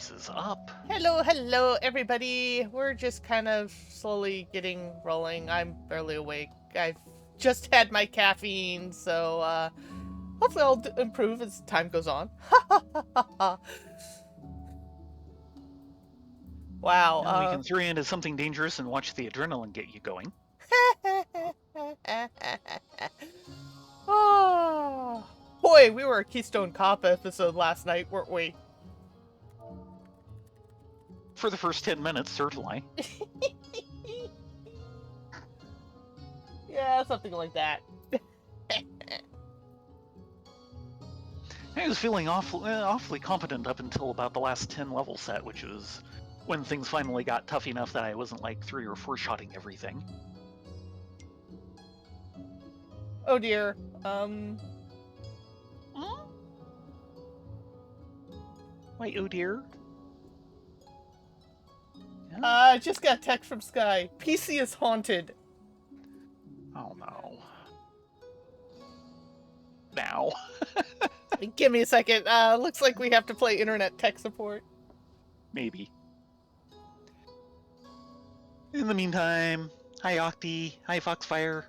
Apocalypse is up. Hello, everybody. We're just kind of slowly getting rolling. I'm barely awake. I've just had my caffeine, so hopefully I'll improve as time goes on. Wow. Now we can throw you into something dangerous and watch the adrenaline get you going. Oh, boy, we were a Keystone Cop episode last night, weren't we? For the first 10 minutes, certainly. Yeah, something like that. I was feeling awfully competent up until about the last 10 level set, which was when things finally got tough enough that I wasn't like 3 or 4-shotting everything. Oh dear. Why, oh dear? I just got a text from Sky. PC is haunted. Oh no. Now. Give me a second. Looks like we have to play internet tech support. Maybe. In the meantime, hi Octi, hi Foxfire.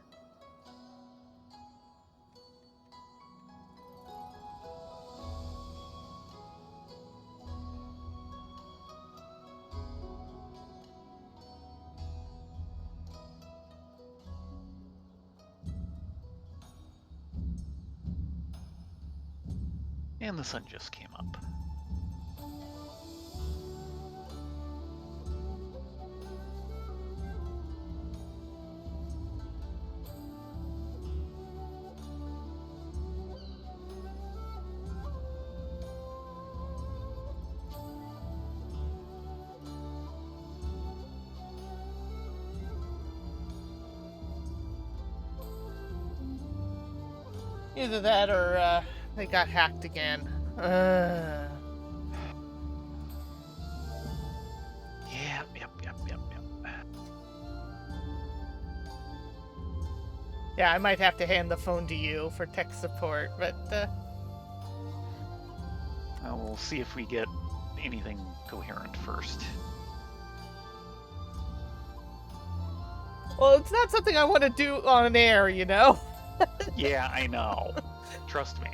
And the sun just came up. Either that or they got hacked again. Yep. Yeah, I might have to hand the phone to you for tech support, but We'll see if we get anything coherent first. well, it's not something I want to do on air, you know? Yeah, I know. Trust me.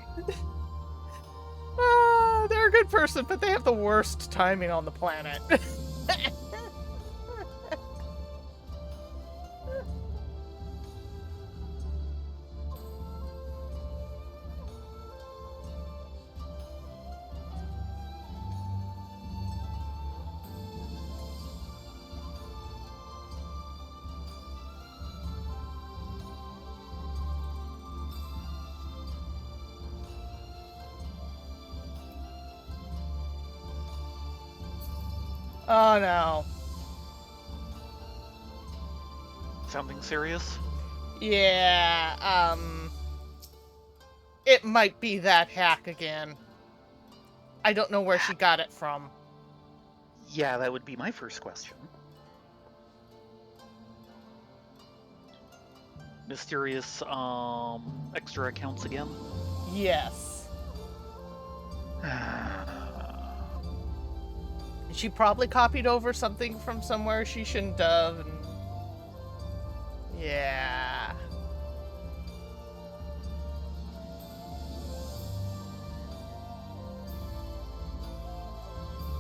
They're a good person, but they have the worst timing on the planet. Oh no. Something serious? Yeah, it might be that hack again. I don't know where she got it from. Yeah, that would be my first question. Mysterious, extra accounts again? Yes. She probably copied over something from somewhere she shouldn't have. And... yeah.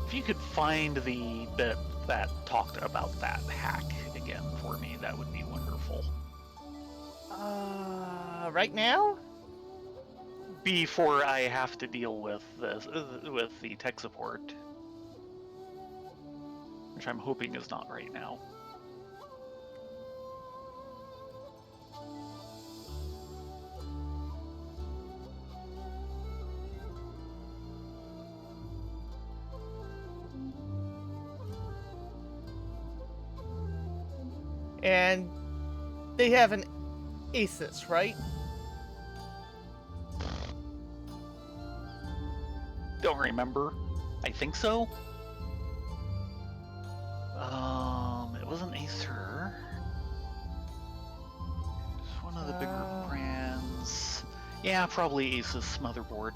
If you could find the bit that talked about that hack again for me, that would be wonderful. Right now? Before I have to deal with this, with the tech support. Which I'm hoping is not right now. And they have an Asus, right? Don't remember. I think so. It wasn't Acer. It's one of the bigger brands. Yeah, probably Asus motherboard.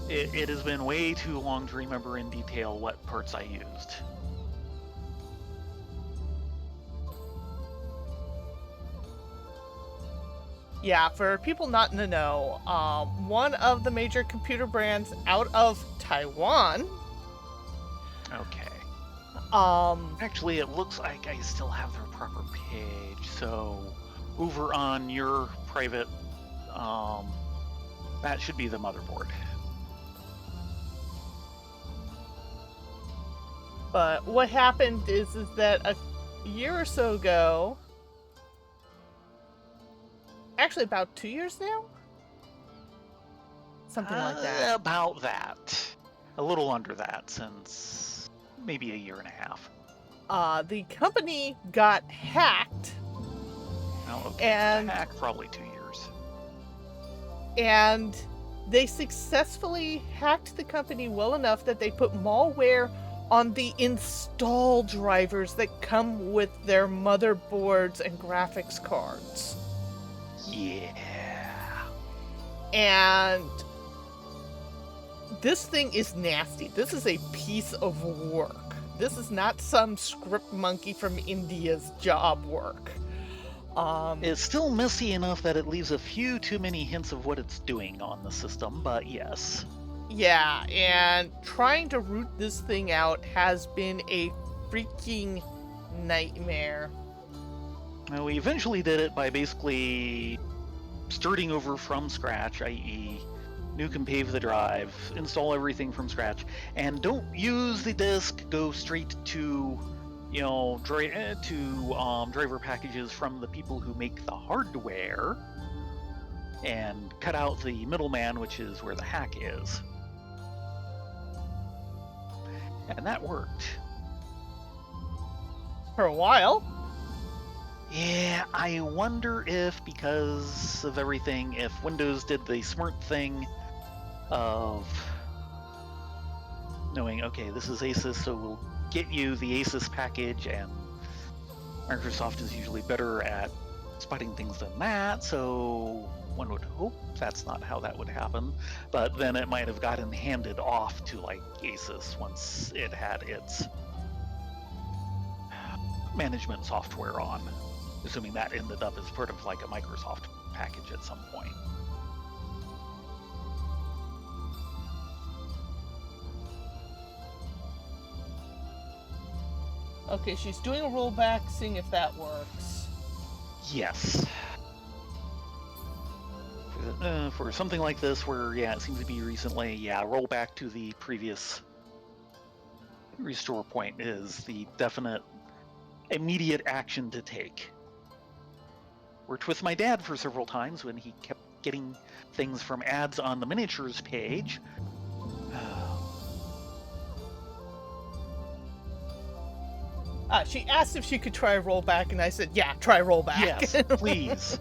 It has been way too long to remember in detail what parts I used. Yeah, for people not in the know, one of the major computer brands out of Taiwan. Okay. Actually, it looks like I still have their proper page. So, over on your private, that should be the motherboard. But what happened is that a year or so ago, actually about 2 years now? Something like that. About that. A little under that, since maybe a year and a half. The company got hacked. Oh, okay. And hack, probably 2 years. And they successfully hacked the company well enough that they put malware on the install drivers that come with their motherboards and graphics cards. Yeah. And this thing is nasty. This is a piece of work. This is not some script monkey from India's job work. It's still messy enough that it leaves a few too many hints of what it's doing on the system, but yes. Yeah, and trying to root this thing out has been a freaking nightmare. Well, we eventually did it by basically starting over from scratch, i.e. nuke and pave the drive, install everything from scratch, and don't use the disk, go straight to, driver packages from the people who make the hardware, and cut out the middleman, which is where the hack is. And that worked. For a while. Yeah, I wonder if, because of everything, if Windows did the smart thing of knowing, okay, this is Asus, so we'll get you the Asus package, and Microsoft is usually better at spotting things than that, so one would hope that's not how that would happen, but then it might have gotten handed off to, like, Asus once it had its management software on, assuming that ended up as part of, like, a Microsoft package at some point. Okay, she's doing a rollback, seeing if that works. Yes. For something like this, where, it seems to be recently, roll back to the previous restore point is the definite immediate action to take. Worked with my dad for several times when he kept getting things from ads on the miniatures page. She asked if she could try rollback, and I said, yeah, try rollback. Yes, please.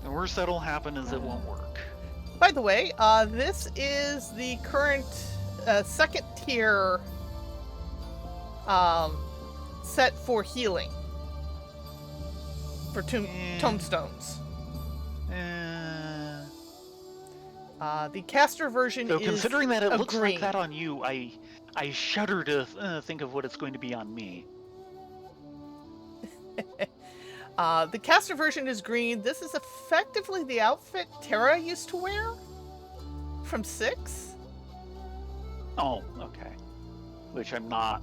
The worst that'll happen is it won't work. By the way, this is the current second tier set for healing. For tombstones. The caster version is considering that it looks green. like that on you, I shudder to think of what it's going to be on me. The caster version is green. This is effectively the outfit Terra used to wear from 6. Oh, okay. Which I'm not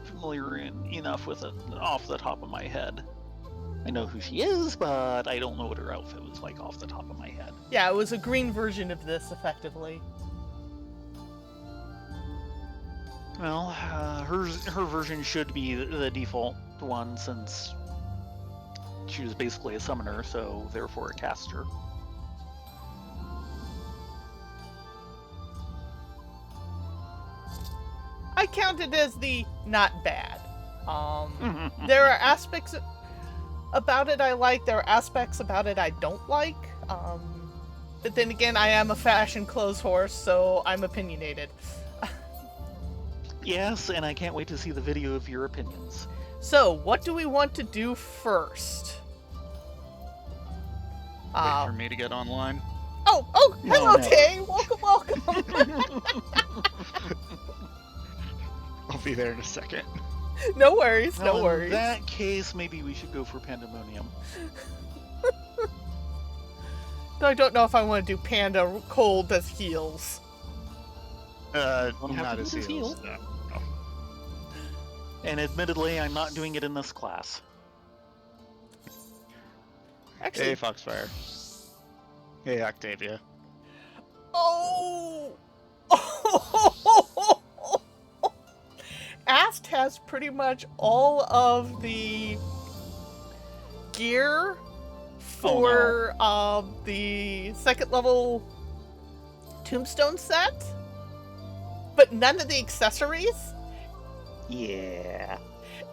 familiar enough with it off the top of my head. I know who she is, but I don't know what her outfit was like off the top of my head. Yeah, it was a green version of this, effectively. Well, her version should be the default one, since she was basically a summoner, so therefore a caster. I count it as the not bad. There are aspects about it I like, there are aspects about it I don't like. But then again, I am a fashion clothes horse, so I'm opinionated. Yes, and I can't wait to see the video of your opinions. So, what do we want to do first? Wait for me to get online. Oh, No, hello, no. Tay. Welcome. I'll be there in a second. No worries, Well, no worries. in that case, maybe we should go for Pandemonium. Though I don't know if I want to do Panda cold as heals. Won't have Not to as do this heals. heal. No. And admittedly, I'm not doing it in this class. Actually, Hey, Foxfire. Hey, Octavia. oh! Ast has pretty much all of the gear for the second level tombstone set, but none of the accessories. Yeah.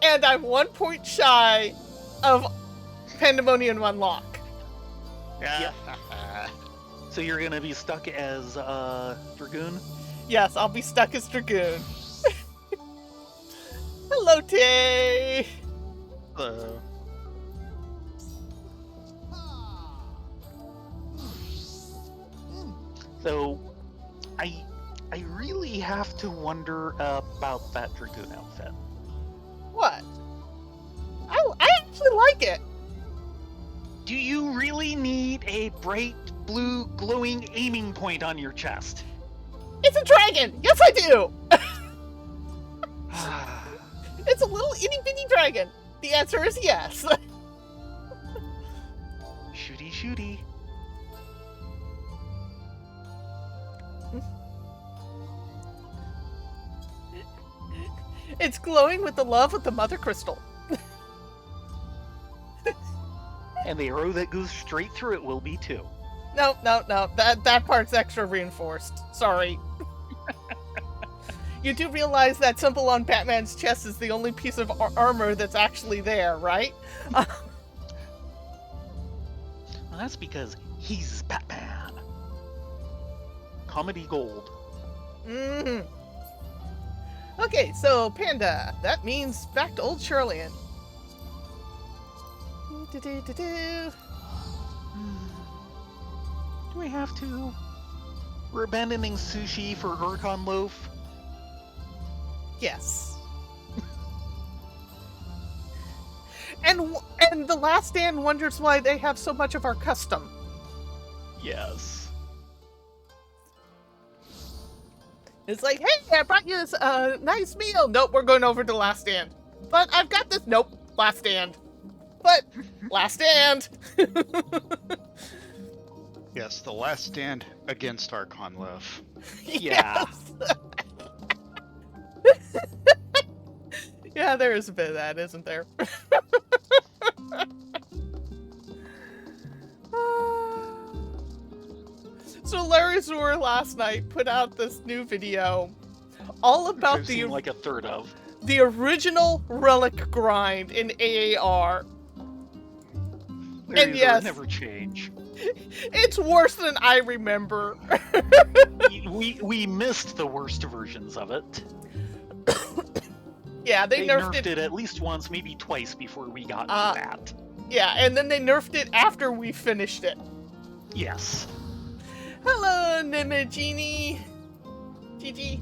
And I'm 1 point shy of Pandemonium unlock. Yeah. So you're gonna be stuck as Dragoon? Yes, I'll be stuck as Dragoon. Hello, Tay. Hello. So, I really have to wonder about that Dragoon outfit. What? I actually like it. Do you really need a bright blue glowing aiming point on your chest? It's a dragon. Yes, I do. It's a little itty bitty dragon. The answer is yes. Shooty shooty. It's glowing with the love of the mother crystal. And the arrow that goes straight through it will be too. No. That part's extra reinforced. Sorry. You do realize that symbol on Batman's chest is the only piece of armor that's actually there, right? Well, that's because he's Batman. Comedy gold. Mm-hmm. Okay, so Panda. That means back to old Shirleyan. Do-do-do-do. Do we have to? We're abandoning sushi for Urkon loaf. Yes. and the Last Stand wonders why they have so much of our custom. Yes. It's like, hey, I brought you this nice meal. Nope, we're going over to Last Stand. But I've got this. Nope, Last Stand. But Last Stand. Yes, the last stand against Archon Love. Yeah. Yeah, there is a bit of that, isn't there? So Larry Zor last night put out this new video all about I've seen like a third of. the original relic grind in AAR. Larry's yes. never change. It's worse than I remember. we missed the worst versions of it. Yeah, they nerfed it at least once, maybe twice before we got to that. Yeah, and then they nerfed it after we finished it. Yes. Hello, Nimagini. Gigi.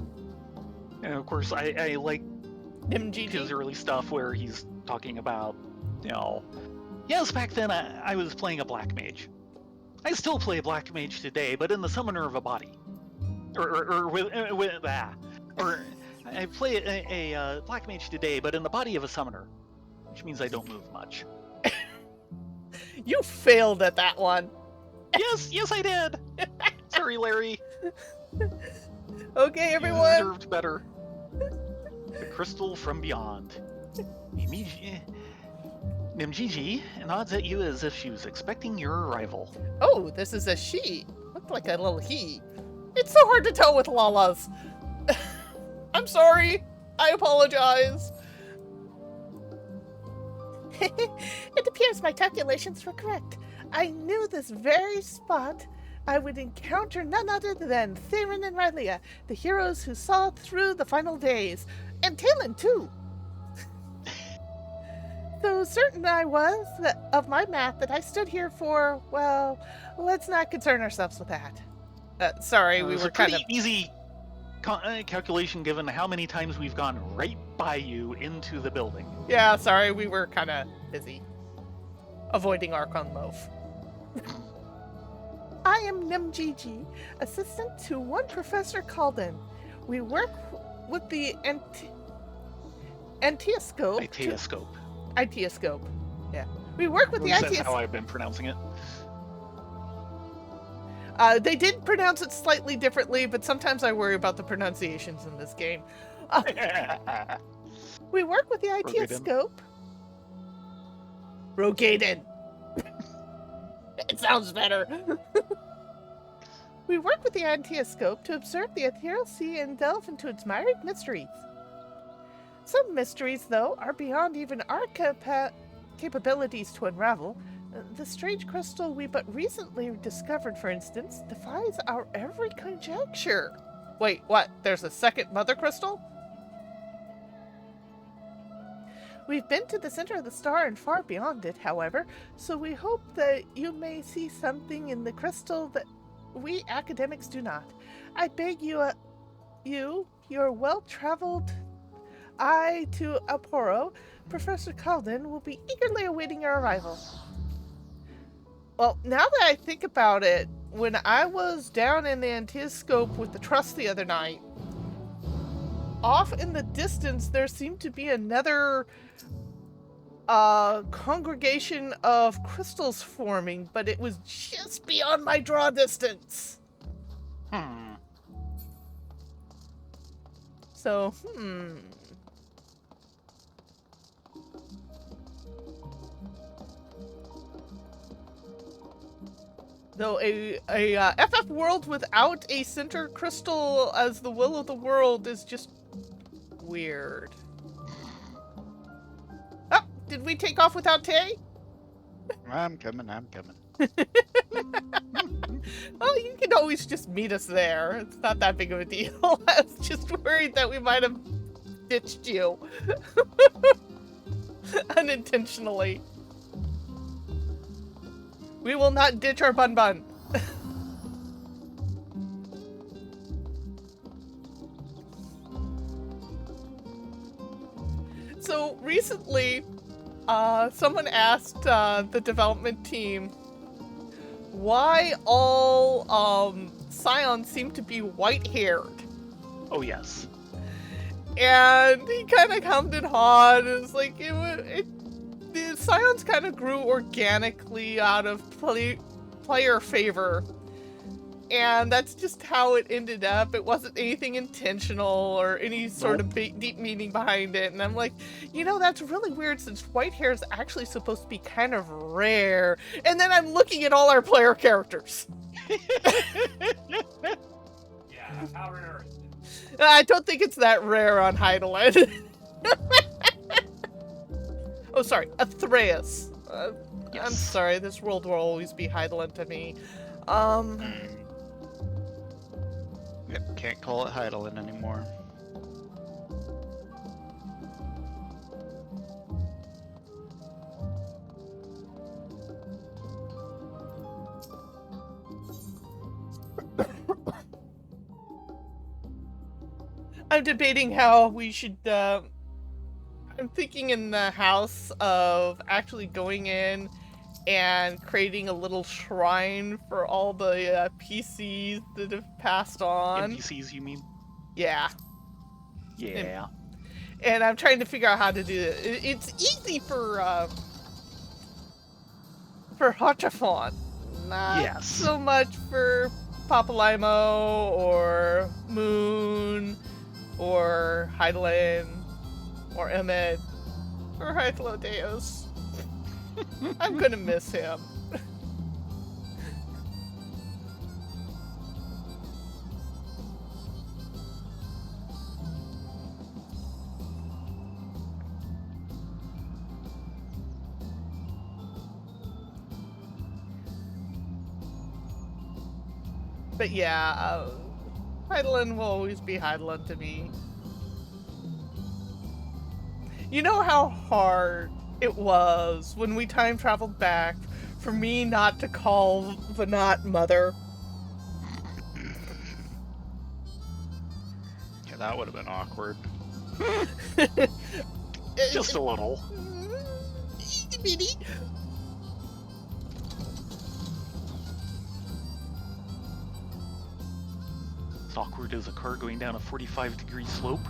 And of course, I like Nimgigi. his early stuff where he's talking about, yes, back then I was playing a black mage. I still play a black mage today, but in the summoner of a body. Or I play a black mage today, but in the body of a summoner. Which means I don't move much. You failed at that one. Yes, I did. Sorry, Larry. Okay, You everyone. deserved better. The crystal from beyond. Nimgigi nods at you as if she was expecting your arrival. Oh, this is a she. Looked like a little he. It's so hard to tell with Lalas. I'm sorry. I apologize. It appears my calculations were correct. I knew this very spot I would encounter none other than Thayrin and Rylea, the heroes who saw through the final days. And Talon, too. Though so certain I was of my math that I stood here for, well, let's not concern ourselves with that. Sorry, we It's were a kind pretty of... easy calculation given how many times we've gone right by you into the building. Yeah, sorry, we were kind of busy avoiding Archon Loaf. I am Nimgigi, assistant to one Professor Calden. We work with the Antioscope. Itioscope. Yeah. We work with the That's Itioscope. how I've been pronouncing it. They did pronounce it slightly differently, but sometimes I worry about the pronunciations in this game. We work with the Itioscope. Rogaden. It sounds better. We work with the Antioscope to observe the ethereal sea and delve into its myriad mysteries. Some mysteries, though, are beyond even our capabilities to unravel. The strange crystal we but recently discovered, for instance, defies our every conjecture. Wait, what? There's a second mother crystal? We've been to the center of the star and far beyond it, however, so we hope that you may see something in the crystal that we academics do not. I beg your well-traveled eye to Aporo, Professor Calden will be eagerly awaiting your arrival. Well, now that I think about it, when I was down in the Antioscope with the Trust the other night, off in the distance there seemed to be another congregation of crystals forming, but it was just beyond my draw distance. So, Though a FF world without a center crystal as the will of the world is just weird. Oh, did we take off without Tay? I'm coming. Well, you can always just meet us there. It's not that big of a deal. I was just worried that we might have ditched you. Unintentionally. We will not ditch our bun. So recently, someone asked the development team why all scions seem to be white-haired. Oh, yes. And he kind of hummed and hawed. And it's like, the scions kind of grew organically out of player favor. And that's just how it ended up. It wasn't anything intentional or any sort of deep meaning behind it. And I'm like, that's really weird since white hair is actually supposed to be kind of rare. And then I'm looking at all our player characters. Yeah, how rare is it? I don't think it's that rare on Heidelin. Oh, sorry, Athreus. Yes. I'm sorry, this world will always be Heidelin to me. Yep, can't call it Heidelin anymore. I'm debating how we should, I'm thinking in the house of actually going in and creating a little shrine for all the PCs that have passed on. NPCs, you mean? Yeah. Yeah. And I'm trying to figure out how to do it. It's easy for Hotchafon. Not so much for Papalimo or Moon or Heidelin or Emmet or Hythlodeus. I'm gonna miss him. But yeah, Heidelin will always be Heidelin to me. You know how hard It was when we time traveled back for me not to call Vanat mother. Yeah, that would have been awkward. Just a little. Itty bitty. It's awkward as a car going down a 45-degree slope.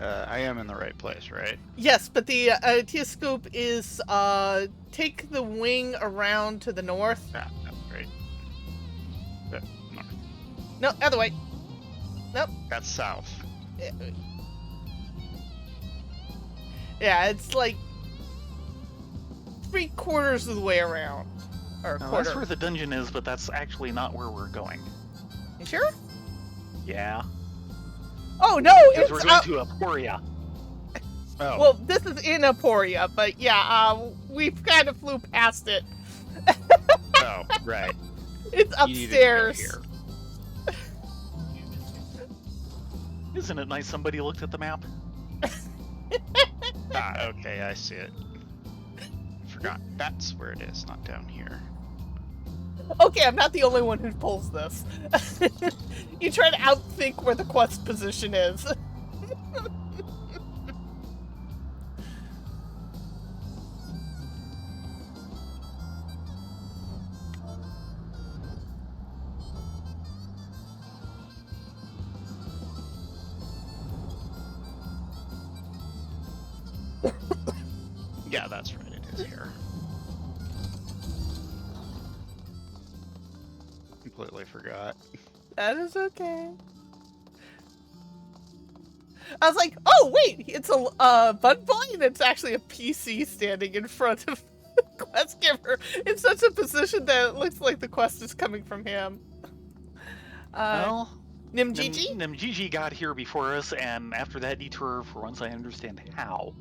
I am in the right place, right? Yes, but the telescope is take the wing around to the north. Ah, that's great. North. No, other way. Nope. That's south. Yeah, it's like 3/4 of the way around. Or a Now, quarter. that's where the dungeon is, but that's actually not where we're going. You sure? Yeah. Oh no, Because it's we're going to Aporia. Oh, Well, this is in Aporia, but yeah, we kind of flew past it. oh, right. It's You needed to go upstairs. here. Isn't it nice somebody looked at the map? Ah, okay, I see it. Forgot. That's where it is, not down here. Okay, I'm not the only one who pulls this. You try to outthink where the quest position is. Yeah, that's right, it is here. Completely forgot. That is okay. I was like, oh wait, it's a bug boy, and it's actually a PC standing in front of the quest giver in such a position that it looks like the quest is coming from him. Well, Nimgigi? Nimgigi got here before us, and after that detour, for once I understand how.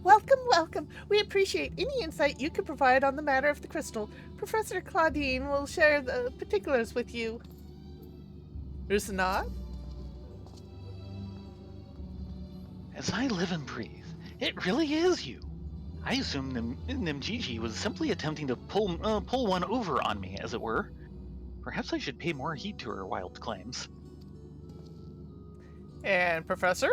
Welcome, welcome. We appreciate any insight you can provide on the matter of the crystal. Professor Claudine will share the particulars with you. There's a nod. As I live and breathe, it really is you. I assumed Nimgigi was simply attempting to pull one over on me, as it were. Perhaps I should pay more heed to her wild claims. And Professor?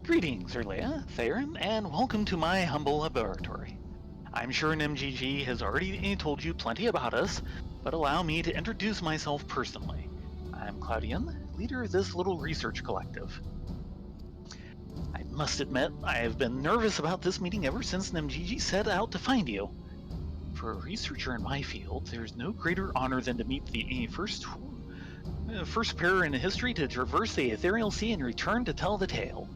Greetings, Rylea, Thayrin, and welcome to my humble laboratory. I'm sure Nimgigi has already told you plenty about us, but allow me to introduce myself personally. I'm Claudian, leader of this little research collective. I must admit, I have been nervous about this meeting ever since Nimgigi set out to find you. For a researcher in my field, there's no greater honor than to meet the first pair in history to traverse the ethereal sea and return to tell the tale.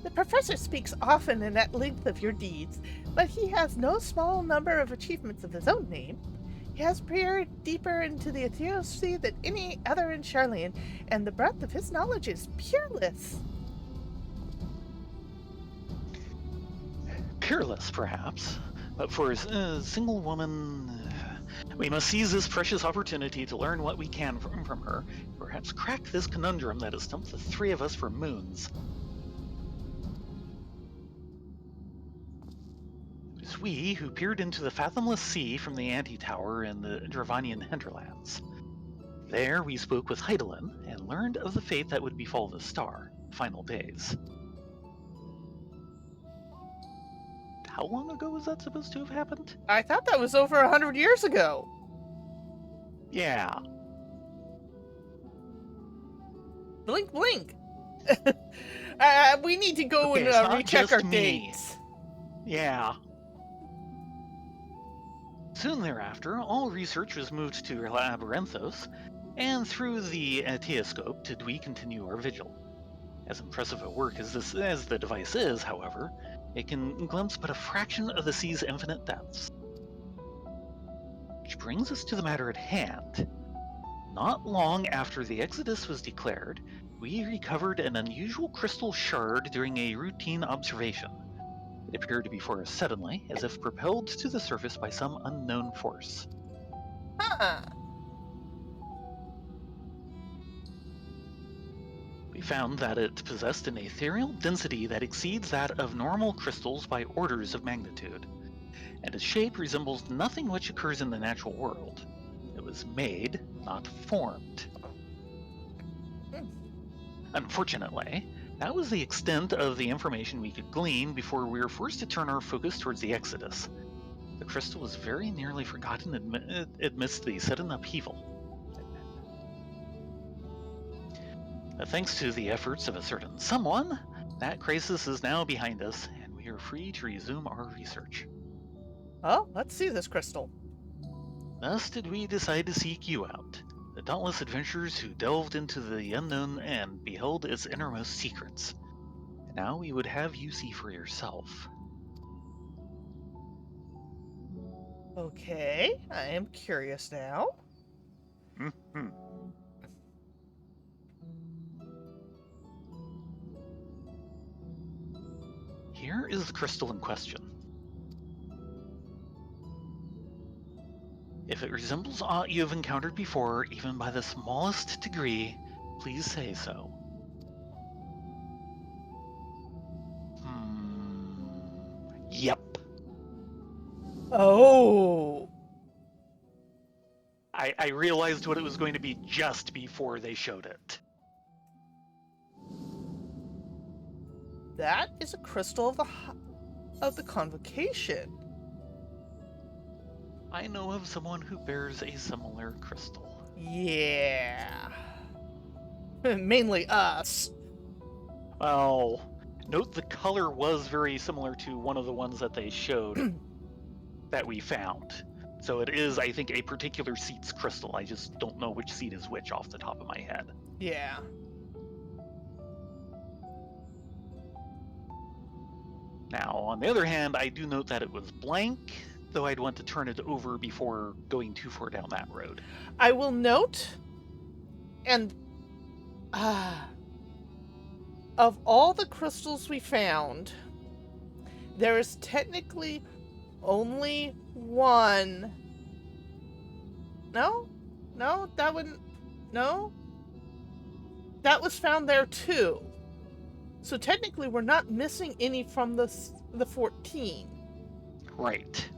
The professor speaks often and at length of your deeds, but he has no small number of achievements of his own name. He has peered deeper into the ethereal sea than any other in Charlian, and the breadth of his knowledge is peerless. Peerless, perhaps, but for a single woman, we must seize this precious opportunity to learn what we can from her, perhaps crack this conundrum that has stumped the three of us for moons. It was we who peered into the fathomless sea from the Anti-Tower in the Dravanian hinterlands. There we spoke with Heidelin and learned of the fate that would befall the star, final days. How long ago was that supposed to have happened? I thought that was over 100 years ago. Yeah. Blink, blink. We need to go Okay, it's and not recheck just our me. dates. Yeah. Soon thereafter, all research was moved to Labyrinthos, and through the telescope did we continue our vigil. As impressive a work as the device is, however, it can glimpse but a fraction of the sea's infinite depths. Which brings us to the matter at hand. Not long after the Exodus was declared, We recovered an unusual crystal shard during a routine observation. It appeared to be for us suddenly, as if propelled to the surface by some unknown force. Huh. We found that it possessed an ethereal density that exceeds that of normal crystals by orders of magnitude, and its shape resembles nothing which occurs in the natural world. It was made, not formed. Unfortunately, that was the extent of the information we could glean before we were forced to turn our focus towards the Exodus. The crystal was very nearly forgotten amidst the sudden upheaval. But thanks to the efforts of a certain someone, that crisis is now behind us, and we are free to resume our research. Oh, let's see this crystal. Thus did we decide to seek you out, the dauntless adventurers who delved into the unknown and beheld its innermost secrets. And now we would have you see for yourself. Okay, I am curious now. Mm-hmm. Here is the crystal in question. If it resembles aught you have encountered before, even by the smallest degree, please say so. Yep. Oh. I realized what it was going to be just before they showed it. That is a crystal of the convocation. I know of someone who bears a similar crystal. Yeah. Mainly us. Well, note the color was very similar to one of the ones that they showed that we found. So it is, I think, a particular seat's crystal. I just don't know which seat is which off the top of my head. Yeah. Now, on the other hand, I do note that it was blank, though I'd want to turn it over before going too far down that road. I will note, and of all the crystals we found, there is technically only one. No, that wouldn't. No, that was found there too. So technically, we're not missing any from the 14. Right.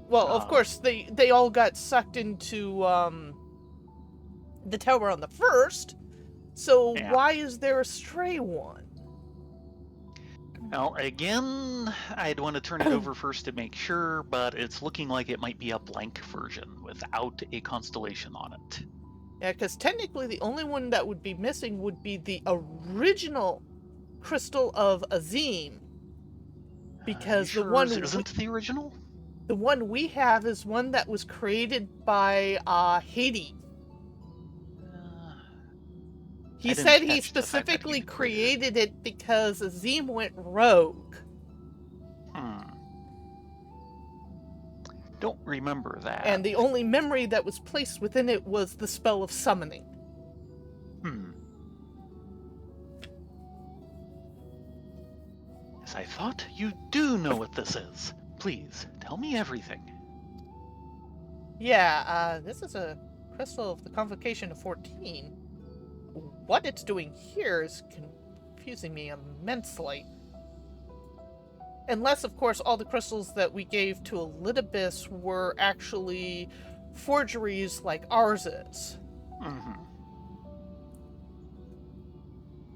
Well, of course, they all got sucked into the tower on the first. So Yeah. why is there a stray one? Well, again, I'd want to turn it over first to make sure, but it's looking like it might be a blank version without a constellation on it. Yeah, because technically the only one that would be missing would be the original crystal of Azim. Because the one isn't the original? The one we have is one that was created by Hades. He said he specifically created it because Azim went rogue. Don't remember that. And the only memory that was placed within it was the spell of summoning. As I thought, you do know what this is. Please, tell me everything. Yeah, this is a crystal of the convocation of 14. What it's doing here is confusing me immensely. Unless, of course, all the crystals that we gave to Elidibus were actually forgeries like ours is.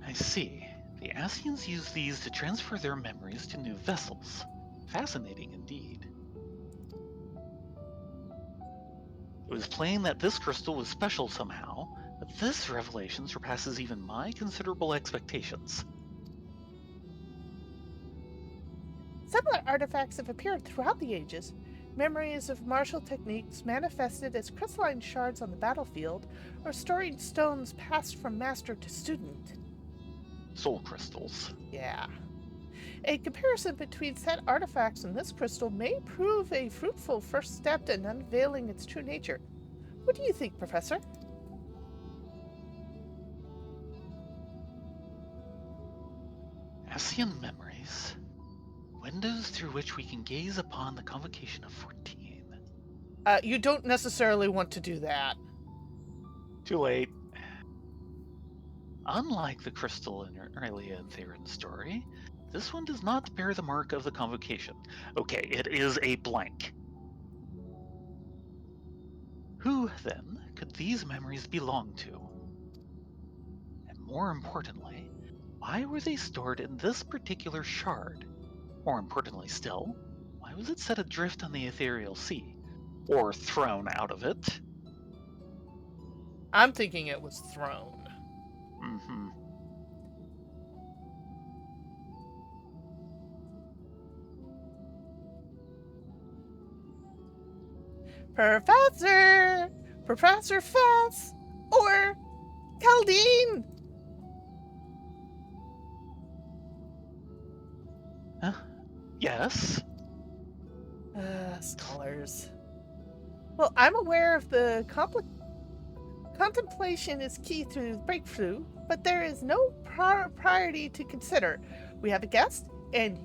I see. The Ascians use these to transfer their memories to new vessels. Fascinating indeed. It was plain that this crystal was special somehow, but this revelation surpasses even my considerable expectations. Similar artifacts have appeared throughout the ages. Memories of martial techniques manifested as crystalline shards on the battlefield, or storing stones passed from master to student. Soul crystals. Yeah. A comparison between said artifacts and this crystal may prove a fruitful first step in unveiling its true nature. What do you think, Professor? Hessian memories. Windows through which we can gaze upon the convocation of 14. You don't necessarily want to do that. Too late. Unlike the crystal in Rylea and Thayrin's story, this one does not bear the mark of the convocation. Okay, it is a blank. Who, then, could these memories belong to? And more importantly, why were they stored in this particular shard? More importantly still, why was it set adrift on the ethereal sea? Or thrown out of it? I'm thinking it was thrown. Mm-hmm. Professor Fess, or Caldine. Yes? Scholars. Well, I'm aware of the contemplation is key to breakthrough, but there is no priority to consider. We have a guest, and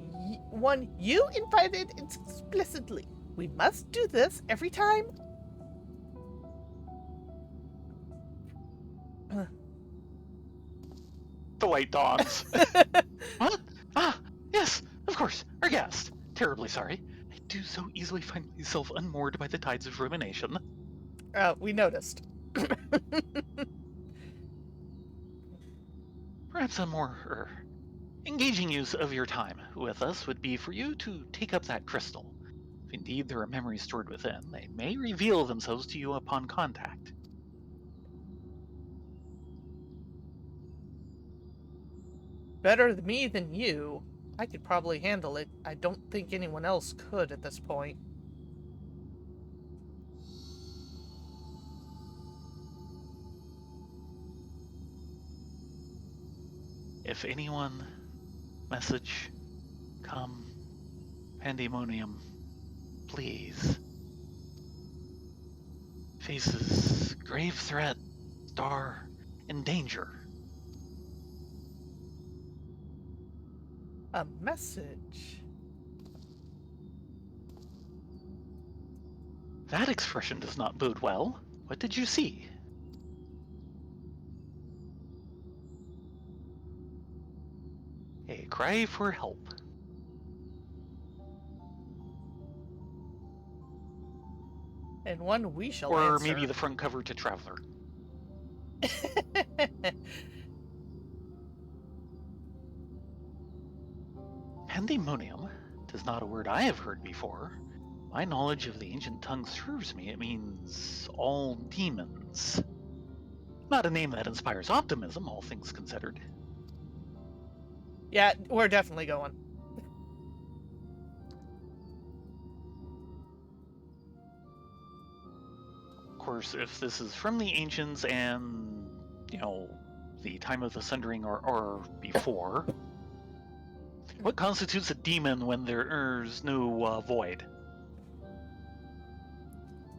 one you invited explicitly. We must do this every time. The light dawns. What? Ah, yes, of course, our guest. Terribly sorry. I do so easily find myself unmoored by the tides of rumination. We noticed. Perhaps a more engaging use of your time with us would be for you to take up that crystal. If indeed there are memories stored within, they may reveal themselves to you upon contact. Better me than you. I could probably handle it. I don't think anyone else could at this point. If anyone, message, come, pandemonium, please. Faces, grave threat, star, and danger. A message. That expression does not bode well. What did you see? A cry for help. And one we shall Or answer. maybe the front cover to Traveler. Pandemonium is not a word I have heard before. My knowledge of the ancient tongue serves me. It means all demons. Not a name that inspires optimism, all things considered. Yeah, we're definitely going. Of course, if this is from the ancients and, the time of the Sundering or before, what constitutes a demon when there's no void?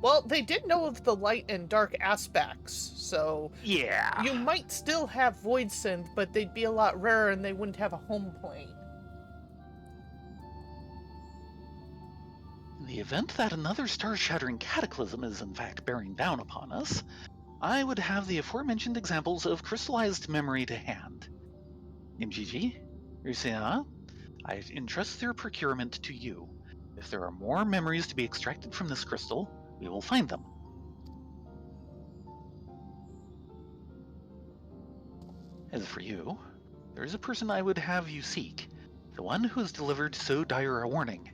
Well, they did know of the light and dark aspects, so Yeah. you might still have void synth, but they'd be a lot rarer and they wouldn't have a home plane. In the event that another star-shattering cataclysm is in fact bearing down upon us, I would have the aforementioned examples of crystallized memory to hand. MGG, Rylea, I entrust their procurement to you. If there are more memories to be extracted from this crystal, we will find them. As for you, there is a person I would have you seek, the one who has delivered so dire a warning.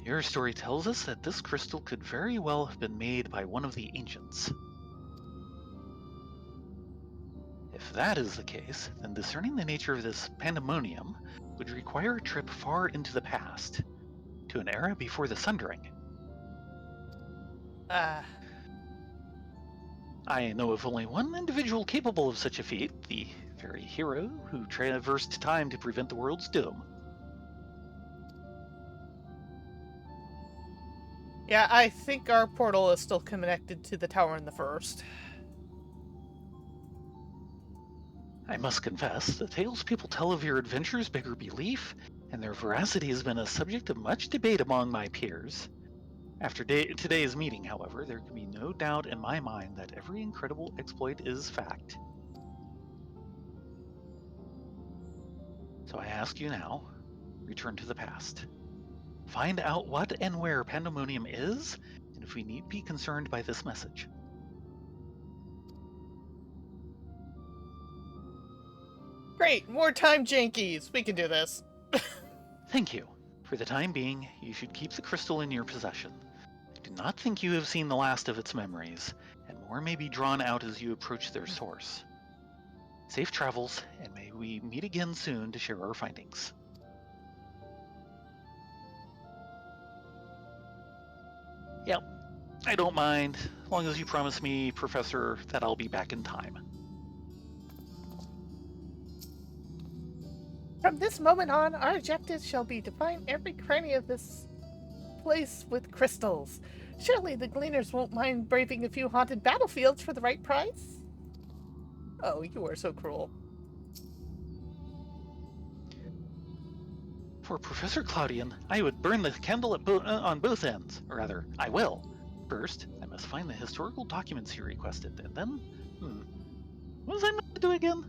Your story tells us that this crystal could very well have been made by one of the ancients. If that is the case, then discerning the nature of this pandemonium would require a trip far into the past, to an era before the Sundering. I know of only one individual capable of such a feat, the very hero who traversed time to prevent the world's doom. Yeah, I think our portal is still connected to the tower in the first. I must confess, the tales people tell of your adventures bear belief, and their veracity has been a subject of much debate among my peers. After today's meeting, however, there can be no doubt in my mind that every incredible exploit is fact. So I ask you now, return to the past. Find out what and where Pandemonium is, and if we need be concerned by this message. Great, wartime jankies. We can do this. Thank you. For the time being, you should keep the crystal in your possession. I do not think you have seen the last of its memories, and more may be drawn out as you approach their source. Safe travels, and may we meet again soon to share our findings. Yep, I don't mind, as long as you promise me, Professor, that I'll be back in time. From this moment on, our objective shall be to find every cranny of this place with crystals. Surely the gleaners won't mind braving a few haunted battlefields for the right price? Oh, you are so cruel. For Professor Claudian, I would burn the candle at on both ends. Or rather, I will. First, I must find the historical documents he requested, and then... what was I meant to do again?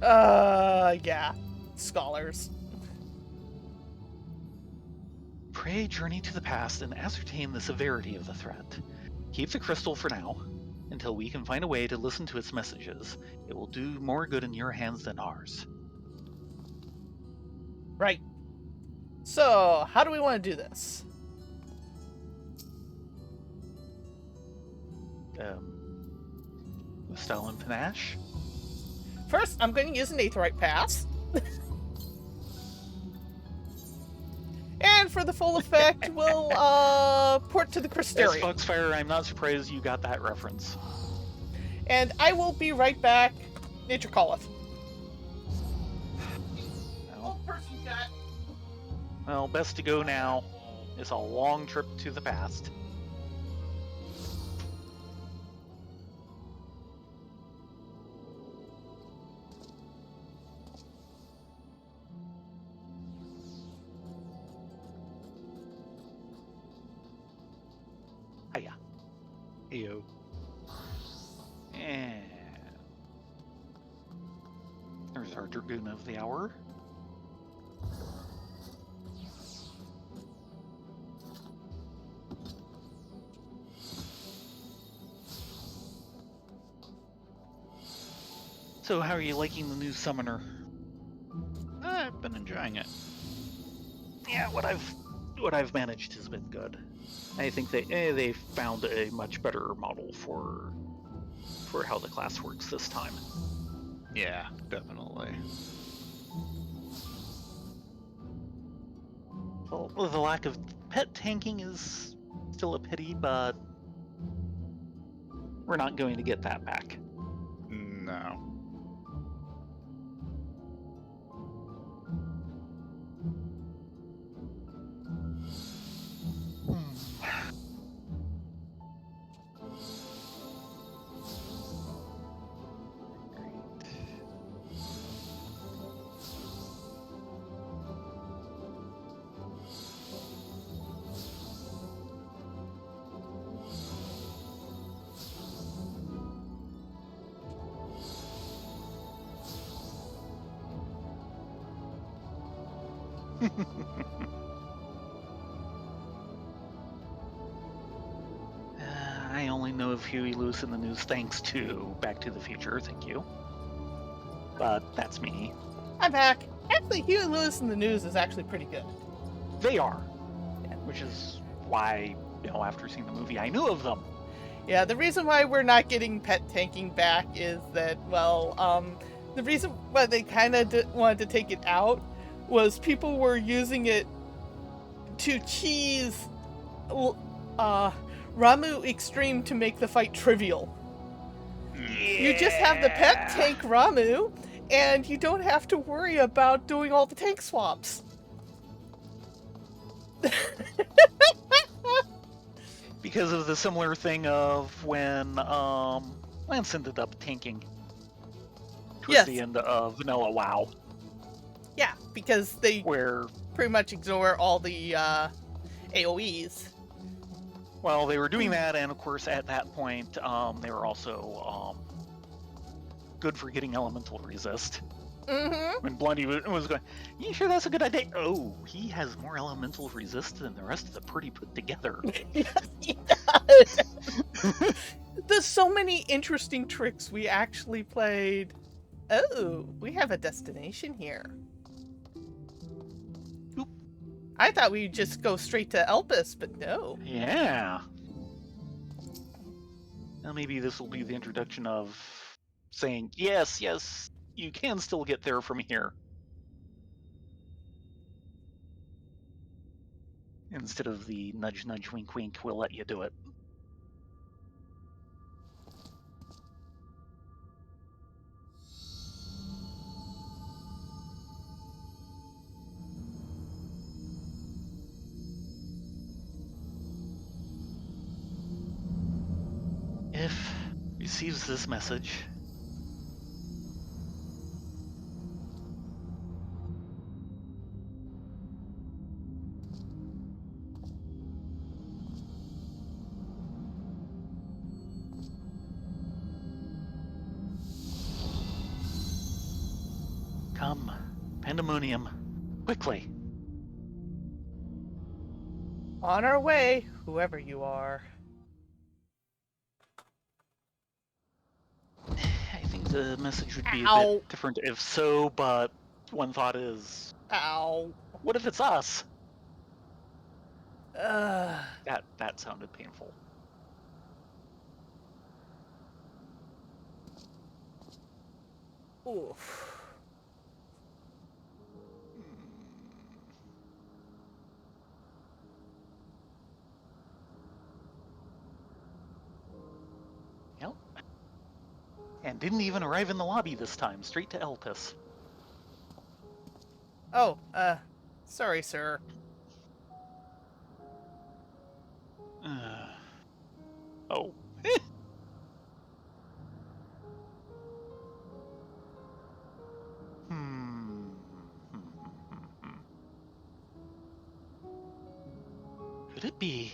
Yeah. Scholars. Pray journey to the past and ascertain the severity of the threat. Keep the crystal for now, until we can find a way to listen to its messages. It will do more good in your hands than ours. Right. So, how do we want to do this? With style and panache? First, I'm going to use an Aetheryte Pass. And for the full effect, we'll port to the As Crystarium. Foxfire, I'm not surprised you got that reference. And I will be right back. Nature calleth. Well, best to go now. It's a long trip to the past. Hiya. Ew. And there's our Dragoon of the Hour. So how are you liking the new summoner? I've been enjoying it. Yeah, what I've managed has been good. I think they found a much better model for how the class works this time. Yeah, definitely. Well, the lack of pet tanking is still a pity, but we're not going to get that back. No. I only know of Huey Lewis in the news thanks to Back to the Future, thank you. But that's me. I'm back. Actually, Huey Lewis in the news is actually pretty good. They are. Which is why, after seeing the movie, I knew of them. Yeah, the reason why we're not getting pet tanking back is that, the reason why they kind of wanted to take it out was people were using it to cheese Ramu Extreme to make the fight trivial. You just have the pet tank Ramu, and you don't have to worry about doing all the tank swaps. Because of the similar thing of when Lance ended up tanking. towards Yes. the end of Vanilla WoW, Yeah, because they where, pretty much ignore all the AoEs. well, they were doing that, and of course, at that point, they were also good for getting elemental resist. Mm-hmm. When Blondie was going, you sure that's a good idea? Oh, he has more elemental resist than the rest of the party put together. Yes, he does. There's so many interesting tricks we actually played. Oh, we have a destination here. Oop. I thought we'd just go straight to Altus, but no. Yeah. Now maybe this will be the introduction of saying, yes, you can still get there from here. Instead of the nudge, nudge, wink, wink, we'll let you do it. If receives this message, come, Pandemonium, quickly. On our way, whoever you are. I think the message would be a Ow. bit different if so, but one thought is, Ow. what if it's us? Ugh. That sounded painful. Oof. Yep. And didn't even arrive in the lobby this time, straight to Altus. Oh, sorry, sir. Oh. Could it be?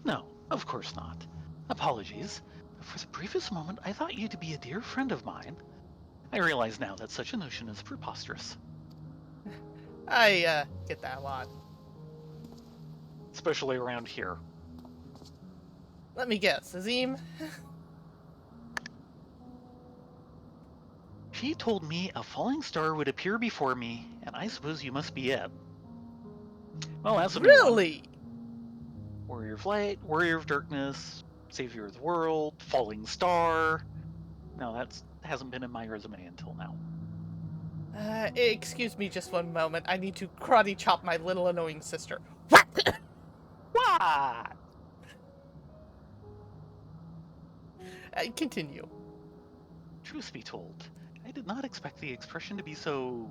No, of course not. Apologies. For the briefest moment, I thought you to be a dear friend of mine. I realize now that such a notion is preposterous. I, get that a lot. Especially around here. Let me guess, Azim? She told me a falling star would appear before me, and I suppose you must be it. Well, that's a new one. Really? Warrior of Light, Warrior of Darkness, Savior of the World, Falling Star. No, that hasn't been in my resume until now. Excuse me just one moment. I need to karate chop my little annoying sister. What? Continue. Truth be told, I did not expect the expression to be so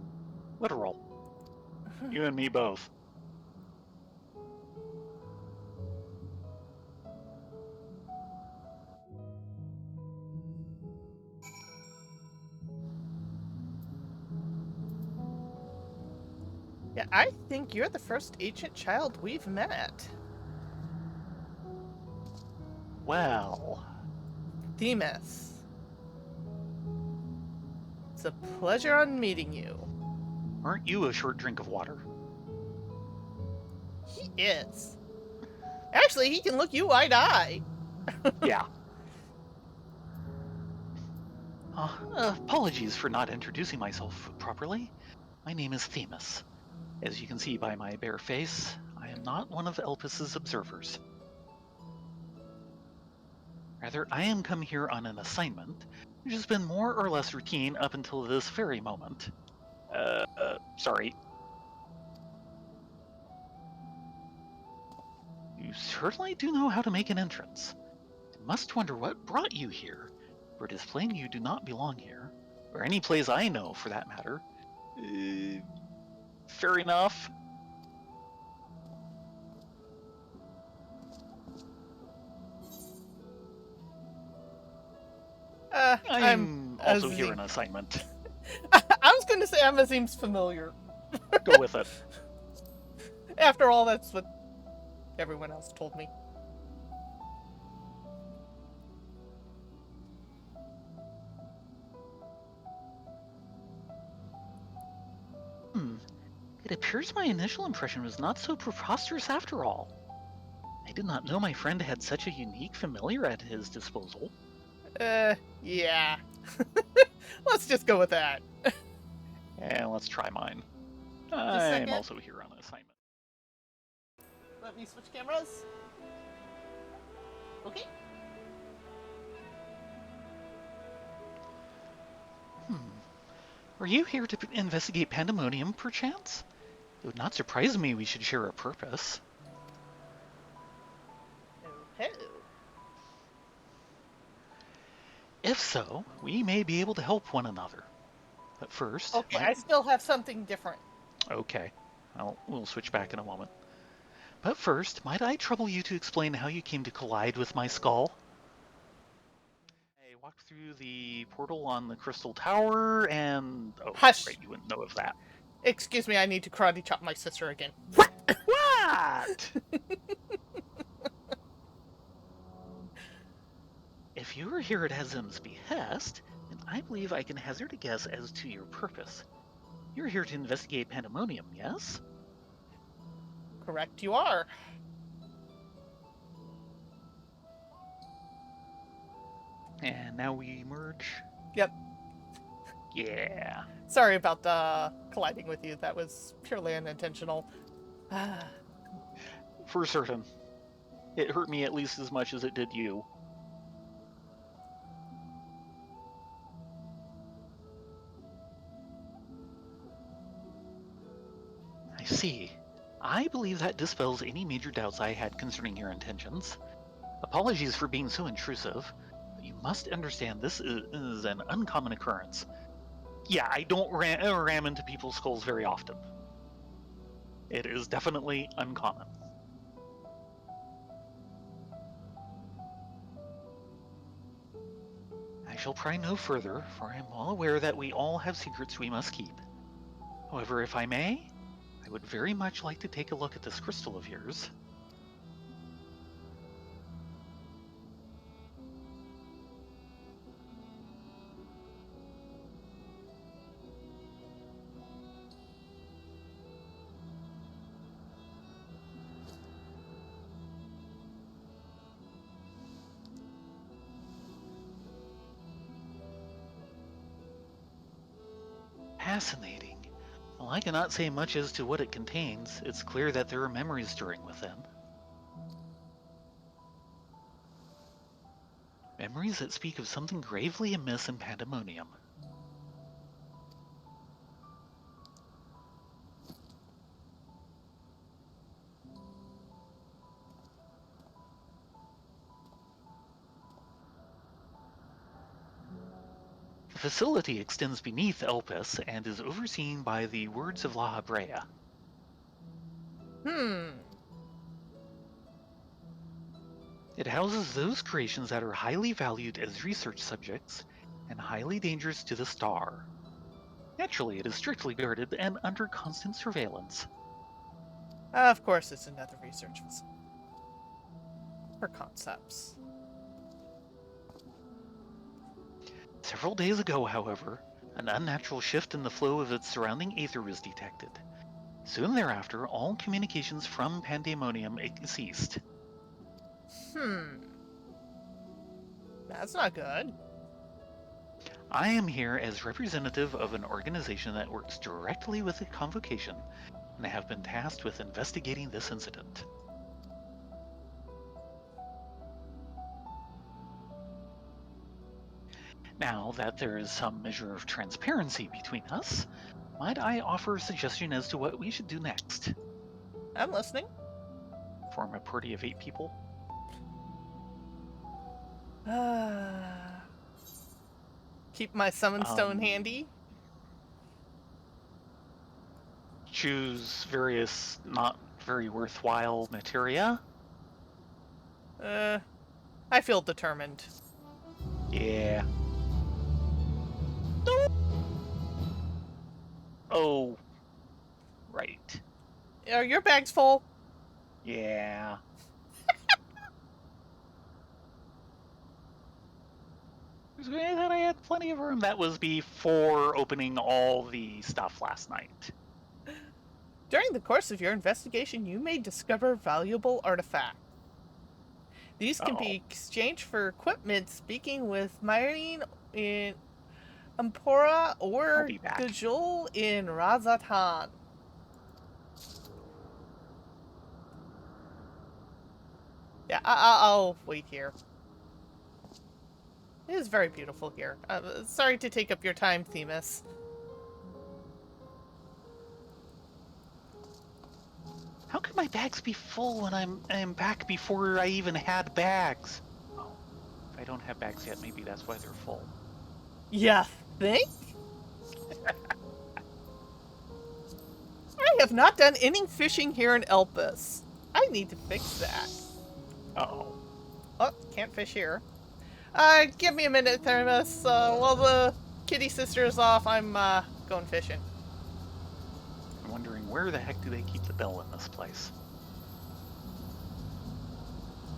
literal. You and me both. Yeah, I think you're the first ancient child we've met. Well, Themis. It's a pleasure on meeting you. aren't you a short drink of water? He is. Actually, he can look you eye to eye. Yeah. Apologies for not introducing myself properly. My name is Themis. As you can see by my bare face, I am not one of Elpis's observers. Rather, I am come here on an assignment, which has been more or less routine up until this very moment. Sorry. You certainly do know how to make an entrance. I must wonder what brought you here, for it is plain you do not belong here, or any place I know for that matter. Fair enough. I'm also here Azim. on assignment. I was going to say Emma seems familiar. Go with it. After all, that's what everyone else told me. It appears my initial impression was not so preposterous after all. I did not know my friend had such a unique familiar at his disposal. Yeah. Let's just go with that. And let's try mine. a I'm second. also here on assignment. Let me switch cameras. Okay. Are you here to investigate Pandemonium, perchance? It would not surprise me we should share a purpose. Oh. If so, we may be able to help one another. But first... Okay, I still have something different. Okay. We'll switch back in a moment. But first, might I trouble you to explain how you came to collide with my skull? I walked through the portal on the Crystal Tower, and... Oh, Hush! right, you wouldn't know of that. Excuse me, I need to karate chop my sister again. What? If you are here at Azim's behest, then I believe I can hazard a guess as to your purpose. You're here to investigate Pandemonium, yes? Correct, you are. And now we merge? Yep. Yeah. Sorry about the colliding with you. That was purely unintentional. For certain. It hurt me at least as much as it did you. I see. I believe that dispels any major doubts I had concerning your intentions. Apologies for being so intrusive, but you must understand this is an uncommon occurrence. Yeah, I don't ram into people's skulls very often. It is definitely uncommon. I shall pry no further, for I am well aware that we all have secrets we must keep. However, if I may, I would very much like to take a look at this crystal of yours. Fascinating. While I cannot say much as to what it contains, it's clear that there are memories stirring within. Memories that speak of something gravely amiss in Pandemonium. The facility extends beneath Altus and is overseen by the Words of La Habrea. It houses those creations that are highly valued as research subjects and highly dangerous to the Star. Naturally, it is strictly guarded and under constant surveillance. Of course, it's another research facility. For concepts. Several days ago, however, an unnatural shift in the flow of its surrounding aether was detected. Soon thereafter, all communications from Pandemonium ceased. That's not good. I am here as representative of an organization that works directly with the Convocation, and I have been tasked with investigating this incident. Now that there is some measure of transparency between us, might I offer a suggestion as to what we should do next? I'm listening. Form a party of 8 people? Keep my summon stone handy. Choose various not very worthwhile materia? I feel determined. Yeah. Oh, right. Are your bags full? Yeah. I thought I had plenty of room. That was before opening all the stuff last night. During the course of your investigation, you may discover valuable artifacts. These can be exchanged for equipment, speaking with Myrene in Ampora I'll or be back. Gajul in Razatan. Yeah, I'll wait here. It is very beautiful here. Sorry to take up your time, Themis. How can my bags be full when I'm back before I even had bags? Oh, if I don't have bags yet, maybe that's why they're full. Yeah, think? I have not done any fishing here in Altus. I need to fix that. Uh-oh. Oh, can't fish here. Give me a minute, Thermos. While the kitty sister is off, I'm going fishing. I'm wondering where the heck do they keep the bell in this place?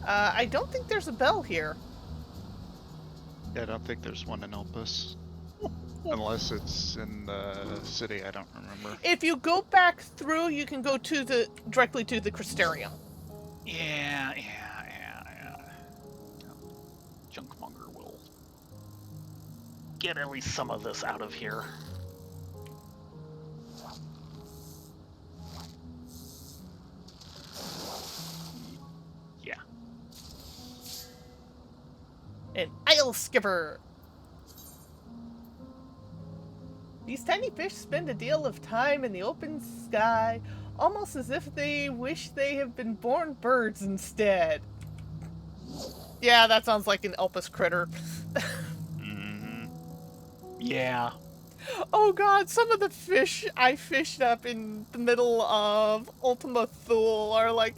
I don't think there's a bell here. Yeah, I don't think there's one in Altus. Unless it's in the city, I don't remember. If you go back through, you can go to directly to the Crystarium. Yeah. Junkmonger will get at least some of this out of here. Yeah. An Isle Skipper. These tiny fish spend a deal of time in the open sky, almost as if they wish they have been born birds instead. Yeah, that sounds like an Elpis critter. Yeah. Oh god, some of the fish I fished up in the middle of Ultima Thule are like,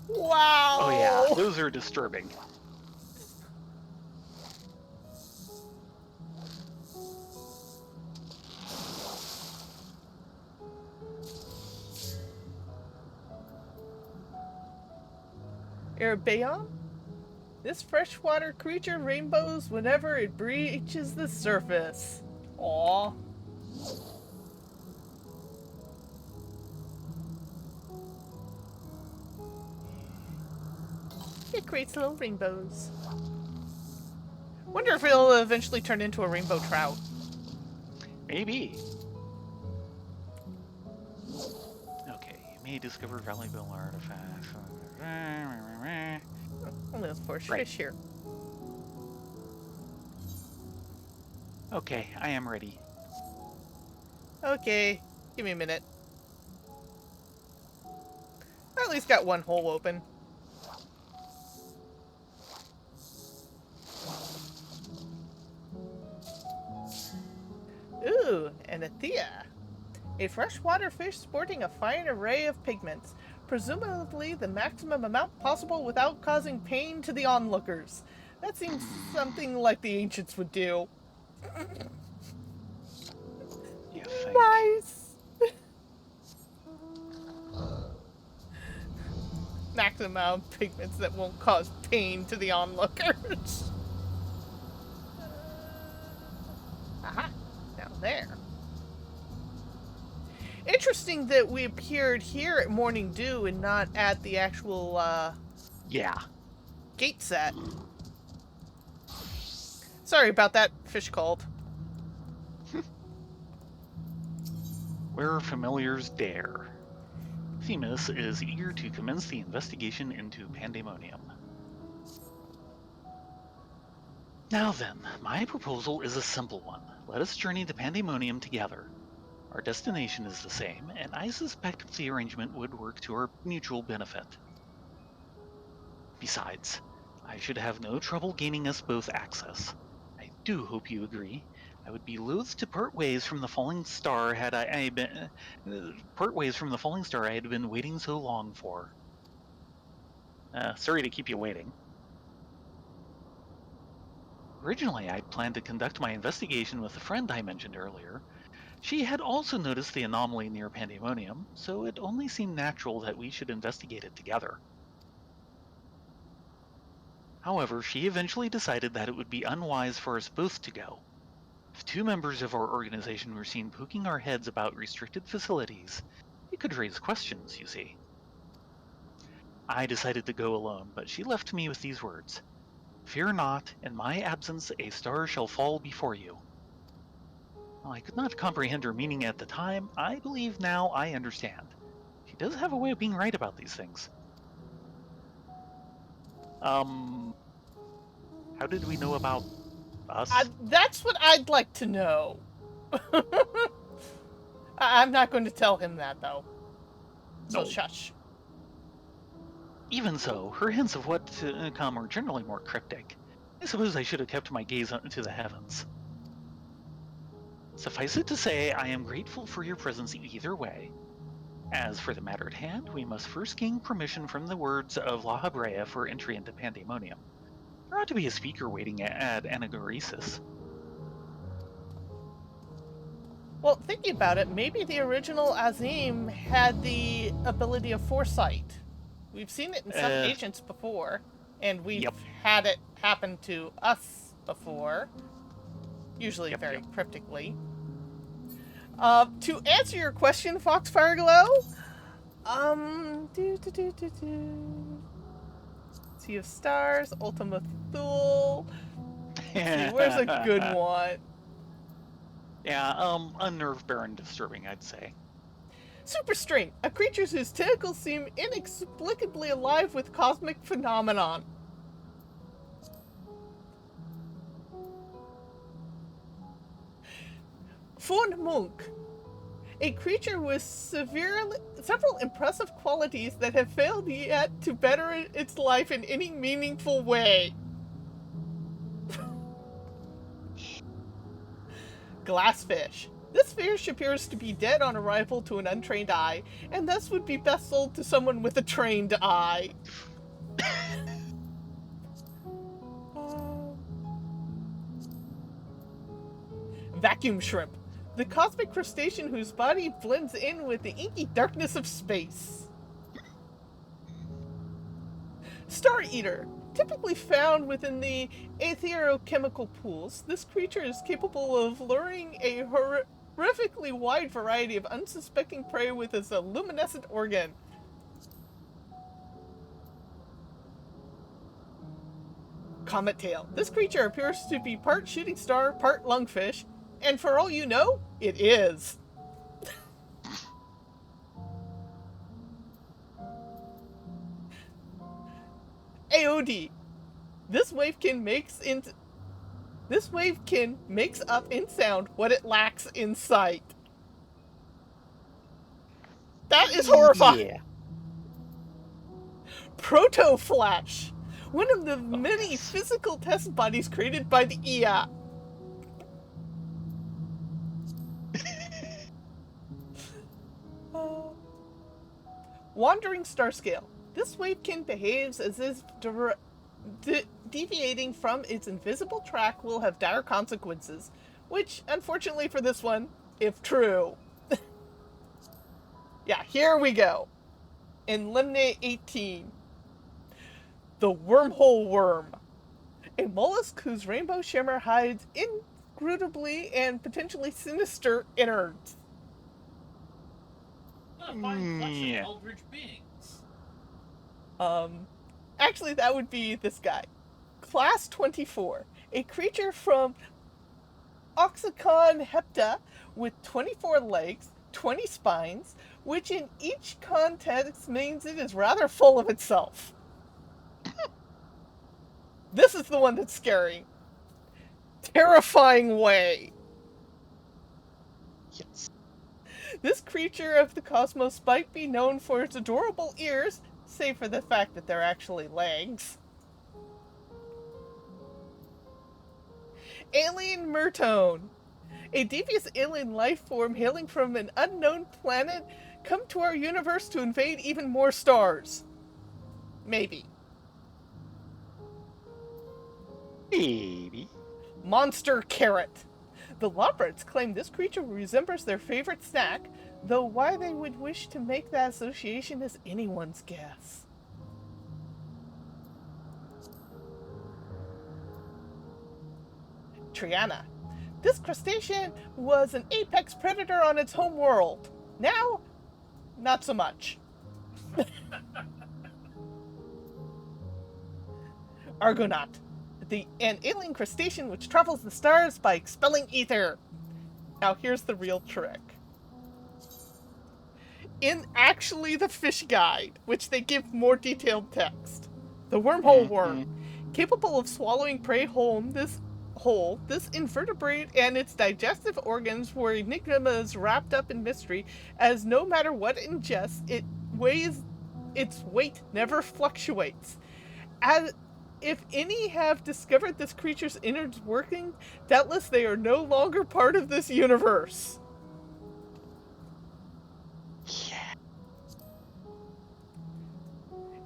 wow. Oh yeah, those are disturbing. Arabeon? This freshwater creature rainbows whenever it breaches the surface. Aww. It creates little rainbows. Wonder if it'll eventually turn into a rainbow trout. Maybe. Okay, you may discover valuable artifacts. Of course, Right. fish here. Okay, I am ready. Okay, give me a minute. I at least got one hole open. Ooh, an Athea. A freshwater fish sporting a fine array of pigments, presumably the maximum amount possible without causing pain to the onlookers. That seems something like the ancients would do. You think? Nice! Maximum amount of pigments that won't cause pain to the onlookers. Aha! Down there. Interesting that we appeared here at Morning Dew and not at the actual, Yeah. gate set. Sorry about that, fish called. Where familiars dare. Themis is eager to commence the investigation into Pandemonium. Now then, my proposal is a simple one. Let us journey to Pandemonium together. Our destination is the same, and I suspect the arrangement would work to our mutual benefit. Besides, I should have no trouble gaining us both access. I do hope you agree. I would be loath to part ways from the falling star had I been waiting so long for. Sorry to keep you waiting. Originally, I'd planned to conduct my investigation with the friend I mentioned earlier, She had also noticed the anomaly near Pandemonium, so it only seemed natural that we should investigate it together. However, she eventually decided that it would be unwise for us both to go. If two members of our organization were seen poking our heads about restricted facilities, it could raise questions, you see. I decided to go alone, but she left me with these words: "Fear not, in my absence a star shall fall before you." While I could not comprehend her meaning at the time, I believe now I understand. She does have a way of being right about these things. How did we know about us? That's what I'd like to know. I'm not going to tell him that, though. So No. shush. Even so, her hints of what to come are generally more cryptic. I suppose I should have kept my gaze to the heavens. Suffice it to say, I am grateful for your presence either way. As for the matter at hand, we must first gain permission from the words of La Habrea for entry into Pandemonium. There ought to be a speaker waiting at Anagoresis. Well, thinking about it, maybe the original Azim had the ability of foresight. We've seen it in some agents before, and we've had it happen to us before. Usually very cryptically. To answer your question, Foxfire Glow, Sea of Stars, Ultima Thule. See, where's a good one? Yeah, unnerve bearing disturbing, I'd say. Super String, a creature whose tentacles seem inexplicably alive with cosmic phenomenon. Von Monk, a creature with several impressive qualities that have failed yet to better its life in any meaningful way. Glassfish. This fish appears to be dead on arrival to an untrained eye, and thus would be best sold to someone with a trained eye. Vacuum Shrimp. The cosmic crustacean whose body blends in with the inky darkness of space. Star Eater. Typically found within the aetherochemical pools, this creature is capable of luring a horrifically wide variety of unsuspecting prey with its luminescent organ. Comet Tail. This creature appears to be part shooting star, part lungfish, and for all you know, it is. AOD. This wavekin makes up in sound what it lacks in sight. That is horrifying. Yeah. Proto-Flash. One of the many physical test bodies created by the IA. Wandering Starscale. This wavekin behaves as if deviating from its invisible track will have dire consequences, which, unfortunately for this one, if true. Yeah, here we go. In Limne 18. The Wormhole Worm. A mollusk whose rainbow shimmer hides inscrutably and potentially sinister innards. Not a fine collection of eldritch beings. Actually, that would be this guy. Class 24. A creature from Oxycon hepta with 24 legs, 20 spines, which in each context means it is rather full of itself. This is the one that's scary. Terrifying way. Yes. This creature of the cosmos might be known for its adorable ears, save for the fact that they're actually legs. Alien Murtone. A devious alien life form hailing from an unknown planet come to our universe to invade even more stars. Maybe. Maybe. Monster Carrot. The Lombards claim this creature resembles their favorite snack, though why they would wish to make that association is anyone's guess. Triana. This crustacean was an apex predator on its home world. Now, not so much. Argonaut. An alien crustacean which travels the stars by expelling ether. Now here's the real trick. In actually the fish guide, which they give more detailed text, the wormhole worm, capable of swallowing prey whole, this invertebrate and its digestive organs were enigmas wrapped up in mystery, as no matter what it ingests, its weight never fluctuates. As if any have discovered this creature's innards working, doubtless they are no longer part of this universe. Yeah.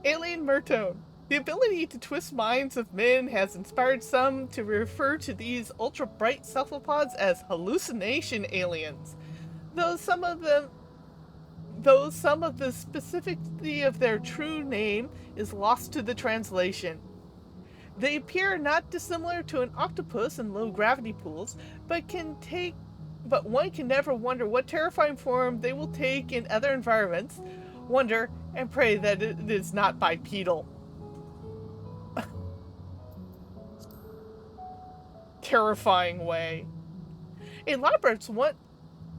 Alien Murtone. The ability to twist minds of men has inspired some to refer to these ultra-bright cephalopods as hallucination aliens. Though some of the specificity of their true name is lost to the translation. They appear not dissimilar to an octopus in low gravity pools, but one can never wonder what terrifying form they will take in other environments. Wonder and pray that it is not bipedal. Terrifying way. A Lombard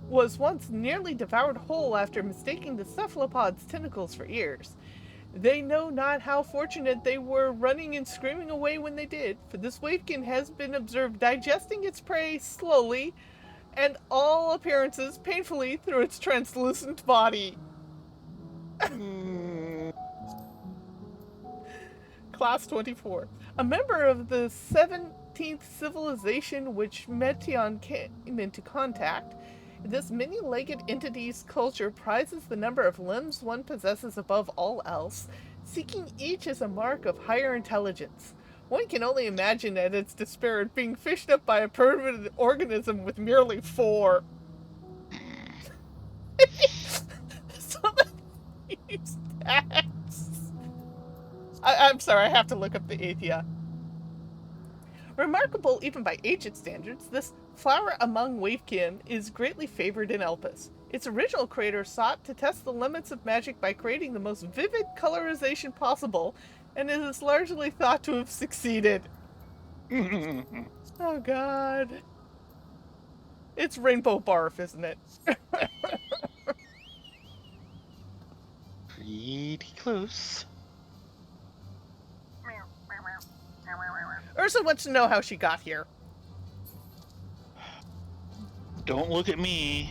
was once nearly devoured whole after mistaking the cephalopod's tentacles for ears. They know not how fortunate they were running and screaming away when they did, for this wavekin has been observed digesting its prey slowly, and all appearances painfully through its translucent body. Class 24. A member of the 17th civilization which Metion came into contact, this many-legged entity's culture prizes the number of limbs one possesses above all else, seeking each as a mark of higher intelligence. One can only imagine at its despair at being fished up by a permanent organism with merely 4. Some of these stats. I'm sorry, I have to look up the Athia. Remarkable even by ancient standards, this flower among wavekin is greatly favored in Altus. Its original creator sought to test the limits of magic by creating the most vivid colorization possible, and it is largely thought to have succeeded. Oh god. It's rainbow barf, isn't it? Pretty close. Ursa wants to know how she got here. Don't look at me.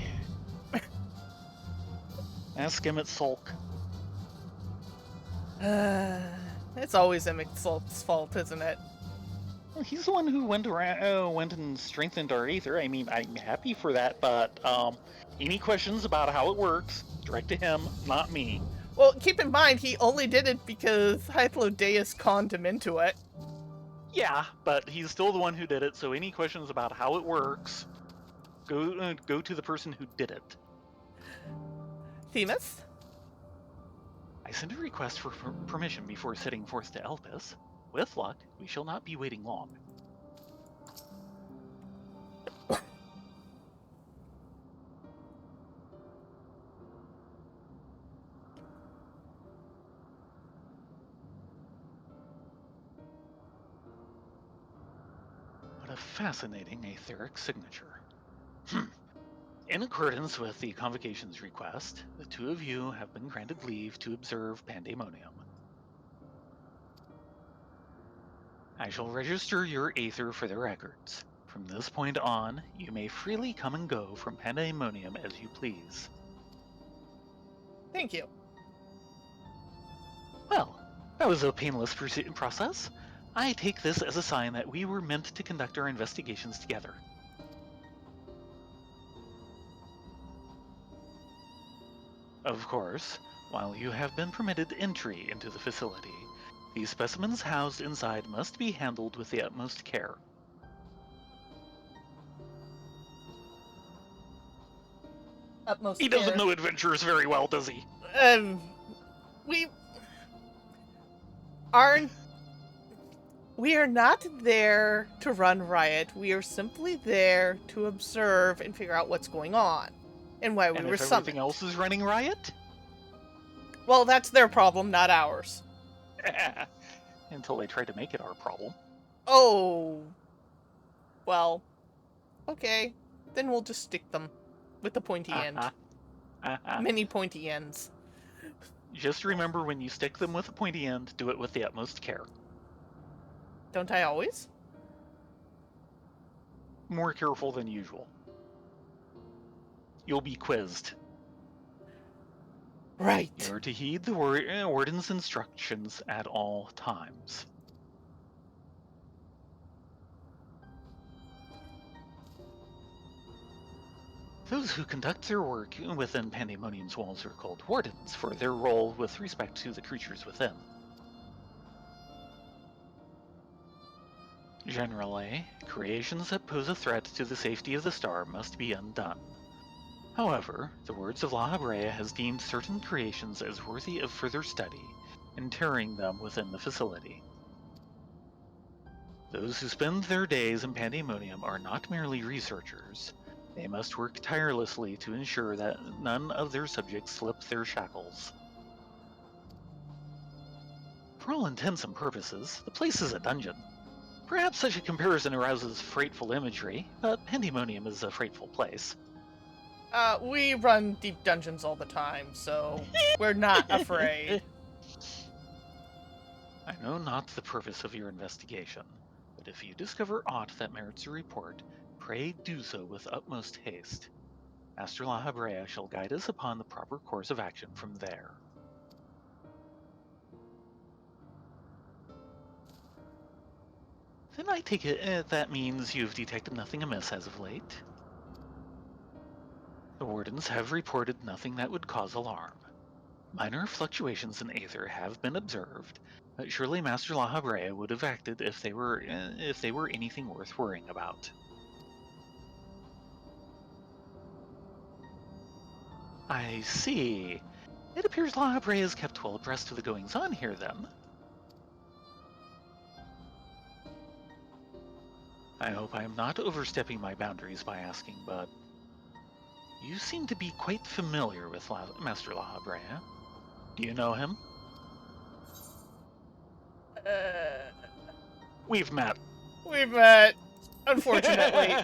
Ask him at Sulk. It's always Emmett Sulk's fault, isn't it? Well, he's the one who went and strengthened our Aether. I mean, I'm happy for that, but any questions about how it works, direct to him, not me. Well, keep in mind, he only did it because Hythlodeus conned him into it. Yeah, but he's still the one who did it, so any questions about how it works, go to the person who did it. Themis? I sent a request for permission before setting forth to Elpis. With luck, we shall not be waiting long. What a fascinating aetheric signature. In accordance with the Convocation's request, the two of you have been granted leave to observe Pandemonium. I shall register your Aether for the records. From this point on, you may freely come and go from Pandemonium as you please. Thank you. Well, that was a painless process. I take this as a sign that we were meant to conduct our investigations together. Of course, while you have been permitted entry into the facility, the specimens housed inside must be handled with the utmost care. utmost He doesn't care. know adventures very well, does he? We aren't. We are not there to run riot. We are simply there to observe and figure out what's going on and why we And were if summoned. everything else is running riot? Well, that's their problem, not ours. Until they try to make it our problem. Oh. Well. Okay. Then we'll just stick them with the pointy end. Many pointy ends. Just remember, when you stick them with a pointy end, do it with the utmost care. Don't I always? More careful than usual. You'll be quizzed. Right. You're to heed the warden's instructions at all times. Those who conduct their work within Pandemonium's walls are called wardens for their role with respect to the creatures within. Generally, creations that pose a threat to the safety of the star must be undone. However, the words of La Habrea has deemed certain creations as worthy of further study, interring them within the facility. Those who spend their days in Pandemonium are not merely researchers. They must work tirelessly to ensure that none of their subjects slip their shackles. For all intents and purposes, the place is a dungeon. Perhaps such a comparison arouses frightful imagery, but Pandemonium is a frightful place. We run deep dungeons all the time, so we're not afraid. I know not the purpose of your investigation, but if you discover aught that merits a report, pray do so with utmost haste. Master La Habrea shall guide us upon the proper course of action from there. Then I take it that means you've detected nothing amiss as of late? The wardens have reported nothing that would cause alarm. Minor fluctuations in aether have been observed, but surely Master La Habrea would have acted if they were anything worth worrying about. I see. It appears La Habrea is kept well abreast of the goings-on here, then. I hope I am not overstepping my boundaries by asking, but you seem to be quite familiar with Master La Habrea. Do you know him? We've met. We've met, unfortunately.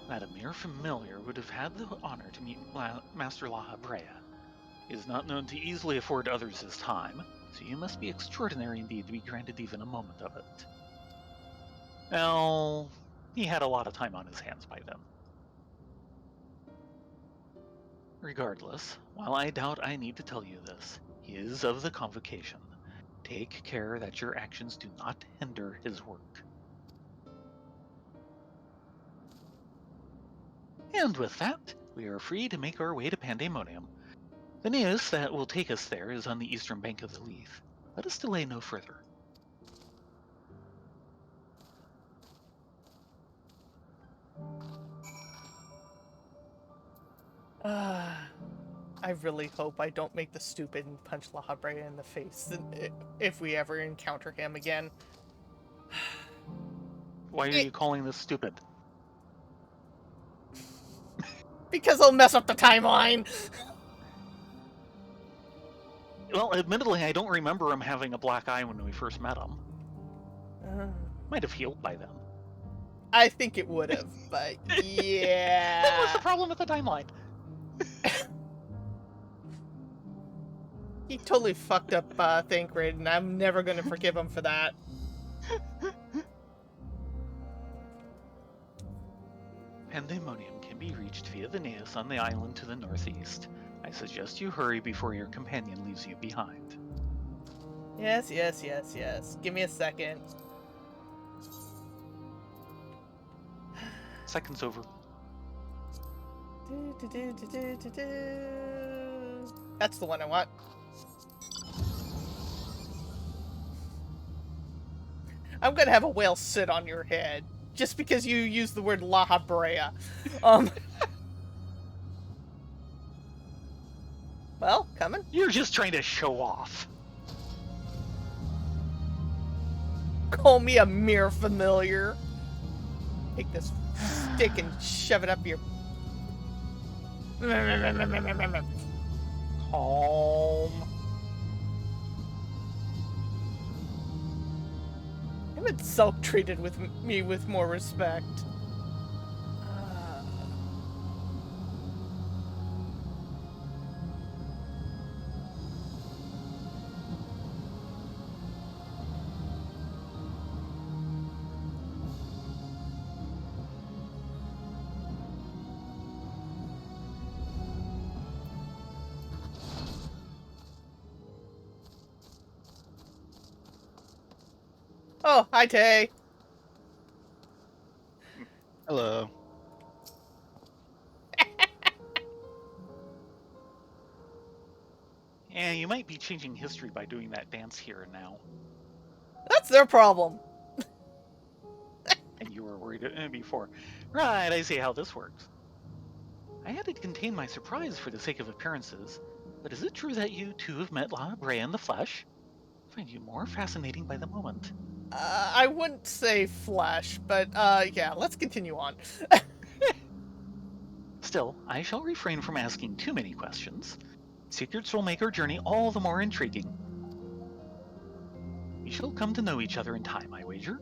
That a mere familiar would have had the honor to meet Master La Habrea. He is not known to easily afford others his time, so you must be extraordinary indeed to be granted even a moment of it. Well, he had a lot of time on his hands by then. Regardless, while I doubt I need to tell you this, he is of the convocation. Take care that your actions do not hinder his work. And with that, we are free to make our way to Pandemonium. The nearest that will take us there is on the eastern bank of the Leith. Let us delay no further. I really hope I don't make the stupid and punch La Habrea in the face if we ever encounter him again. Why are you calling this stupid? Because I'll mess up the timeline! Well, admittedly, I don't remember him having a black eye when we first met him. Might have healed by then. I think it would have, but yeah. What was the problem with the timeline? He totally fucked up Thayrin, and I'm never gonna forgive him for that. Pandemonium can be reached via the naos on the island to the northeast. I suggest you hurry before your companion leaves you behind. Yes. Give me a second. Seconds over. That's the one I want. I'm gonna have a whale sit on your head just because you used the word La Habrea. Well, coming. You're just trying to show off. Call me a mere familiar. Take this stick and shove it up your. Calm. Haven't self-treated with me with more respect. Oh, hi, Tay. Hello. Yeah, you might be changing history by doing that dance here and now. That's their problem. And you were worried before. Right, I see how this works. I had to contain my surprise for the sake of appearances, but is it true that you two have met La Brea in the flesh? I find you more fascinating by the moment. I wouldn't say flesh, but yeah, let's continue on. Still, I shall refrain from asking too many questions. Secrets will make our journey all the more intriguing. We shall come to know each other in time, I wager.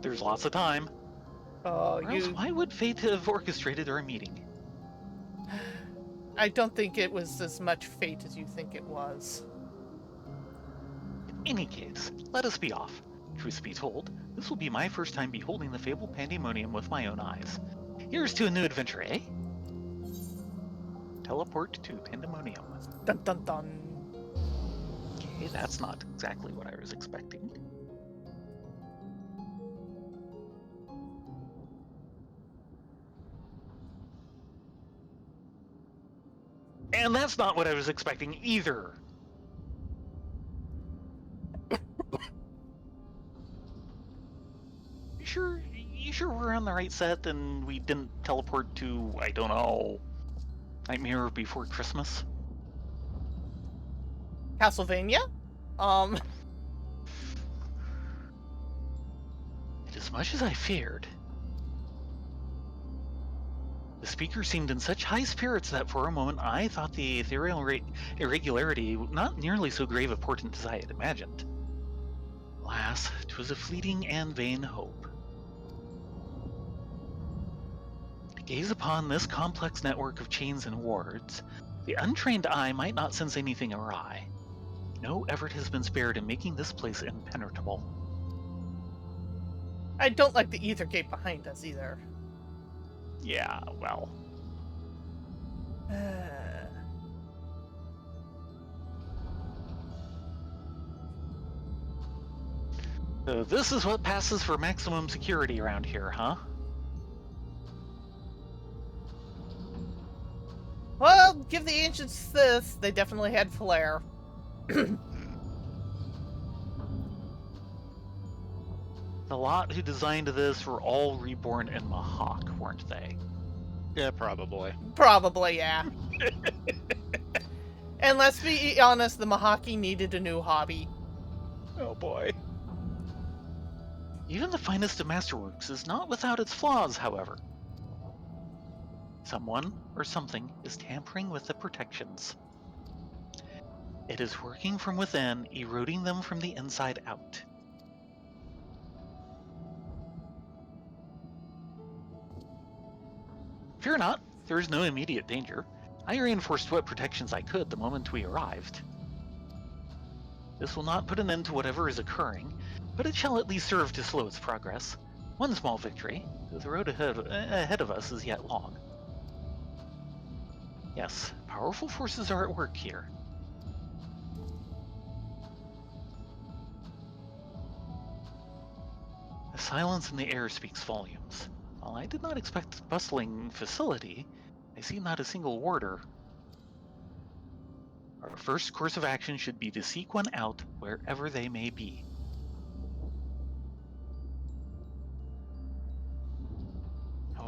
There's lots of time. Oh, Or else why would fate have orchestrated our meeting? I don't think it was as much fate as you think it was. In any case, let us be off. Truth be told, this will be my first time beholding the fabled pandemonium with my own eyes. Here's to a new adventure, eh? Teleport to pandemonium. Dun dun dun. Okay, that's not exactly what I was expecting. And that's not what I was expecting either. You sure we're on the right set and we didn't teleport to, I don't know, Nightmare Before Christmas? Castlevania? As much as I feared. The speaker seemed in such high spirits that for a moment I thought the ethereal irregularity not nearly so grave a portent as I had imagined. Alas, 'twas a fleeting and vain hope. To gaze upon this complex network of chains and wards, the untrained eye might not sense anything awry. No effort has been spared in making this place impenetrable. I don't like the ether gate behind us either. Yeah, well. So this is what passes for maximum security around here, huh? Well, give the ancients this. They definitely had flair. The lot who designed this were all reborn in Mahawk, weren't they? Yeah, probably. Probably, yeah. And let's be honest, the Mahaki needed a new hobby. Oh boy. Even the finest of masterworks is not without its flaws, however. Someone or something is tampering with the protections. It is working from within, eroding them from the inside out. Fear not, there is no immediate danger. I reinforced what protections I could the moment we arrived. This will not put an end to whatever is occurring, but it shall at least serve to slow its progress. One small victory, though the road ahead of us is yet long. Yes, powerful forces are at work here. The silence in the air speaks volumes. While I did not expect a bustling facility, I see not a single warder. Our first course of action should be to seek one out wherever they may be.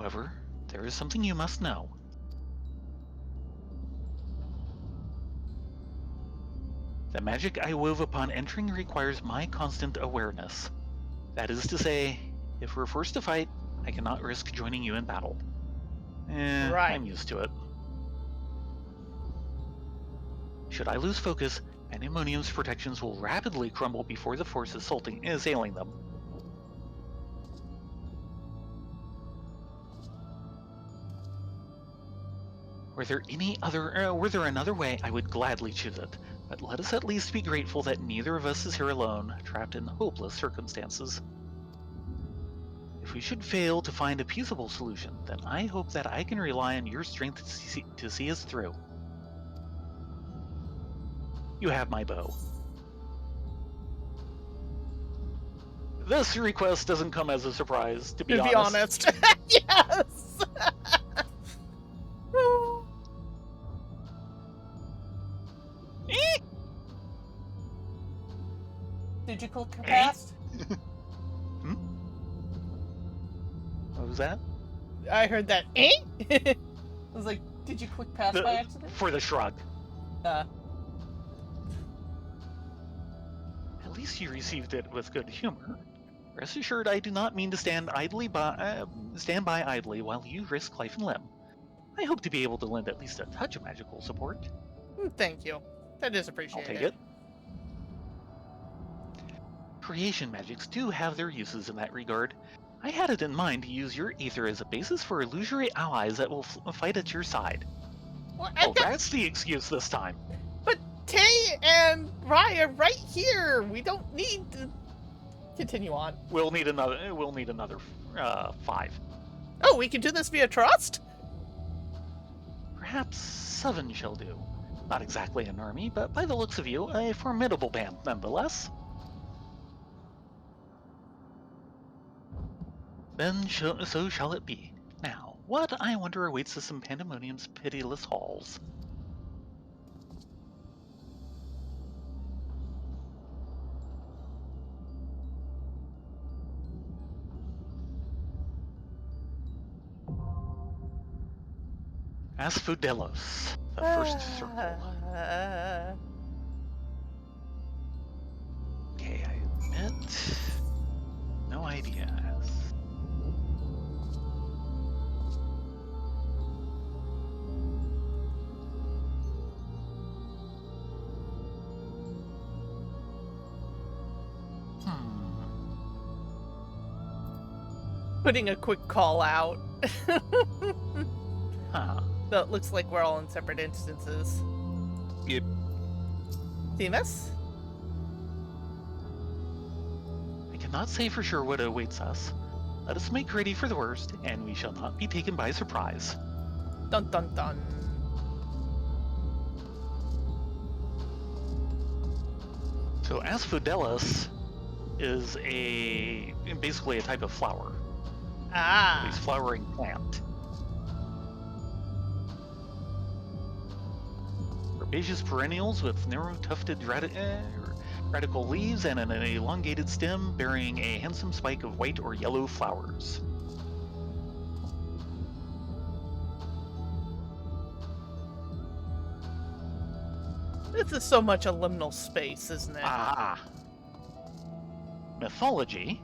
however, there is something you must know. The magic I wove upon entering requires my constant awareness. That is to say, if we're forced to fight, I cannot risk joining you in battle. Right. I'm used to it. Should I lose focus, Pandemonium's protections will rapidly crumble before the force assailing them. Were there another way, I would gladly choose it. But let us at least be grateful that neither of us is here alone, trapped in hopeless circumstances. If we should fail to find a peaceable solution, then I hope that I can rely on your strength to see us through. You have my bow. This request doesn't come as a surprise, to be honest. Yes! Did you click past? What was that? I heard that. I was like, did you click past by accident? For the shrug. Uh, At least you received it with good humor. Rest assured, I do not mean to stand by idly while you risk life and limb. I hope to be able to lend at least a touch of magical support. Thank you. That is appreciated. I'll take it. Creation magics do have their uses in that regard. I had it in mind to use your ether as a basis for illusory allies that will fight at your side. Well, That's the excuse this time. But Tay and Rylea are right here. We don't need to continue on. We'll need another 5. Oh, we can do this via trust? Perhaps 7 shall do. Not exactly an army, but by the looks of you, a formidable band nonetheless. Then so shall it be. Now, what, I wonder, awaits us in Pandemonium's pitiless halls? Asphodelos, the first circle. Okay, I admit, no ideas. Putting a quick call out. Huh. So it looks like we're all in separate instances. Yep. Themis? I cannot say for sure what awaits us. Let us make ready for the worst, and we shall not be taken by surprise. Dun dun dun. So Asphodelos is basically a type of flower. Ah. It's a flowering plant. Herbaceous perennials with narrow tufted radical leaves and an elongated stem bearing a handsome spike of white or yellow flowers. This is so much a liminal space, isn't it? Ah. Mythology.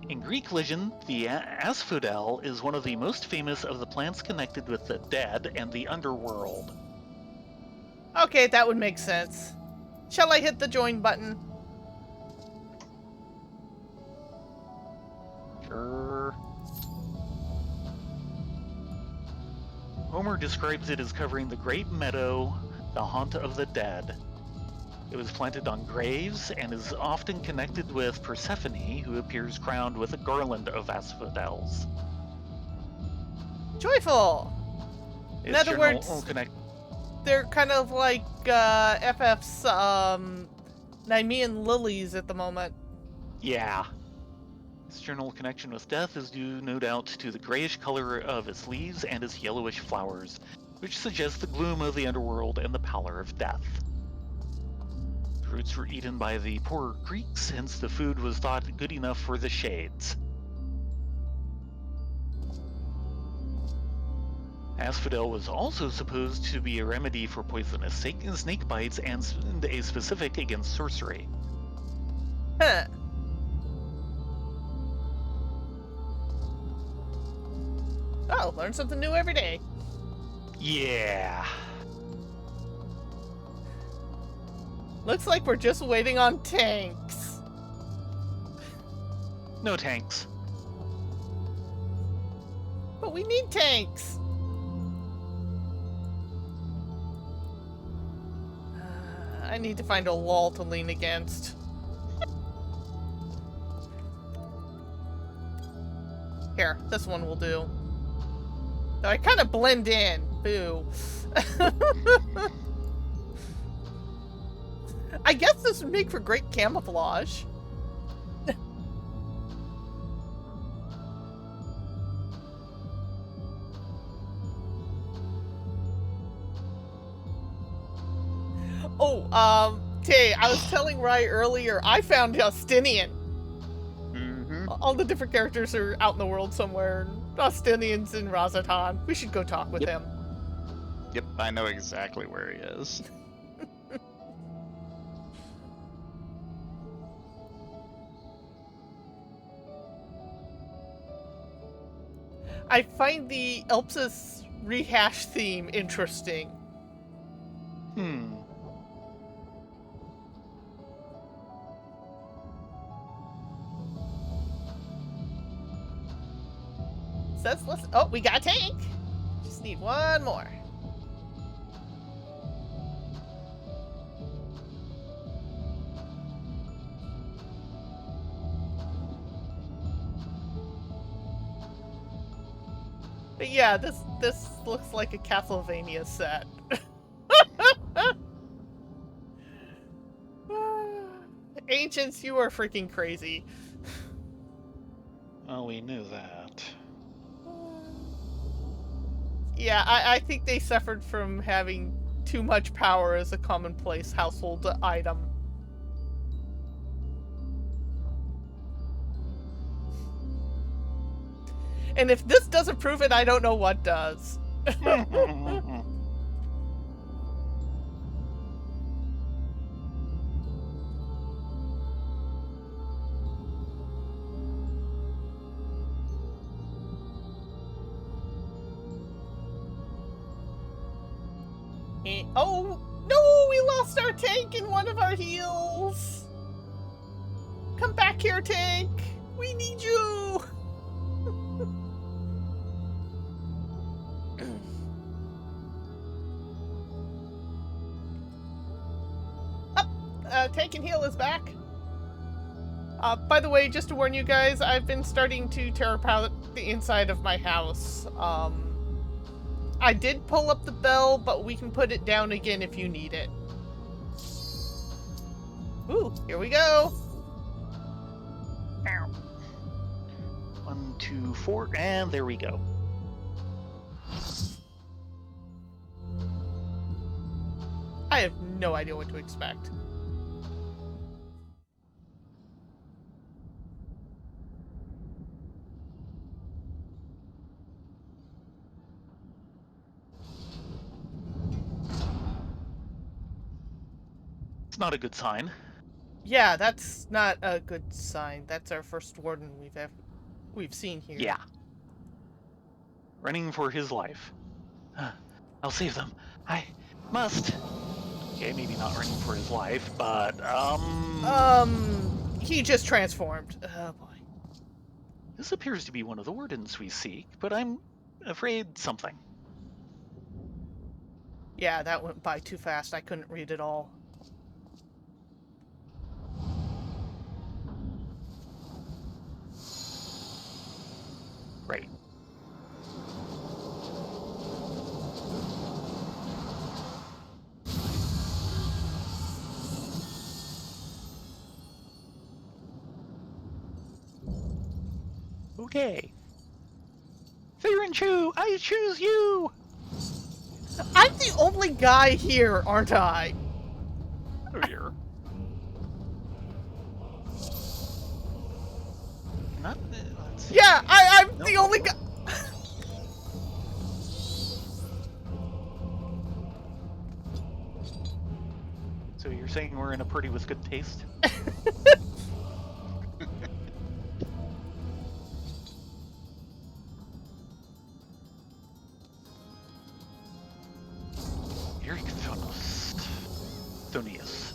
In Greek legend, the Asphodel is one of the most famous of the plants connected with the dead and the underworld. Okay, that would make sense. Shall I hit the join button? Sure. Homer describes it as covering the great meadow, the haunt of the dead. It was planted on graves and is often connected with Persephone, who appears crowned with a garland of asphodels. Joyful! In Its other words, they're kind of like FF's Nymean lilies at the moment. Yeah. Its general connection with death is due, no doubt, to the grayish color of its leaves and its yellowish flowers, which suggests the gloom of the underworld and the pallor of death. The roots were eaten by the poorer Greeks, hence the food was thought good enough for the shades. Asphodel was also supposed to be a remedy for poisonous snake bites and a specific against sorcery. Huh. Oh, learn something new every day. Yeah. Looks like we're just waiting on tanks. No tanks. But we need tanks. I need to find a wall to lean against. Here, this one will do. Though I kind of blend in. Boo. I guess this would make for great camouflage. Okay, I was telling Rye earlier, I found Justinian. All the different characters are out in the world somewhere. Justinian's in Razatan. We should go talk with him. Yep, I know exactly where he is. I find the Altus rehash theme interesting. Says let's. Oh, we got a tank. Just need one more. But yeah, this looks like a Castlevania set. Ancients, you are freaking crazy. Well, we knew that. Yeah, I think they suffered from having too much power as a commonplace household item. And if this doesn't prove it, I don't know what does. Oh, no! We lost our tank in one of our heals! Come back here, tank! We need you! Tank and heal is back. By the way, just to warn you guys, I've been starting to tear apart the inside of my house. I did pull up the bell, but we can put it down again if you need it. Ooh, here we go. 1, 2, 4, and there we go. I have no idea what to expect. Not a good sign. Yeah, that's not a good sign. That's our first warden we've seen here. Yeah. Running for his life. I'll save them. I must. Okay, maybe not running for his life, but he just transformed. Oh boy. This appears to be one of the wardens we seek, but I'm afraid something. Yeah, that went by too fast. I couldn't read it all. Right. Okay. Thayrin, I choose you! I'm the only guy here, aren't I? Oh dear. Not. Let's see. Yeah, I'm Nope. the only guy. You're saying we're in a party with good taste? Thonius.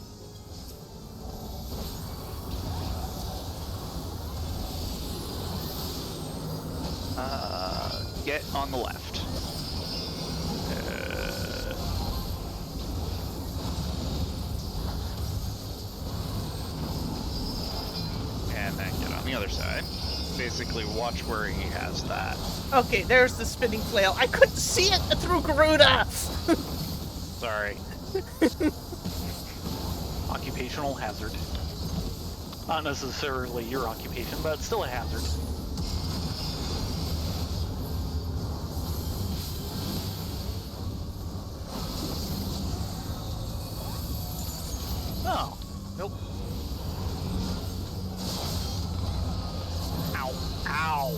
Get on the left. And then get on the other side. Basically, watch where he has that. Okay, there's the spinning flail. I couldn't see it through Garuda! Sorry. Occupational hazard. Not necessarily your occupation, but still a hazard. Oh, nope. Ow. Ow.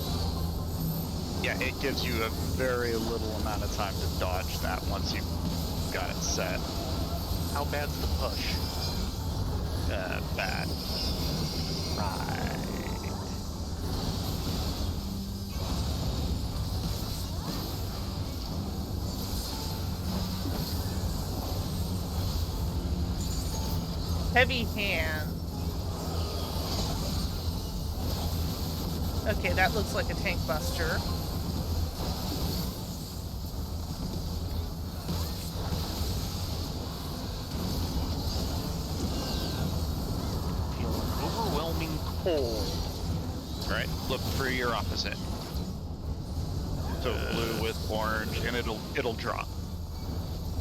Yeah, it gives you a very little amount of time to dodge that once you've got it set. How bad's the push? Bad. Right. Heavy hand. Okay, that looks like a tank buster. Feeling overwhelming cold. Alright, look for your opposite. So blue with orange, and it'll drop.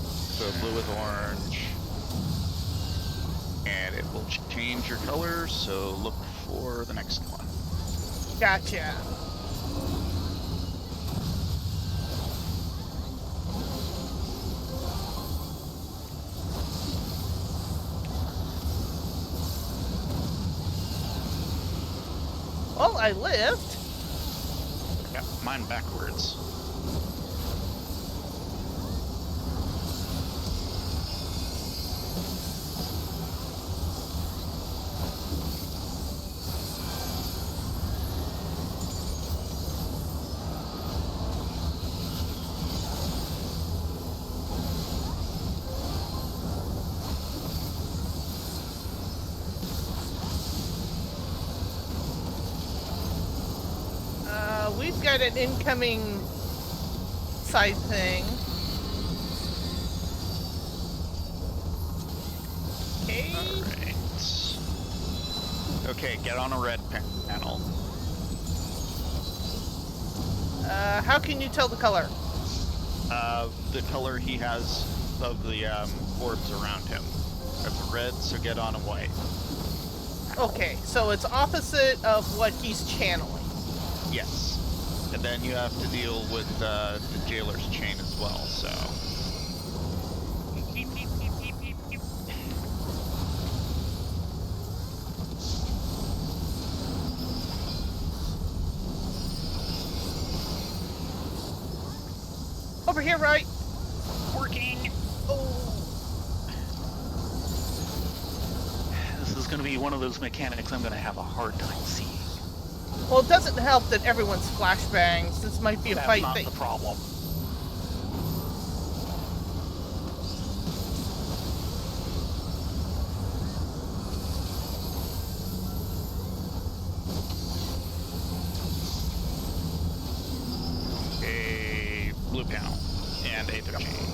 So blue with orange. And it will change your color, so look for the next one. Gotcha. Well, I lived. Yeah, mine backwards. We've got an incoming side thing. Okay. Alright. Okay, get on a red panel. How can you tell the color? The color he has of the orbs around him. That's red, so get on a white. Okay, so it's opposite of what he's channeling. Yes. And then you have to deal with the jailer's chain as well, so. Over here, right? Working. This is going to be one of those mechanics I'm going to have a hard time seeing. Well, it doesn't help that everyone's flashbangs. This might be a That's fight not that... the problem. A blue panel and a chain.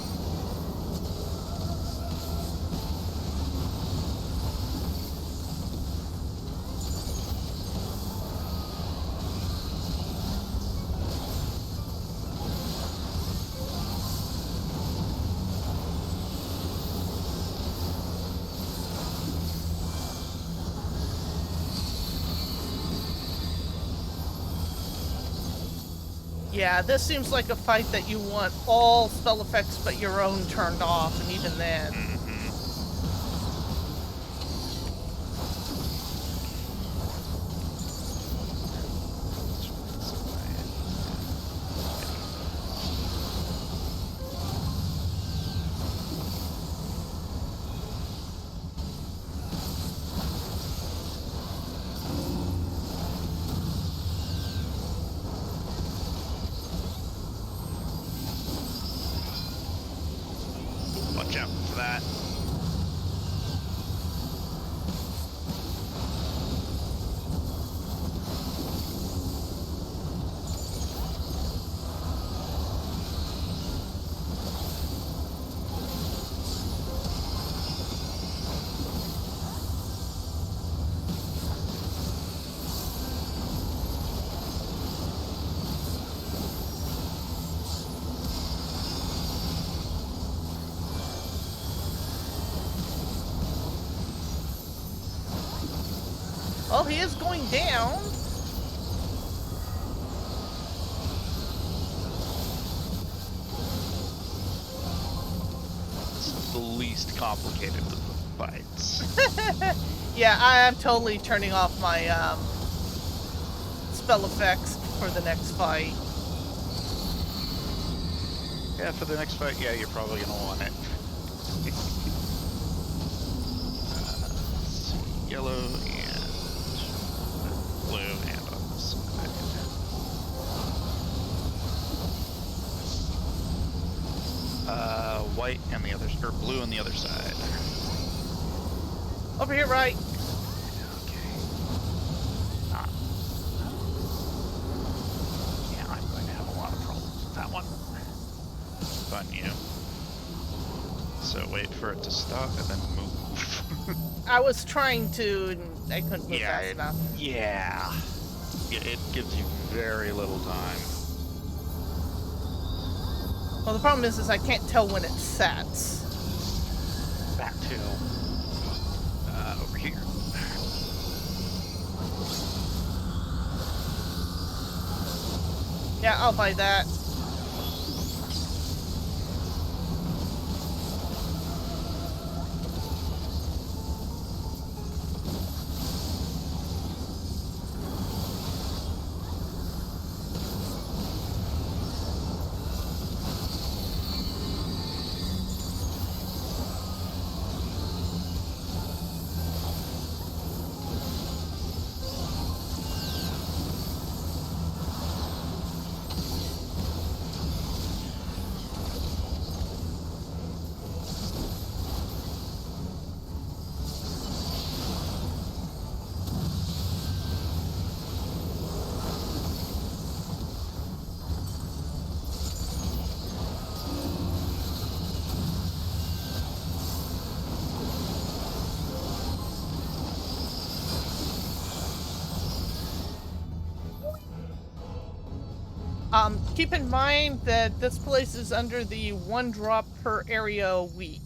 Yeah, this seems like a fight that you want all spell effects but your own turned off, and even then... jump for that. Well, he is going down. This is the least complicated of the fights. Yeah, I am totally turning off my spell effects for the next fight. Yeah, for the next fight, yeah, you're probably gonna want it. Let's see, yellow and blue and on this side. White and the other, or blue on the other side. Over here, right. Okay. Yeah, I'm going to have a lot of problems with that one. Fun, you. So wait for it to stop and then move. I was trying to, and I couldn't move Yeah, fast enough. Yeah. It gives you very little time. Well, the problem is I can't tell when it sets. That too. Over here. Yeah, I'll buy that. Keep in mind that this place is under the 1 drop per area week.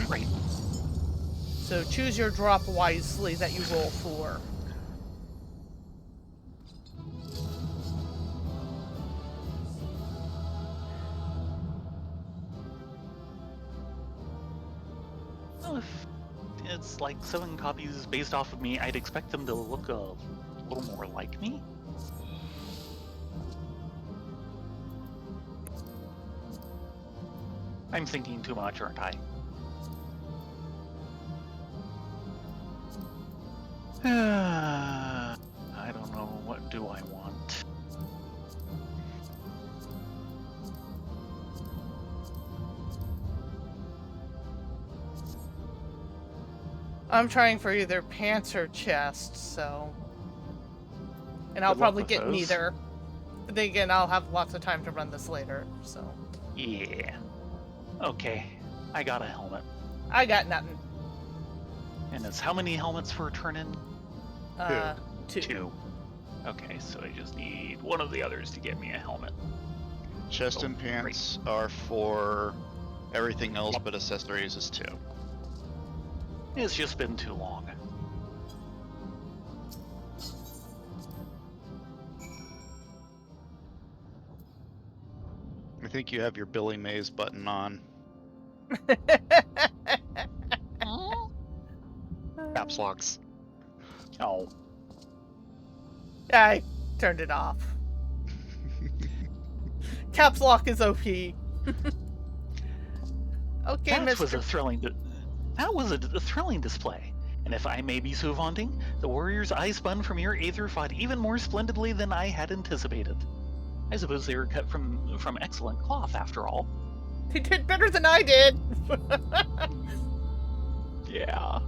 Right. So choose your drop wisely that you roll for. Well, if it's like 7 copies based off of me, I'd expect them to look a little more like me. I'm thinking too much, aren't I? I don't know. What do I want? I'm trying for either pants or chest, so... And I'll Good luck probably with get those. neither. But then again, I'll have lots of time to run this later, so... Yeah. Okay, I got a helmet. I got nothing. And it's how many helmets for a turn-in? 2. 2. Okay, so I just need one of the others to get me a helmet. Chest Oh, and pants are for everything else, but accessories is 2. It's just been too long. I think you have your Billy Mays button on. Caps locks. Oh, I turned it off. Caps lock is OP. Okay, that was Mr. a thrilling. That was a thrilling display. And if I may be so vaunting, the warriors I spun from your Aether fought even more splendidly than I had anticipated. I suppose they were cut from excellent cloth, after all. He did better than I did. Yeah.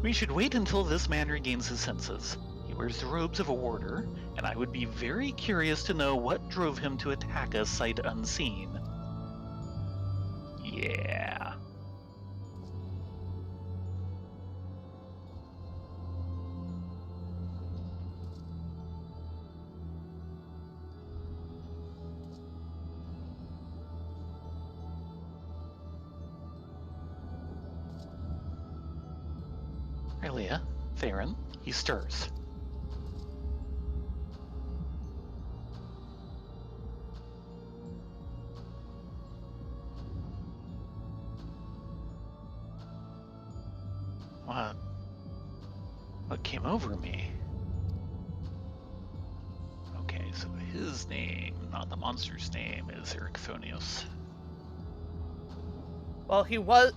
We should wait until this man regains his senses. He wears the robes of a warder, and I would be very curious to know what drove him to attack us sight unseen. Yeah. Rylea, Thayrin, he stirs. What came over me? Okay, so his name, not the monster's name, is Ericthonius. Well,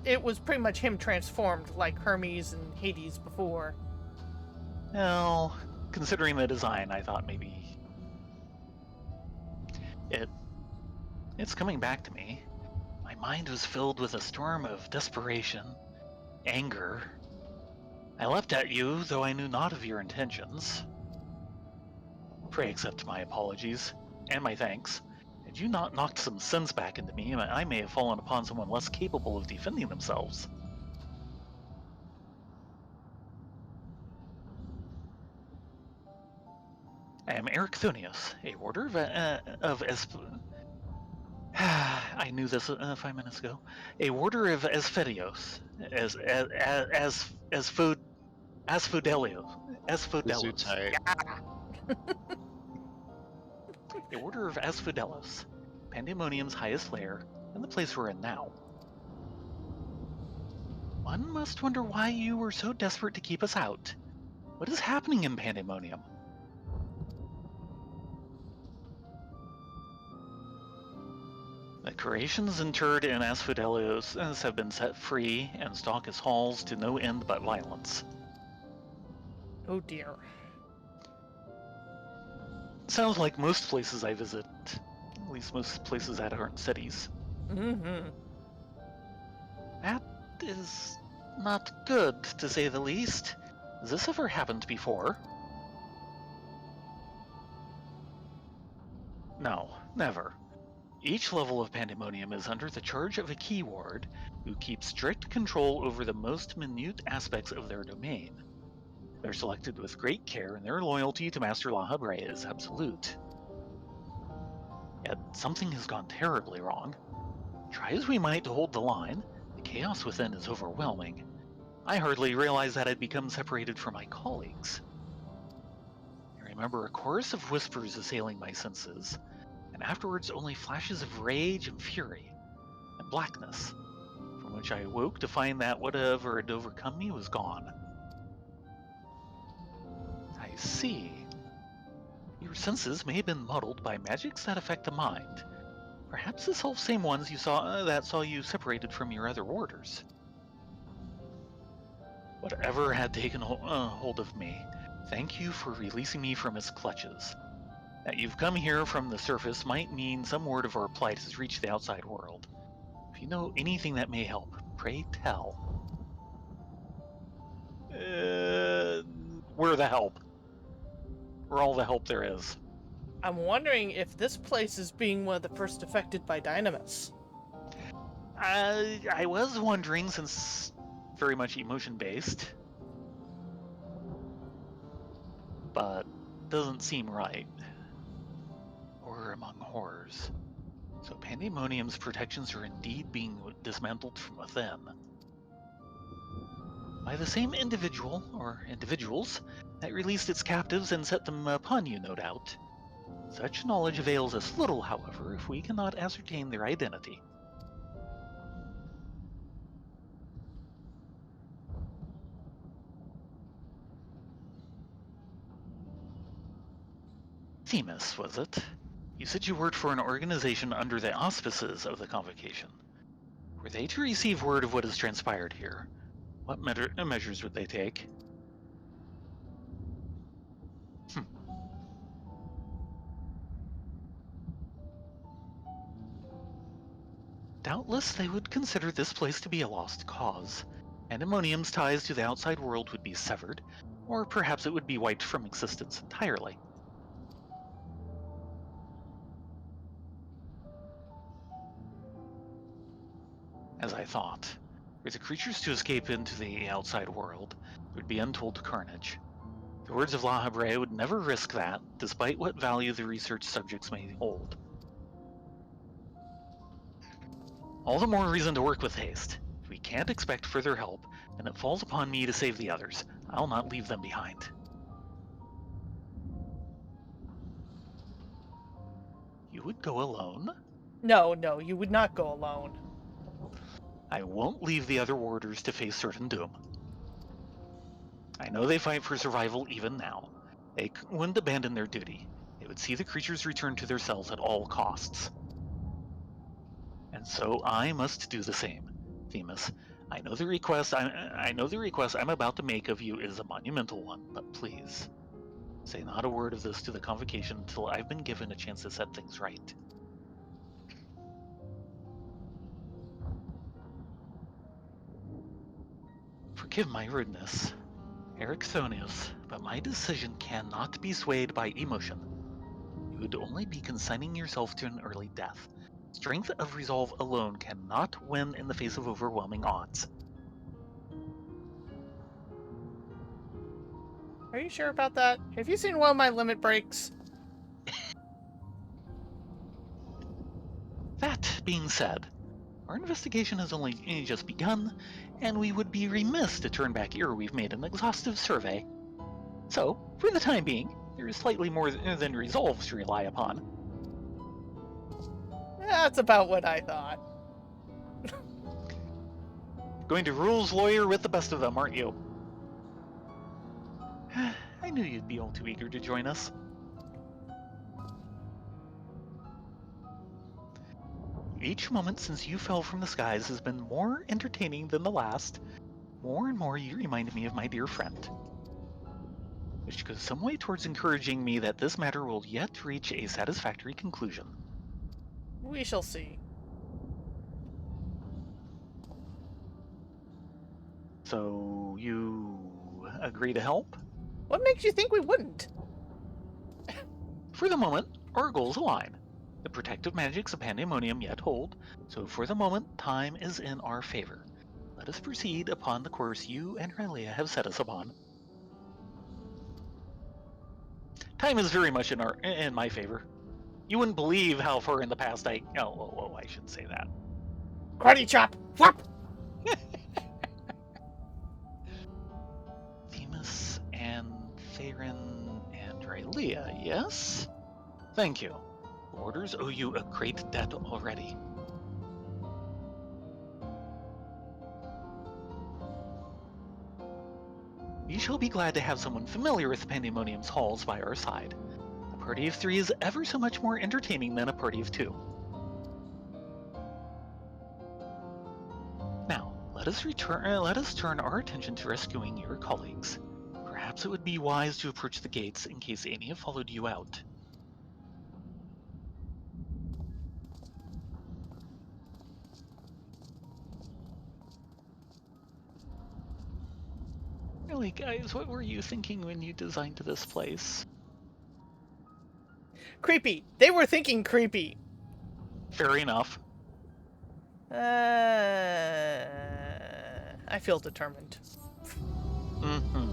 it was pretty much him transformed, like Hermes and Hades before. Well, considering the design, I thought maybe it's coming back to me. My mind was filled with a storm of desperation, anger. I leapt at you, though I knew not of your intentions. Pray accept my apologies, and my thanks. Had you not knocked some sense back into me, I may have fallen upon someone less capable of defending themselves. I am Ericthonius, a warder of I knew this 5 minutes ago. A warder of Asphodelios, Asphodelios. Gesundheit. A warder of Asphodelos, Pandemonium's highest lair, and the place we're in now. One must wonder why you were so desperate to keep us out. What is happening in Pandemonium? The creations interred in Asphodelios have been set free and stalk his halls to no end but violence. Oh dear. Sounds like most places I visit. At least most places that aren't cities. Mm-hmm. That is not good, to say the least. Has this ever happened before? No, never. Each level of Pandemonium is under the charge of a key ward who keeps strict control over the most minute aspects of their domain. They're selected with great care, and their loyalty to Master Lahabre is absolute. Yet something has gone terribly wrong. Try as we might to hold the line, the chaos within is overwhelming. I hardly realized that I'd become separated from my colleagues. I remember a chorus of whispers assailing my senses, and afterwards only flashes of rage and fury, and blackness, from which I awoke to find that whatever had overcome me was gone. I see. Your senses may have been muddled by magics that affect the mind. Perhaps the self-same ones you saw that saw you separated from your other warders. Whatever had taken hold of me, thank you for releasing me from its clutches. That you've come here from the surface might mean some word of our plight has reached the outside world. If you know anything that may help, pray tell. We're the help. We're all the help there is. I'm wondering if this place is being one of the first affected by Dynamis. I was wondering, since very much emotion-based, but doesn't seem right. Horror among horrors. So Pandemonium's protections are indeed being dismantled from within. By the same individual, or individuals, that released its captives and set them upon you, no doubt. Such knowledge avails us little, however, if we cannot ascertain their identity. Themis, was it? You said you worked for an organization under the auspices of the Convocation. Were they to receive word of what has transpired here? What measures would they take? Doubtless they would consider this place to be a lost cause. Pandemonium's ties to the outside world would be severed, or perhaps it would be wiped from existence entirely. As I thought, were the creatures to escape into the outside world, it would be untold carnage. The words of La Habre would never risk that, despite what value the research subjects may hold. All the more reason to work with haste. If we can't expect further help, then it falls upon me to save the others. I'll not leave them behind. You would go alone? No, you would not go alone. I won't leave the other warders to face certain doom. I know they fight for survival even now. They wouldn't abandon their duty. They would see the creatures return to their cells at all costs. And so I must do the same. Themis, I know the request I'm about to make of you is a monumental one, but please, say not a word of this to the convocation until I've been given a chance to set things right. Forgive my rudeness, Erichthonius, but my decision cannot be swayed by emotion. You would only be consigning yourself to an early death. Strength of resolve alone cannot win in the face of overwhelming odds. Are you sure about that? Have you seen one of my limit breaks? That being said, our investigation has only just begun, and we would be remiss to turn back ere we've made an exhaustive survey. So, for the time being, there is slightly more than resolve to rely upon. That's about what I thought. Going to rules lawyer with the best of them, aren't you? I knew you'd be all too eager to join us. Each moment since you fell from the skies has been more entertaining than the last. More and more you remind me of my dear friend. Which goes some way towards encouraging me that this matter will yet reach a satisfactory conclusion. We shall see. So, you agree to help? What makes you think we wouldn't? For the moment, our goals align. The protective magics of Pandemonium yet hold, so for the moment, time is in our favor. Let us proceed upon the course you and Rylea have set us upon. Time is very much in my favor. You wouldn't believe how far in the past I shouldn't say that. Karate chop! Whop! Themis and Thayrin and Rylea, yes? Thank you. The Orders owe you a great debt already. We shall be glad to have someone familiar with Pandemonium's halls by our side. A party of 3 is ever so much more entertaining than a party of 2. Now, let us turn our attention to rescuing your colleagues. Perhaps it would be wise to approach the gates in case any have followed you out. Really, guys, what were you thinking when you designed this place? Creepy. They were thinking creepy. Fair enough. I feel determined. Mm-hmm.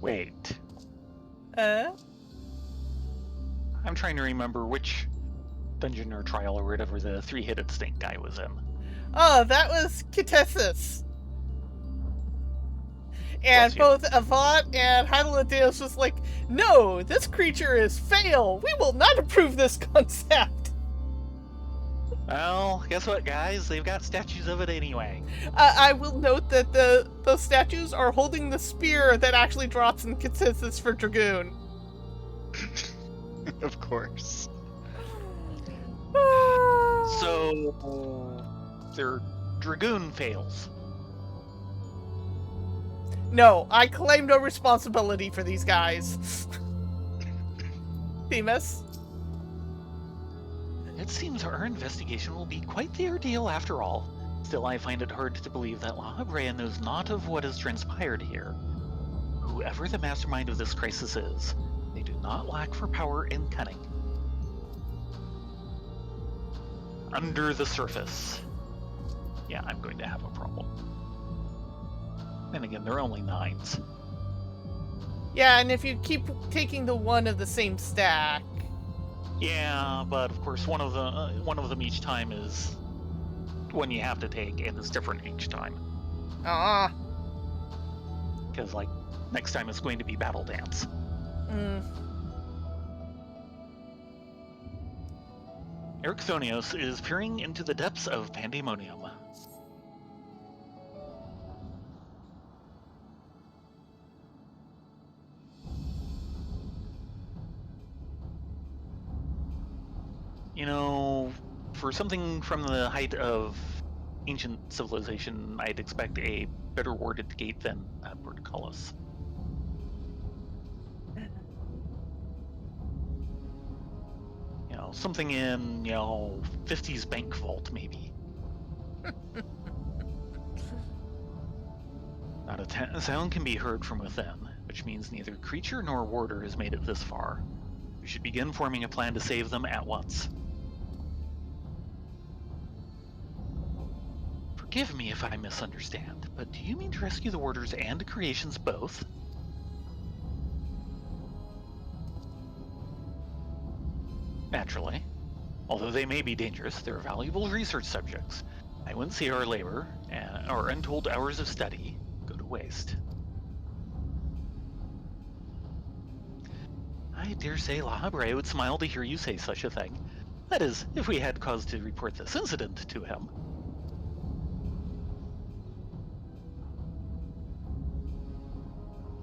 Wait. I'm trying to remember which dungeon or trial or whatever the 3-headed snake guy was in. Oh, that was Catesis. And both Avant and Hylodeus was like, no, this creature is fail. We will not approve this concept. Well, guess what, guys? They've got statues of it anyway. I will note that those statues are holding the spear that actually drops in Catesis for Dragoon. Of course. So, they're Dragoon fails. No, I claim no responsibility for these guys. Themis? It seems our investigation will be quite the ordeal after all. Still, I find it hard to believe that La Habrea knows not of what has transpired here. Whoever the mastermind of this crisis is, they do not lack for power and cunning. Under the surface. Yeah, I'm going to have a problem. And again, they're only 9s. Yeah, and if you keep taking the one of the same stack... Yeah, but of course one of them each time is one you have to take, and it's different each time. Because, like, next time it's going to be Battle Dance. Erichthonios is peering into the depths of Pandemonium. You know, for something from the height of ancient civilization, I'd expect a better warded gate than Portcullis. You know, something in, 50s bank vault, maybe. Not a sound can be heard from within, which means neither creature nor warder has made it this far. We should begin forming a plan to save them at once. Forgive me if I misunderstand, but do you mean to rescue the warders and the creations both? Naturally. Although they may be dangerous, they're valuable research subjects. I wouldn't see our labor, and our untold hours of study, go to waste. I dare say La Habrea would smile to hear you say such a thing. That is, if we had cause to report this incident to him.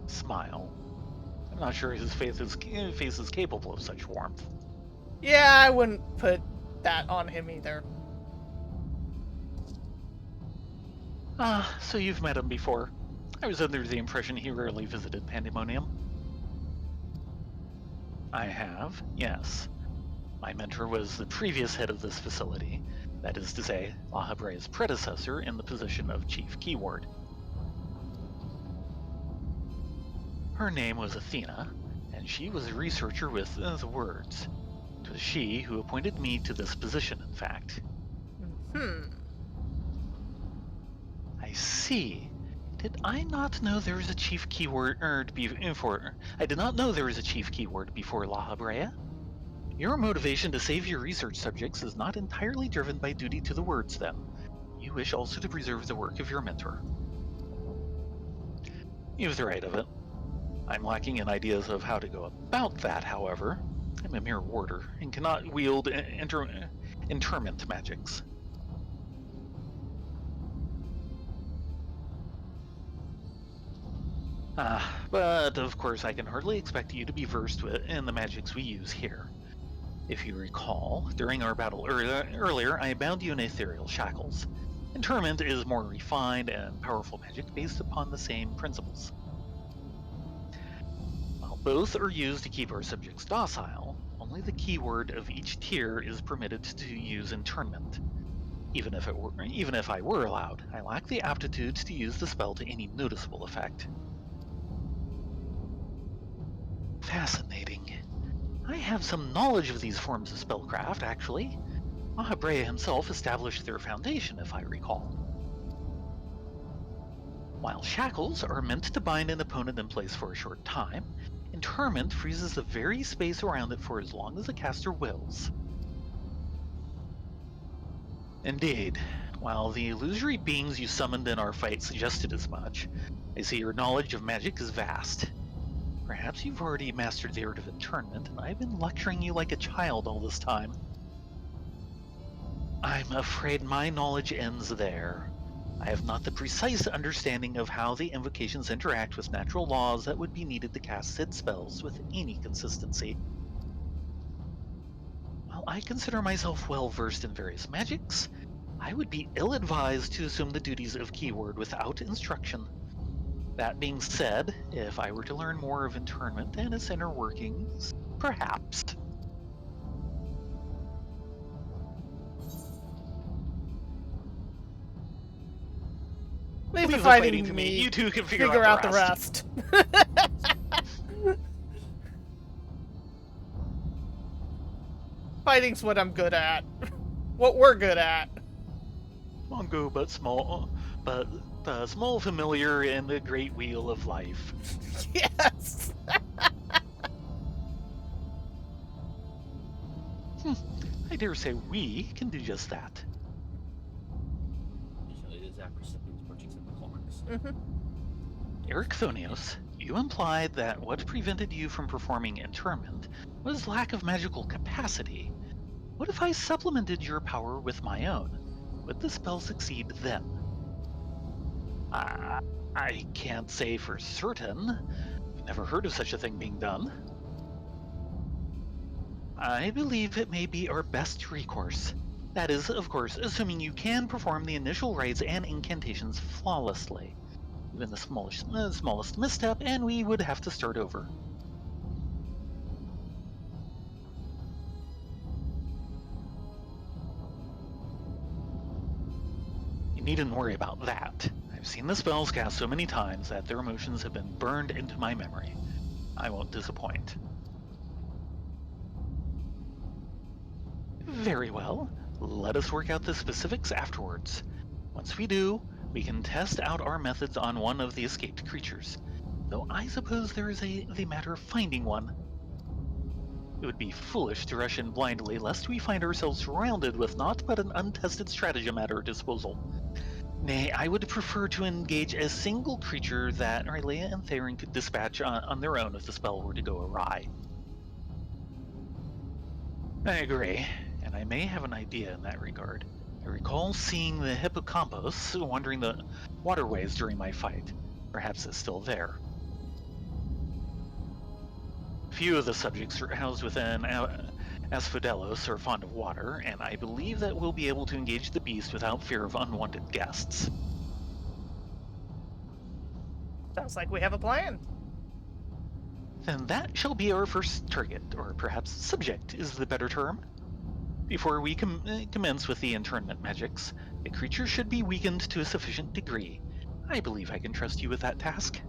Smile. I'm not sure his face is capable of such warmth. Yeah, I wouldn't put that on him either. Ah, so you've met him before. I was under the impression he rarely visited Pandemonium. I have, yes. My mentor was the previous head of this facility, that is to say, La Habrea's predecessor in the position of Chief Keyword. Her name was Athena, and she was a researcher with the words. It was she who appointed me to this position, in fact. I see. Did I not know there was a chief keyword before? I did not know there was a chief keyword before La Habrea. Your motivation to save your research subjects is not entirely driven by duty to the words, then. You wish also to preserve the work of your mentor. You have the right of it. I'm lacking in ideas of how to go about that, however. I'm a mere warder and cannot wield interment magics. But of course I can hardly expect you to be versed in the magics we use here. If you recall, during our battle earlier, I bound you in ethereal shackles. Interment is more refined and powerful magic based upon the same principles. While both are used to keep our subjects docile, only the keyword of each tier is permitted to use internment. Even if I were allowed, I lack the aptitude to use the spell to any noticeable effect. Fascinating. I have some knowledge of these forms of spellcraft, actually. La Habrea himself established their foundation, if I recall. While shackles are meant to bind an opponent in place for a short time, interment freezes the very space around it for as long as the caster wills. Indeed. While the illusory beings you summoned in our fight suggested as much, I see your knowledge of magic is vast. Perhaps you've already mastered the art of internment, and I've been lecturing you like a child all this time. I'm afraid my knowledge ends there. I have not the precise understanding of how the invocations interact with natural laws that would be needed to cast said spells with any consistency. While I consider myself well versed in various magics, I would be ill-advised to assume the duties of Keyword without instruction. That being said, if I were to learn more of internment and its inner workings, perhaps. Leave the Leave fighting to to me. me. You two can Figure out the rest. Fighting's what I'm good at. What we're good at. Mongo, but small, small familiar in the great wheel of life. Yes. I dare say we can do just that. Usually it is after siblings purchase in the corners. Eric Thonios, you implied that what prevented you from performing internment was lack of magical capacity. What if I supplemented your power with my own? Would the spell succeed then? I can't say for certain. I've never heard of such a thing being done. I believe it may be our best recourse. That is, of course, assuming you can perform the initial rites and incantations flawlessly. Even the smallest misstep, and we would have to start over. You needn't worry about that. I've seen the spells cast so many times that their emotions have been burned into my memory. I won't disappoint. Very well. Let us work out the specifics afterwards. Once we do, we can test out our methods on one of the escaped creatures. Though I suppose there is the matter of finding one. It would be foolish to rush in blindly, lest we find ourselves surrounded with naught but an untested stratagem at our disposal. Nay, I would prefer to engage a single creature that Rylea and Thayrin could dispatch on their own if the spell were to go awry. I agree, and I may have an idea in that regard. I recall seeing the hippocampus wandering the waterways during my fight. Perhaps it's still there. Few of the subjects housed within Asphodelos are fond of water, and I believe that we'll be able to engage the beast without fear of unwanted guests. Sounds like we have a plan. Then that shall be our first target, or perhaps subject is the better term. Before we commence with the internment magics, the creature should be weakened to a sufficient degree. I believe I can trust you with that task.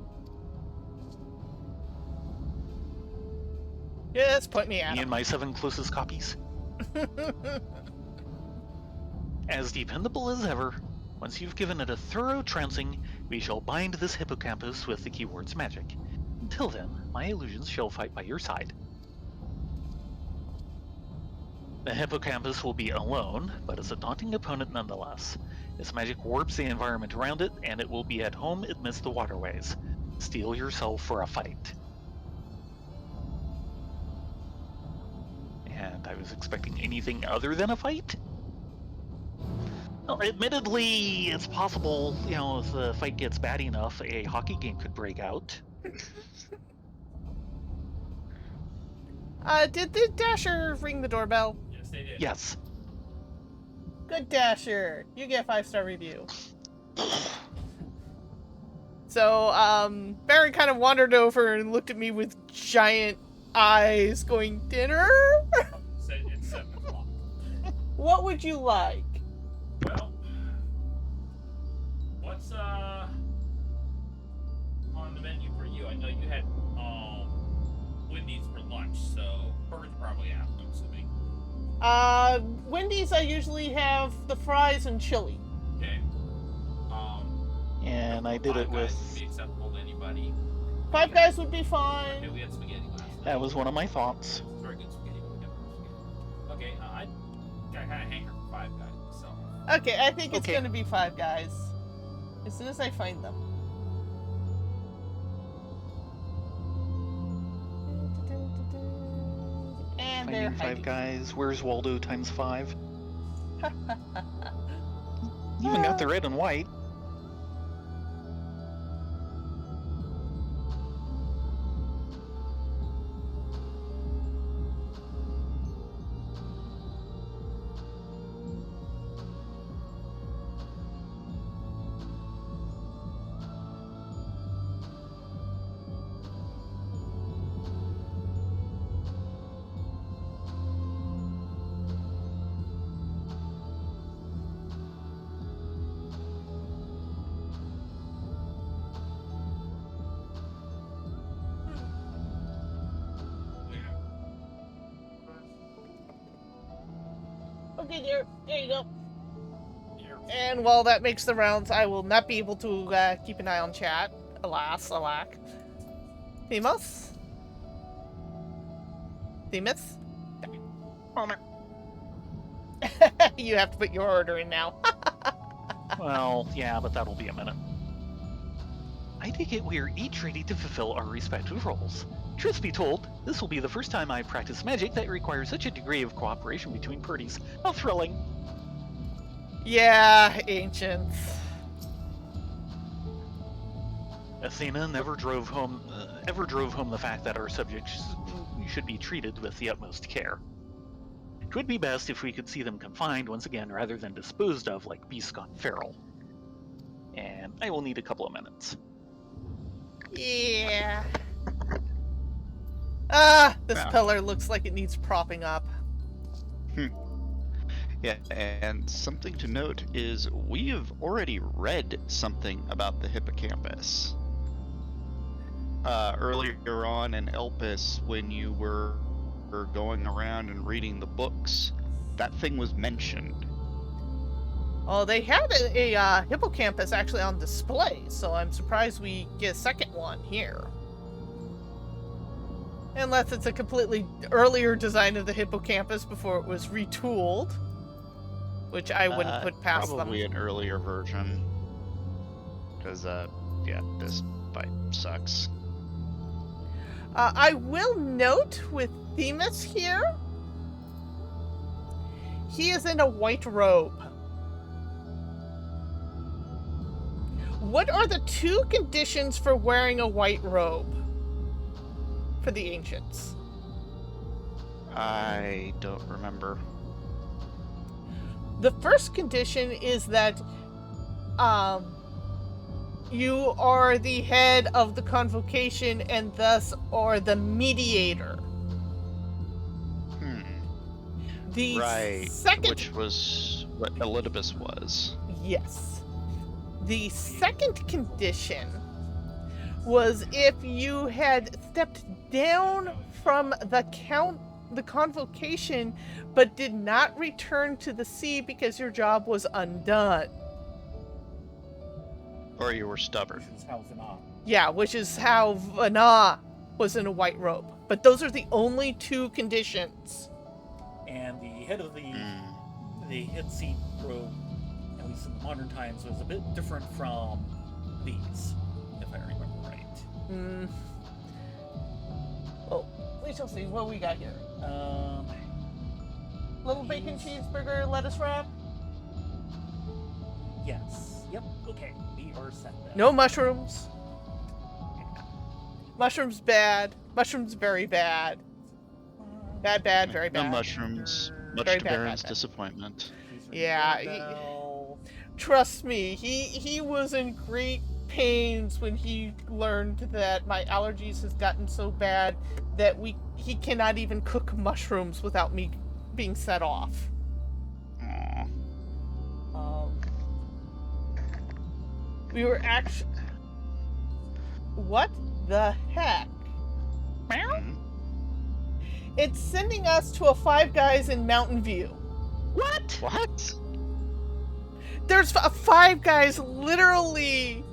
Yes, point me at Me him. and my 7 closest copies. As dependable as ever, once you've given it a thorough trouncing, we shall bind this hippocampus with the keyword's magic. Until then, my illusions shall fight by your side. The hippocampus will be alone, but it's a daunting opponent nonetheless. Its magic warps the environment around it, and it will be at home amidst the waterways. Steel yourself for a fight. And I was expecting anything other than a fight? Well, admittedly, it's possible, if the fight gets bad enough, a hockey game could break out. Did the Dasher ring the doorbell? Yes, they did. Yes. Good Dasher. You get a 5-star review. So, Baron kind of wandered over and looked at me with giant eyes going, dinner? It's 7 o'clock. What would you like? Well, what's on the menu for you? I know you had Wendy's for lunch, so burgers probably out, I'm assuming. Wendy's I usually have the fries and chili. Okay. And I did it Five with... Guys would be acceptable to anybody. Five Guys would be Okay, fine. we had spaghetti last night. That was one of my thoughts. Very good spaghetti. We had spaghetti. Okay, I got kind of hanger for Five Guys myself. Okay, I think it's Okay. gonna be Five Guys. As soon as I find them. And they're Finding 5 hiding. guys. Where's Waldo times 5? Even got the red and white. good here. There you go. And while that makes the rounds, I will not be able to keep an eye on chat. Alas, alack. Themos? Themis? Moment. You have to put your order in now. Well, yeah, but that'll be a minute. I take it we're each ready to fulfill our respective roles. Truth be told, this will be the first time I practice magic that requires such a degree of cooperation between parties. How thrilling. Yeah, ancients. Athena never drove home the fact that our subjects should be treated with the utmost care. It would be best if we could see them confined once again rather than disposed of like beasts gone feral. And I will need a couple of minutes. Yeah. This Yeah. pillar looks like it needs propping up. Yeah, and something to note is we have already read something about the hippocampus. Earlier on in Elpis, when you were going around and reading the books, that thing was mentioned. Oh, they had a hippocampus actually on display, so I'm surprised we get a second one here. Unless it's a completely earlier design of the hippocampus before it was retooled. Which I wouldn't put past Probably them. an earlier version. Because, yeah, this fight sucks. I will note with Themis here, he is in a white robe. What are the 2 conditions for wearing a white robe for the ancients? I don't remember. The first condition is that you are the head of the convocation and thus are the mediator. The Right, second... which was what Elidibus was. Yes. The second condition was if you had stepped down from the convocation but did not return to the sea because your job was undone. Or you were stubborn. Which is how Vana. Yeah, which is how Vana was in a white robe. But those are the only 2 conditions. And the head of the head seat robe, at least in the modern times, was a bit different from these, if I remember right. Oh, we shall see. What we got here? Little bacon cheeseburger, lettuce wrap. Yes. Yep. Okay. We are set then. No mushrooms. Mushrooms bad. Mushrooms very bad. Bad, bad, very bad. No mushrooms, much Very to bad, Baron's bad. disappointment. Yeah, trust me, he was in great pains when he learned that my allergies has gotten so bad that he cannot even cook mushrooms without me being set off. Aw. We were actually... What the heck? Mhm. It's sending us to a Five Guys in Mountain View. What? What? There's a Five Guys literally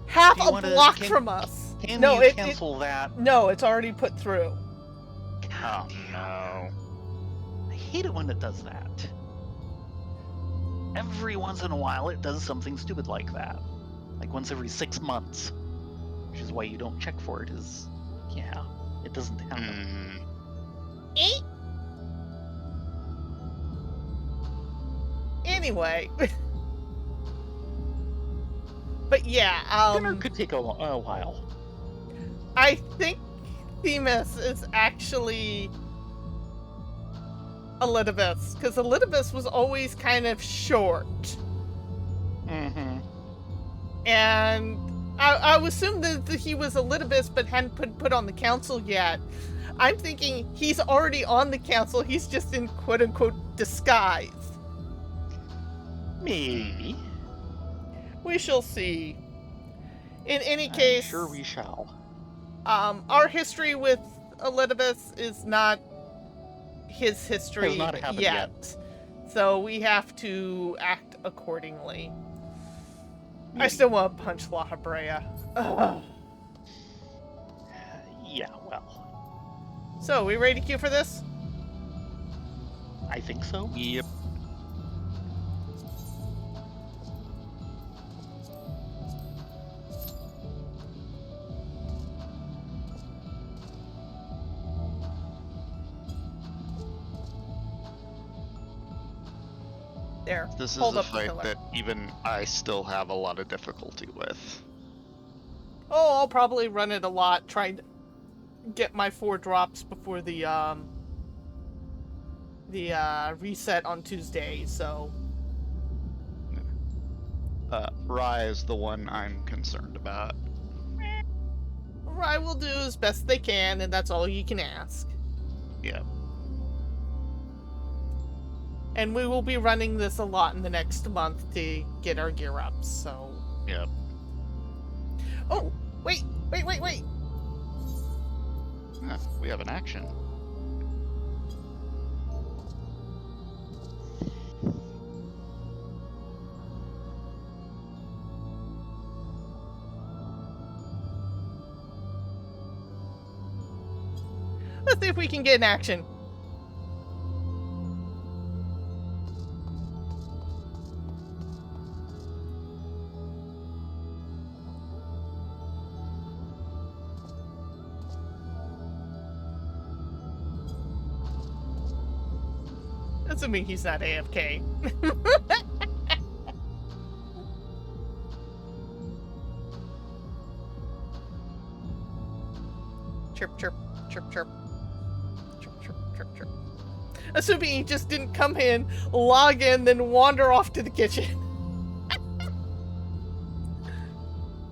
half Do you a wanna- block can- from us. Can No, you cancel that? No, it's already put through. Oh no. I hate it when it does that. Every once in a while it does something stupid like that. Like once every 6 months. Which is why you don't check for it, is... Yeah, it doesn't happen. Eat. Anyway. But yeah, Dinner could take a while. I think Themis is actually Elidibus, because Elidibus was always kind of short. Mm-hmm. And I assumed that he was Elidibus but hadn't put on the council yet. I'm thinking he's already on the council, he's just in quote-unquote disguise. Maybe. We shall see. In any I'm case, sure we shall. our history with Elidibus is not his history Has not happened yet. So we have to act accordingly. I still want to punch La Habrea. Ugh. Yeah, well, So, we ready to queue for this? I think so. Yep. There. This is Hold a up the fight pillar. that even I still have a lot of difficulty with. Oh, I'll probably run it a lot, trying to get my 4 drops before the reset on Tuesday, so... Rye is the one I'm concerned about. I will do as best they can, and that's all you can ask. Yeah. And we will be running this a lot in the next month to get our gear up, so... Yep. Oh! Wait! We have an action. Let's see if we can get an action. Assuming he's not AFK. Chirp, chirp, chirp, chirp. Chirp, chirp, chirp, chirp. Assuming he just didn't come in, log in, then wander off to the kitchen.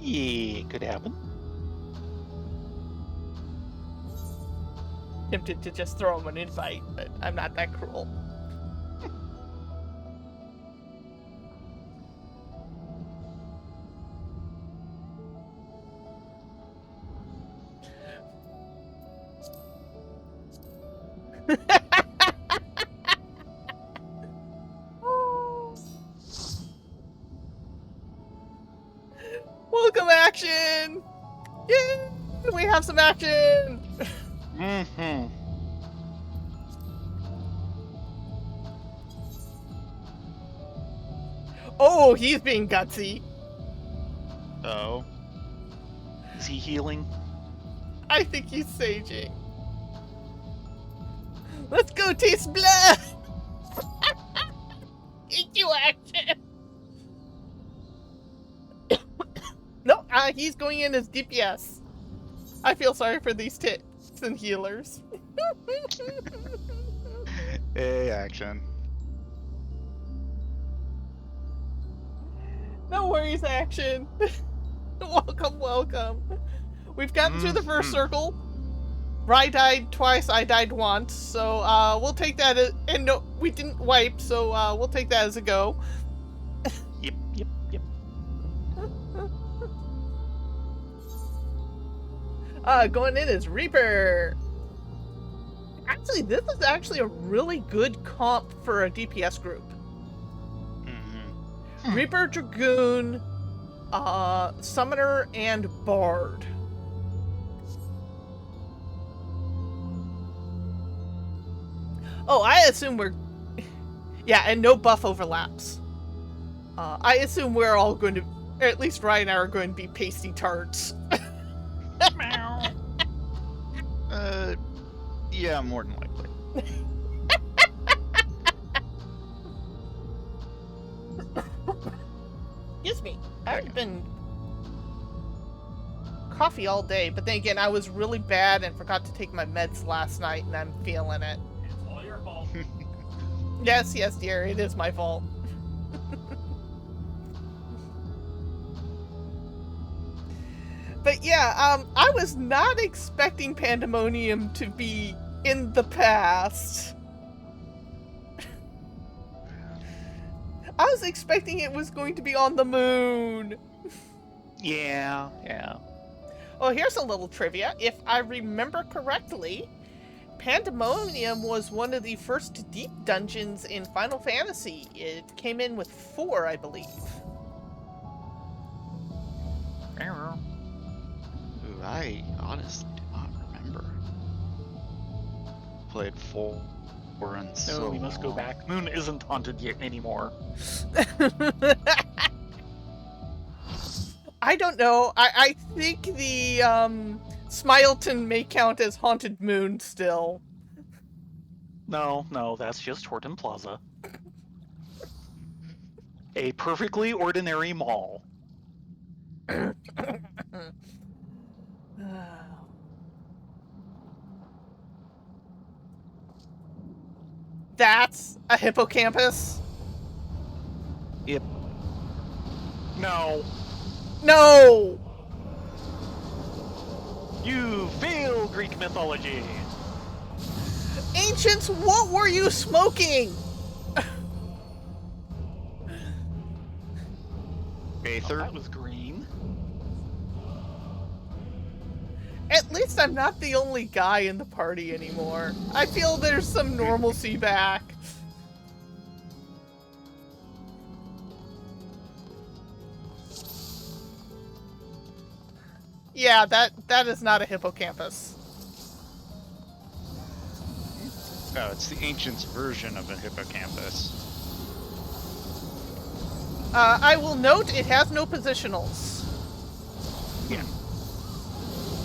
Yeah, could happen. Tempted to just throw him an invite, but I'm not that cruel. Welcome action! Yay! We have some action! Mm-hmm. Oh, he's being gutsy. Oh. Is he healing? I think he's saging. Let's go taste blood! Into action! No, he's going in as DPS. I feel sorry for these tits and healers. A action. No worries, action. Welcome, welcome. We've gotten through the first circle. Rye died twice, I died once, so we'll take that as, and no, we didn't wipe, so we'll take that as a go. Yep. Going in is Reaper. Actually, this is actually a really good comp for a DPS group. Mm-hmm. Reaper, Dragoon, Summoner, and Bard. Oh, I assume we're... Yeah, and no buff overlaps. I assume we're all going to... Or at least Ryan and I are going to be pasty tarts. Yeah, more than likely. Excuse me. I've been coffee all day, but then again, I was really bad and forgot to take my meds last night, and I'm feeling it. It's all your fault. Yes, dear, it is my fault. But yeah, I was not expecting Pandemonium to be in the past. I was expecting it was going to be on the moon. Yeah. Oh, here's a little trivia. If I remember correctly, Pandemonium was one of the first deep dungeons in Final Fantasy. It came in with 4, I believe. Ooh, I honestly do not remember. Played 4 and so No, we must go long. back. Moon isn't haunted yet anymore. I don't know. I think the Smileton may count as Haunted Moon still. No, that's just Horton Plaza. A perfectly ordinary mall. That's a hippocampus? Yep. No. No! You fail Greek mythology. Ancients, what were you smoking? Aether? That was green. At least I'm not the only guy in the party anymore. I feel there's some normalcy back. Yeah, that is not a hippocampus. No, it's the Ancients' version of a hippocampus. I will note it has no positionals. Yeah,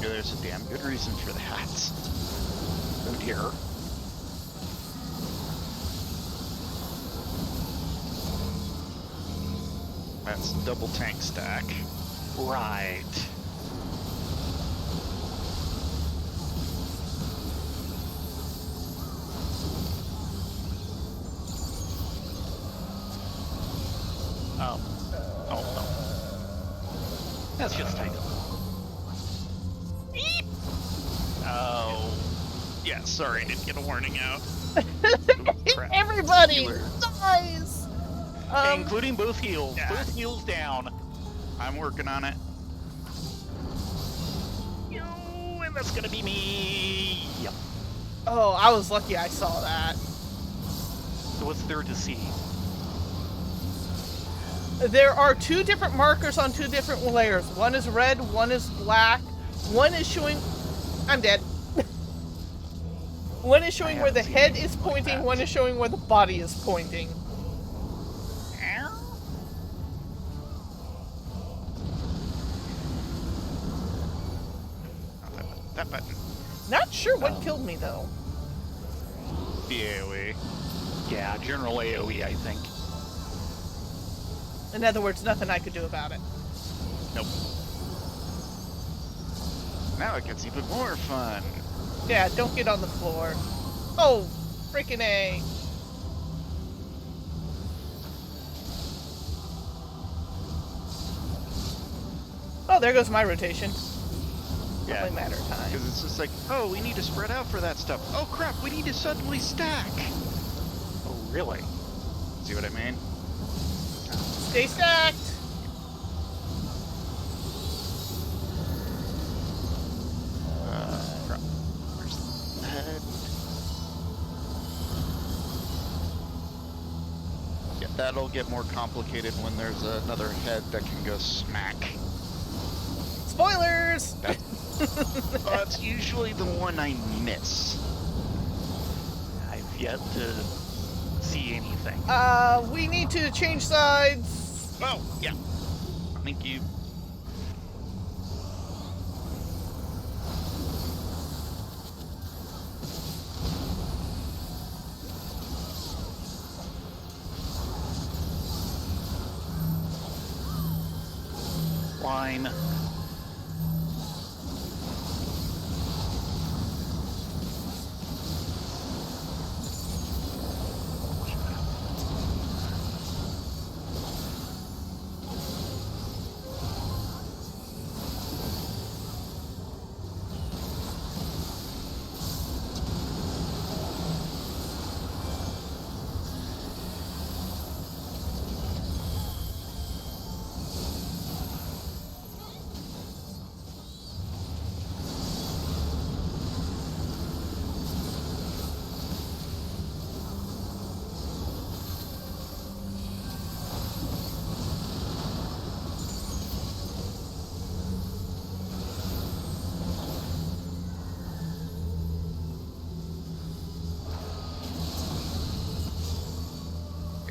there's a damn good reason for that. Oh dear. That's double tank stack. Right. Oh no. That's just Titan. Oh. Yeah, sorry, didn't get a warning out. Crap. Everybody Healer. dies! Including both heels. yeah. Both heels down. I'm working on it. And that's gonna be me. Yep. Oh, I was lucky I saw that. So what's there to see? There are 2 different markers on 2 different layers. One is red, one is black. One is showing... I'm dead. One is showing where the haven't head seen is anything like pointing, that. one is showing where the body is pointing. Oh, that button. Not sure what killed me, though. The AoE. Yeah, general AoE, I think. In other words, nothing I could do about it. Nope. Now it gets even more fun. Yeah, don't get on the floor. Oh, freaking A. Oh, there goes my rotation. Yeah. Only matter of time. Because it's just like, oh, we need to spread out for that stuff. Oh crap, we need to suddenly stack. Oh, really? See what I mean? Stay stacked. Crap. Where's the head? Yeah, that'll get more complicated when there's another head that can go smack. Spoilers! That's usually the one I miss. I've yet to see anything. We need to change sides. Oh, yeah. Thank you. Line.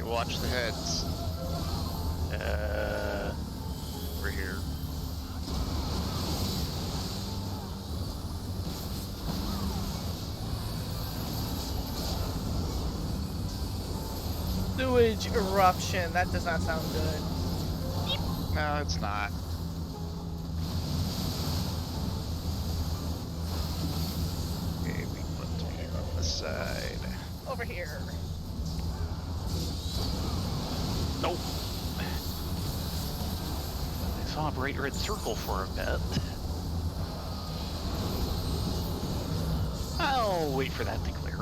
Okay, watch the heads. Over here. Sewage eruption. That does not sound good. No, it's not. Okay, we put you on the side. Over here. Nope. I saw a bright red circle for a bit. I'll wait for that to clear.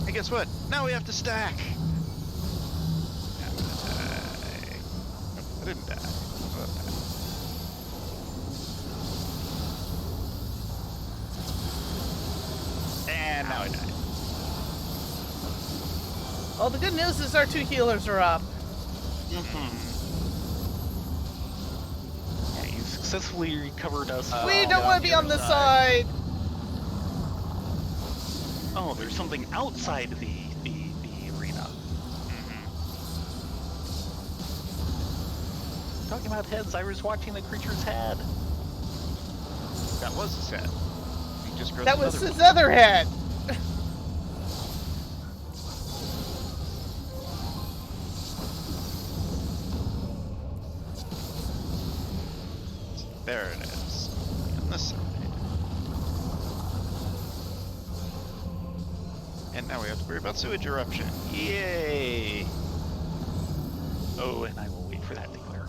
Hey, guess what? Now we have to stack. I'm gonna die. Nope, I didn't die. And now I died. Well, the good news is our 2 healers are up. Yeah, you successfully recovered us. We don't want to be on this side. Oh, there's something outside the arena. Talking about heads, I was watching the creature's head. That was his head. He just grows That was another his one. other head. There it is. On this side. And now we have to worry about sewage eruption. Yay! Oh, and I will wait for that to clear.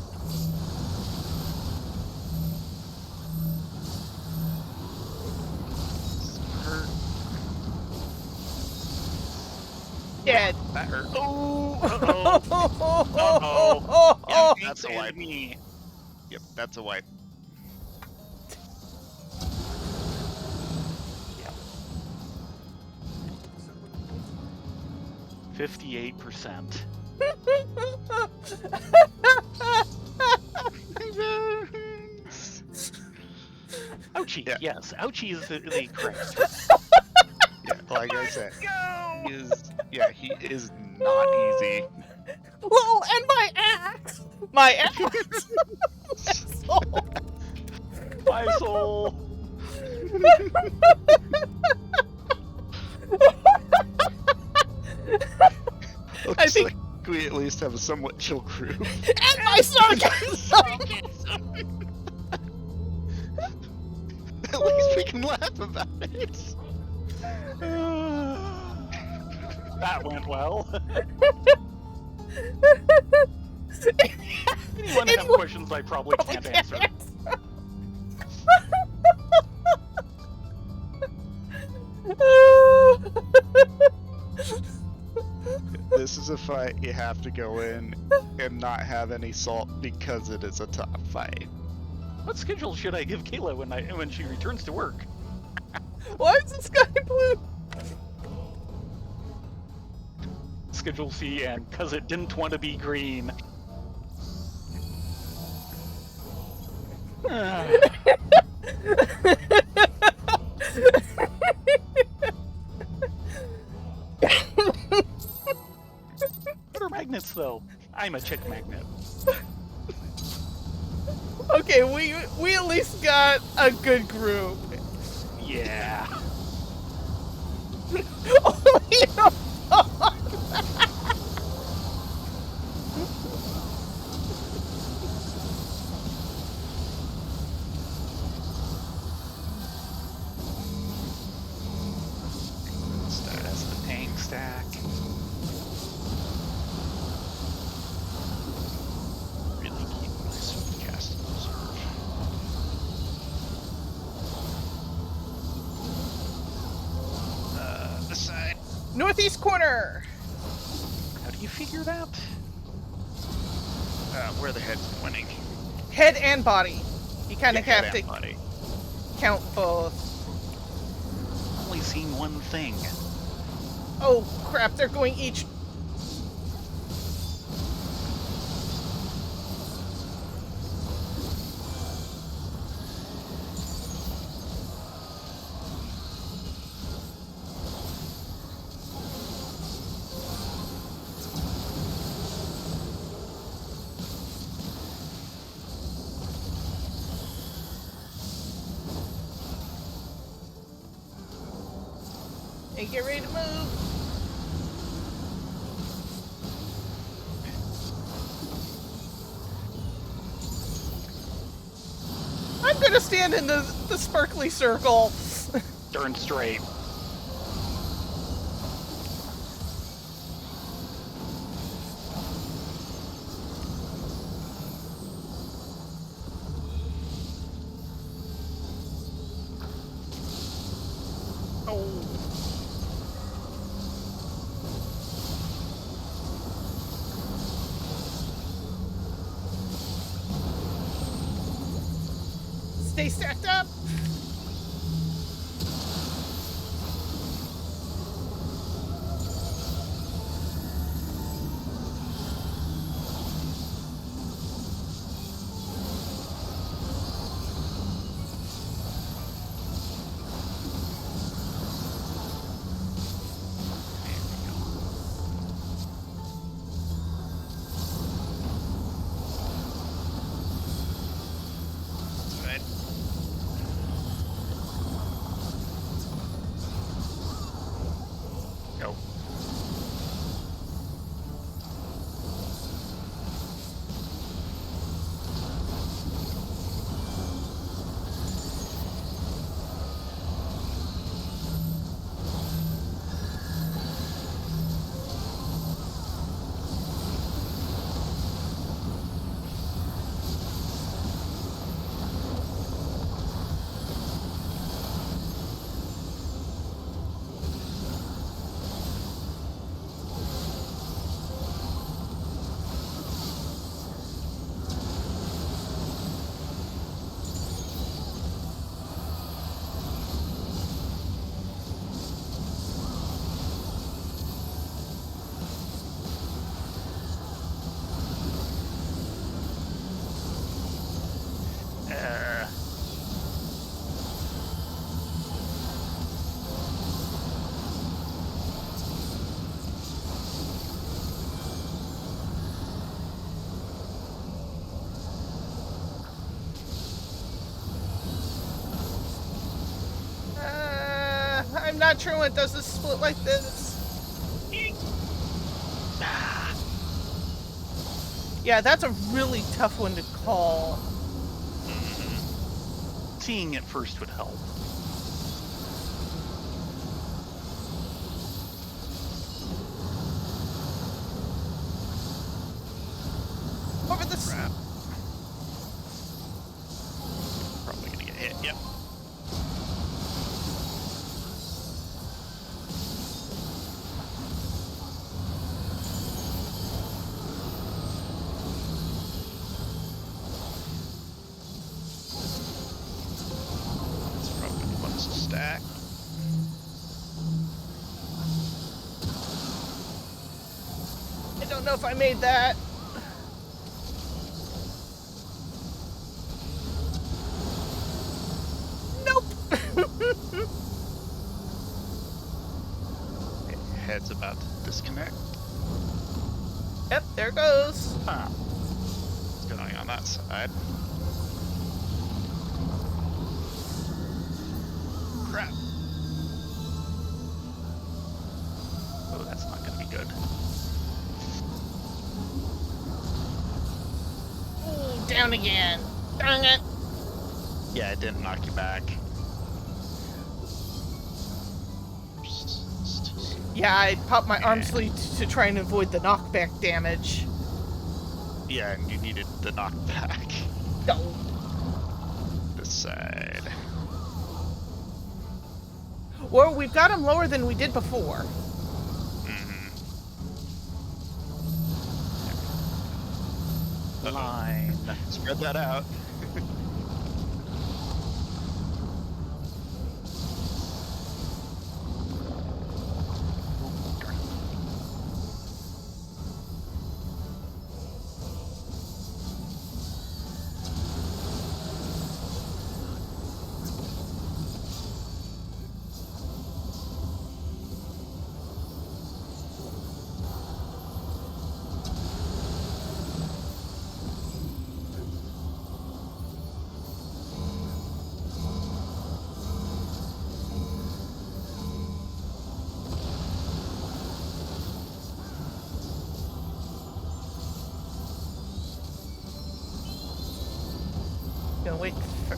Hurt. Dead. That hurt. Oh! Oh, Yeah, that's a wipe. me. Yep, that's a wipe. Yeah. 58%. Ouchie, Yeah. yes, ouchie is the correct. Yeah, like I said, he is not easy. Lol, and my axe! My axe! My soul! Looks I think- like we at least have a somewhat chill crew. And my sarcasm! At least we can laugh about it. That went well. Anyone have questions I probably can't answer? This is a fight you have to go in and not have any salt because it is a tough fight. What schedule should I give Kayla when she returns to work? Why is the sky blue? Schedule C and cause it didn't want to be green. Ah. What are magnets though? I'm a chick magnet. Okay, we at least got a good group. Yeah. Only a That's the tank stack. Really keep my swift cast in reserve. This side. northeast corner. How do you figure that? Where the head's pointing. Head and body. You kind of Yeah, head have to and body. count both. Only seen one thing. Oh crap, they're going each. Okay, get ready to move. I'm gonna stand in the sparkly circle. Turn straight. Oh. Stay stacked up. Right. Go. I'm not sure when it does a split like this. Yeah, that's a really tough one to call. Seeing it first would help. Over this. Crap. Probably gonna get hit. Yep. It's probably what's stacked. I don't know if I made that. Nope. Head's about to disconnect. Yep, there goes. Huh. What's going on that side? Crap. Oh, that's not going to be good. Ooh, down again. Dang it. Yeah, it didn't knock you back. Yeah, I popped my arm sleeve to try and avoid the knockback damage. Yeah, and you needed the knockback. No. This side. Well, we've got him lower than we did before. Line. Spread that out.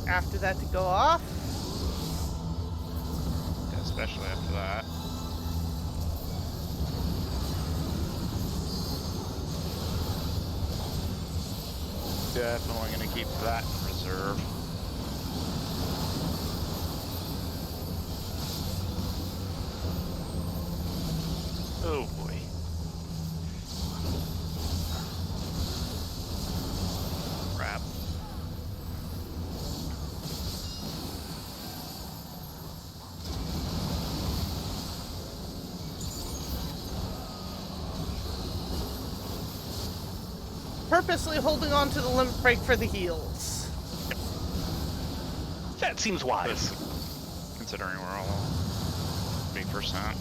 after that to go off. Especially after that. Definitely gonna keep that in reserve. Oh boy. Crap. Purposely holding on to the limit break for the heals. That seems wise. Considering we're all 8%.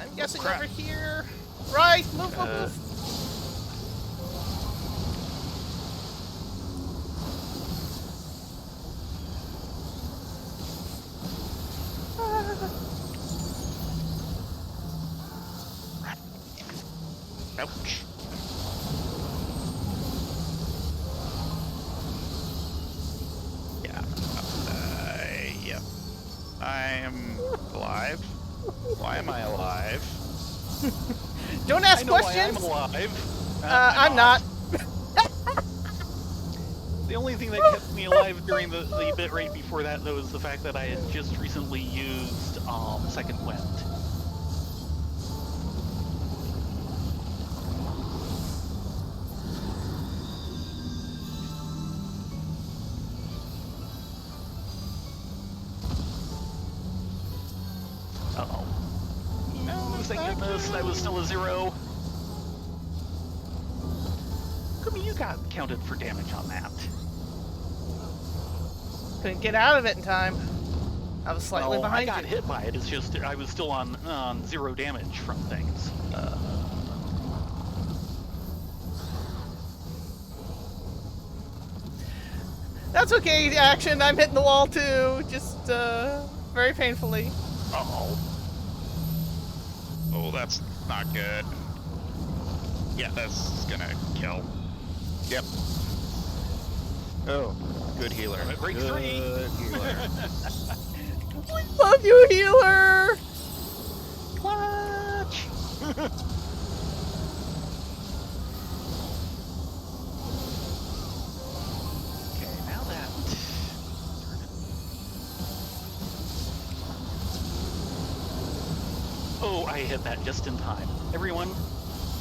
I'm guessing crap. over here. Right, move, move, move. Ouch. Yeah. Yep. I am alive. Why am I alive? Don't ask I know why questions. I'm alive. I'm not. The only thing that kept me alive during the bit right before that, though, is the fact that I had just recently used Second Wind. Uh-oh. No, thank goodness, I was still a 0. Come on, you got counted for damage on that. Couldn't get out of it in time. I was slightly Well, behind I got you. hit by it. It's just I was still on 0 damage from things. That's okay, Action. I'm hitting the wall too. Just very painfully. Uh-oh. Oh, that's not good. Yeah, that's gonna kill. Yep. Oh, good healer. Break Good 3. healer. We love you, healer. Clutch! Okay, now that... Oh, I hit that just in time. Everyone,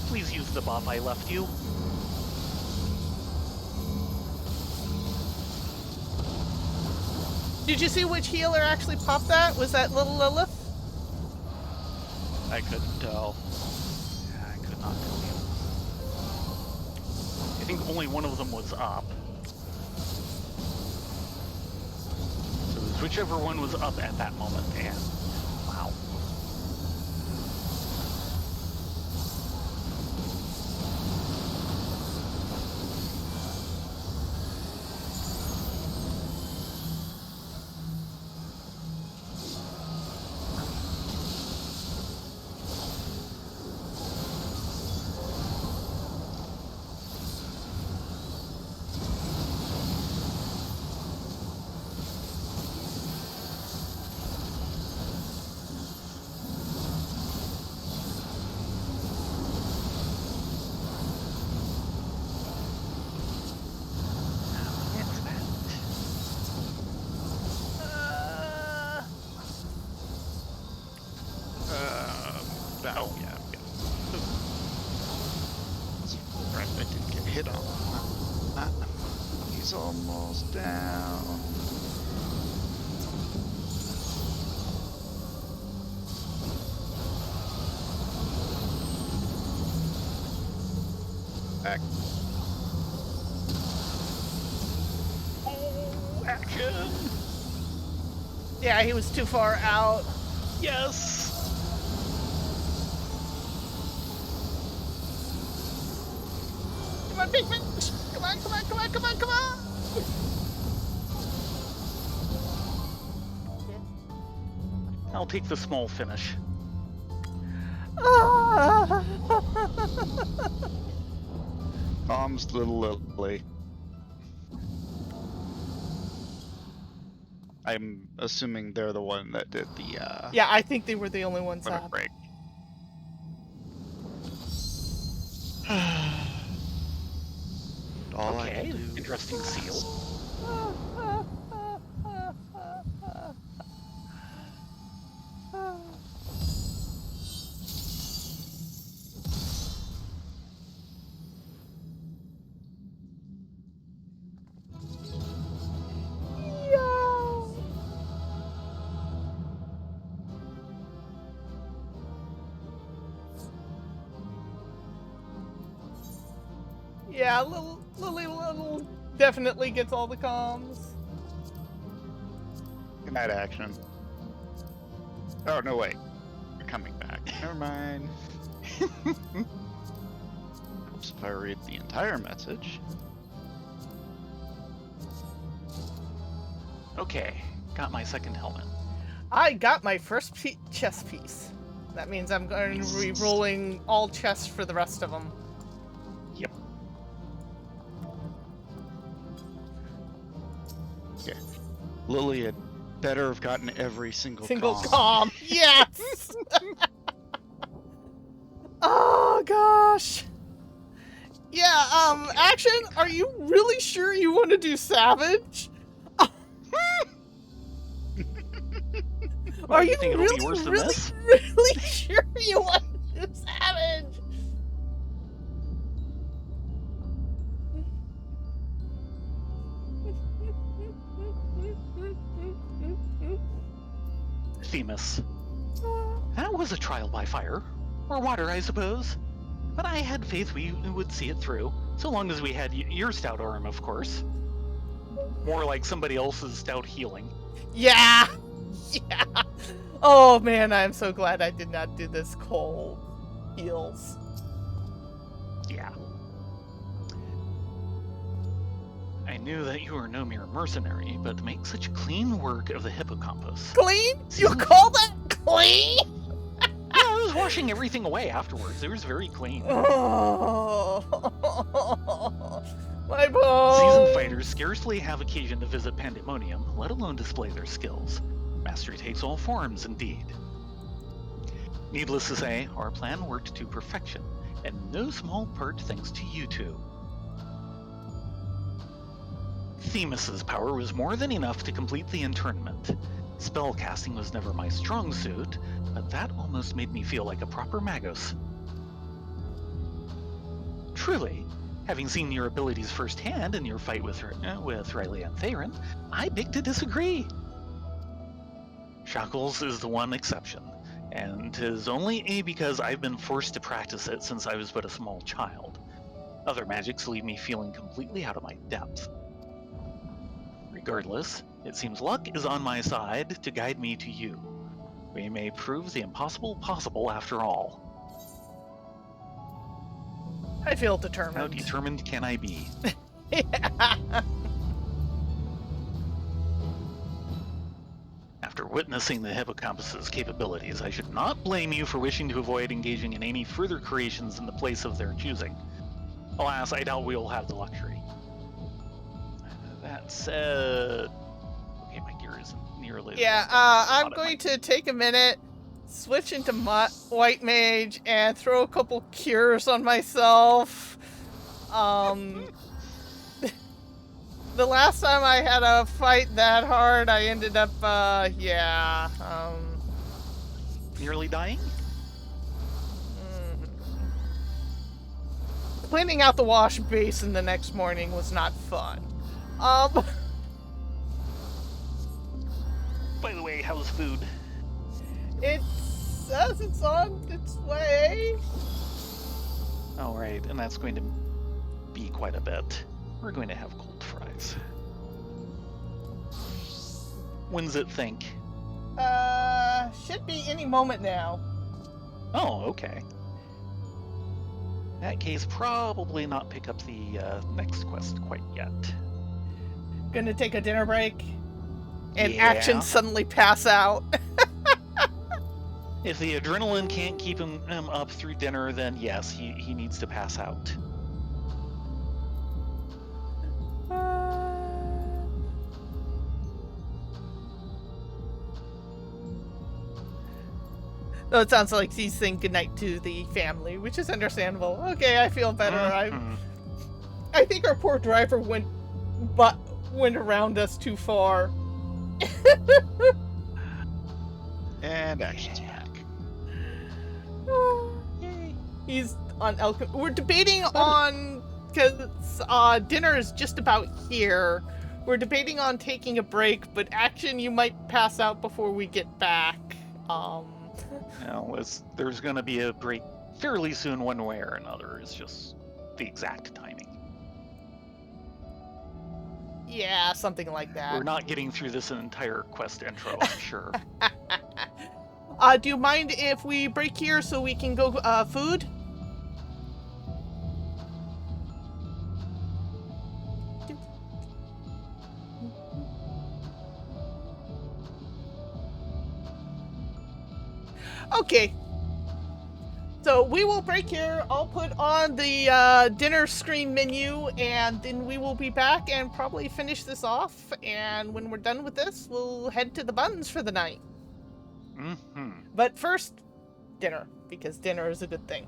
please use the buff I left you. Did you see which healer actually popped that? Was that little Lilith? I couldn't tell. Yeah, I could not tell you. I think only one of them was up. So it was whichever one was up at that moment, and wow. Oh, yeah. Right, I didn't get hit on. He's almost down. Back. Oh, action! Yeah, he was too far out. Yes! Come on, big fish! Come on, come on, come on, come on, come on! I'll take the small finish. Tom's little Lily. I'm assuming they're the one that did the Yeah, I think they were the only ones limit up. break. All I Okay, can do. interesting seal. Yeah, Lily definitely gets all the comms. Good night, action. Oh, no, wait. You're coming back. Never mind. Oops, if I read the entire message. Okay, got my second helmet. I got my first chess piece. That means I'm going to be rolling all chests for the rest of them. Yep. Okay. Lily had better have gotten every single comm. comm. Yes! Oh, gosh. Yeah, Action, are you really sure you want to do Savage? Well, Are you think it'll be worse than really this? sure you want to do Savage? Themis. That was a trial by fire. Or water, I suppose. But I had faith we would see it through, so long as we had your stout arm, of course. More like somebody else's stout healing. Yeah! Yeah! Oh man, I'm so glad I did not do this cold heals. Yeah. I knew that you were no mere mercenary, but to make such clean work of the hippocampus. Clean? You call that clean? Yeah, I was washing everything away afterwards. It was very clean. Oh, my bones. Seasoned fighters scarcely have occasion to visit Pandemonium, let alone display their skills. Mastery takes all forms, indeed. Needless to say, our plan worked to perfection, and no small part thanks to you two. Themis's power was more than enough to complete the internment. Spellcasting was never my strong suit, but that almost made me feel like a proper Magos. Truly, having seen your abilities firsthand in your fight with Rylea and Thayrin, I beg to disagree. Shackles is the one exception, and 'tis only because I've been forced to practice it since I was but a small child. Other magics leave me feeling completely out of my depth. Regardless, it seems luck is on my side to guide me to you. We may prove the impossible possible after all. I feel How determined. determined can I be? Yeah. After witnessing the hippocampus's capabilities, I should not blame you for wishing to avoid engaging in any further creations in the place of their choosing. Alas, I doubt we'll have the luxury. That said... Okay, my gear isn't nearly... Yeah, I'm going to take a minute, switch into White Mage, and throw a couple cures on myself. The last time I had a fight that hard, I ended up, Nearly dying? Cleaning out the wash basin the next morning was not fun. By the way, how's food? It says it's on its way. Alright, and that's going to be quite a bit. We're going to have cold fries. When's it think? Should be any moment now. Oh, okay. In that case, probably not pick up the next quest quite yet. Gonna take a dinner break. And Yeah. Action suddenly pass out. If the adrenaline can't keep him up through dinner, then yes, he needs to pass out. Though it sounds like he's saying goodnight to the family, which is understandable. Okay, I feel better. I think our poor driver went around us too far. And action's back. Yay. He's on We're debating on, because dinner is just about here. We're debating on taking a break, but action, you might pass out before we get back. There's going to be a break fairly soon, one way or another. It's just the exact timing. Yeah, something like that. We're not getting through this entire quest intro, I'm sure. Do you mind if we break here so we can go food? Okay. So we will break here. I'll put on the dinner screen menu, and then we will be back and probably finish this off. And when we're done with this, we'll head to the buns for the night. Mm-hmm. But first, dinner, because dinner is a good thing.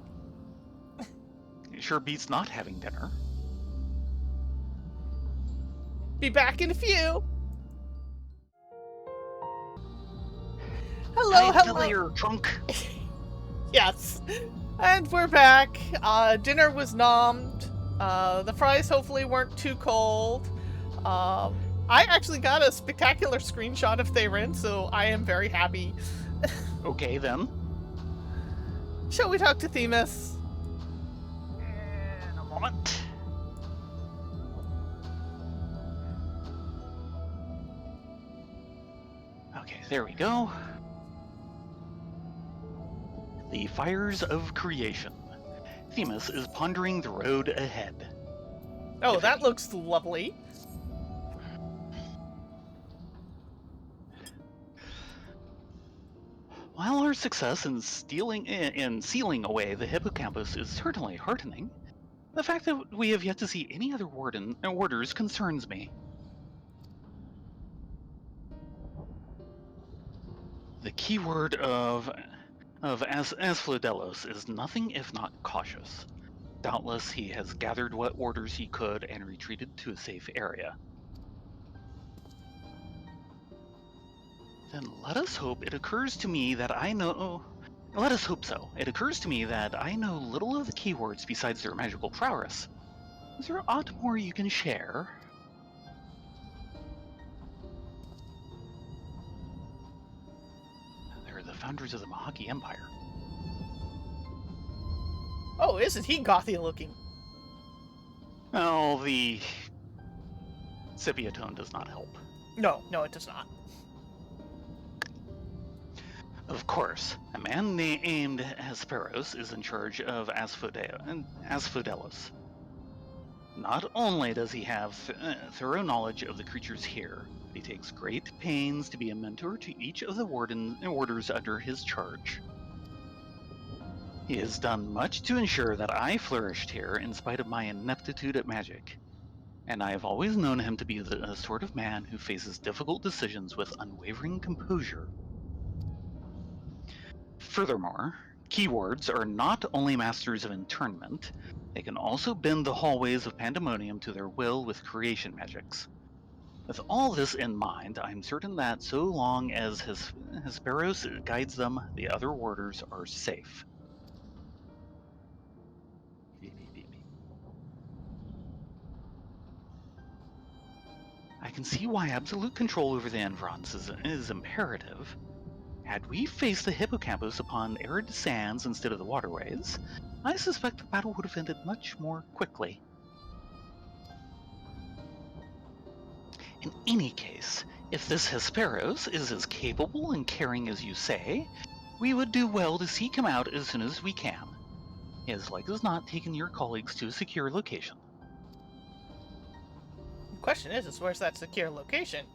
It sure beats not having dinner. Be back in a few. Hello. You're drunk. Yes. And we're back. Dinner was nommed. The fries hopefully weren't too cold. I actually got a spectacular screenshot of Thayrin, so I am very happy. Okay, then. Shall we talk to Themis? In a moment. Okay, there we go. The Fires of Creation. Themis is pondering the road ahead. Oh, that looks lovely. While our success in sealing away the hippocampus is certainly heartening, the fact that we have yet to see any other orders concerns me. The keyword of Asphodel is nothing if not cautious. Doubtless he has gathered what orders he could and retreated to a safe area. Then let us hope it occurs to me that I know... Let us hope so. It occurs to me that I know little of the keywords besides their magical prowess. Is there aught more you can share? They're the founders of the Mahaki Empire. Oh, isn't he gothy looking? Oh, the sepia tone does not help. No, it does not. Of course, a man named Hesperus is in charge of Asphodelos. Not only does he have thorough knowledge of the creatures here, but he takes great pains to be a mentor to each of the orders under his charge. He has done much to ensure that I flourished here in spite of my ineptitude at magic, and I have always known him to be the sort of man who faces difficult decisions with unwavering composure. Furthermore, keywords are not only masters of internment, they can also bend the hallways of pandemonium to their will with creation magics. With all this in mind, I'm certain that so long as Hesperus guides them, the other orders are safe. I can see why absolute control over the environs is imperative. Had we faced the hippocampus upon arid sands instead of the waterways, I suspect the battle would have ended much more quickly. In any case, if this Hesperus is as capable and caring as you say, we would do well to seek him out as soon as we can. He has like as not taken your colleagues to a secure location. The question is where's that secure location?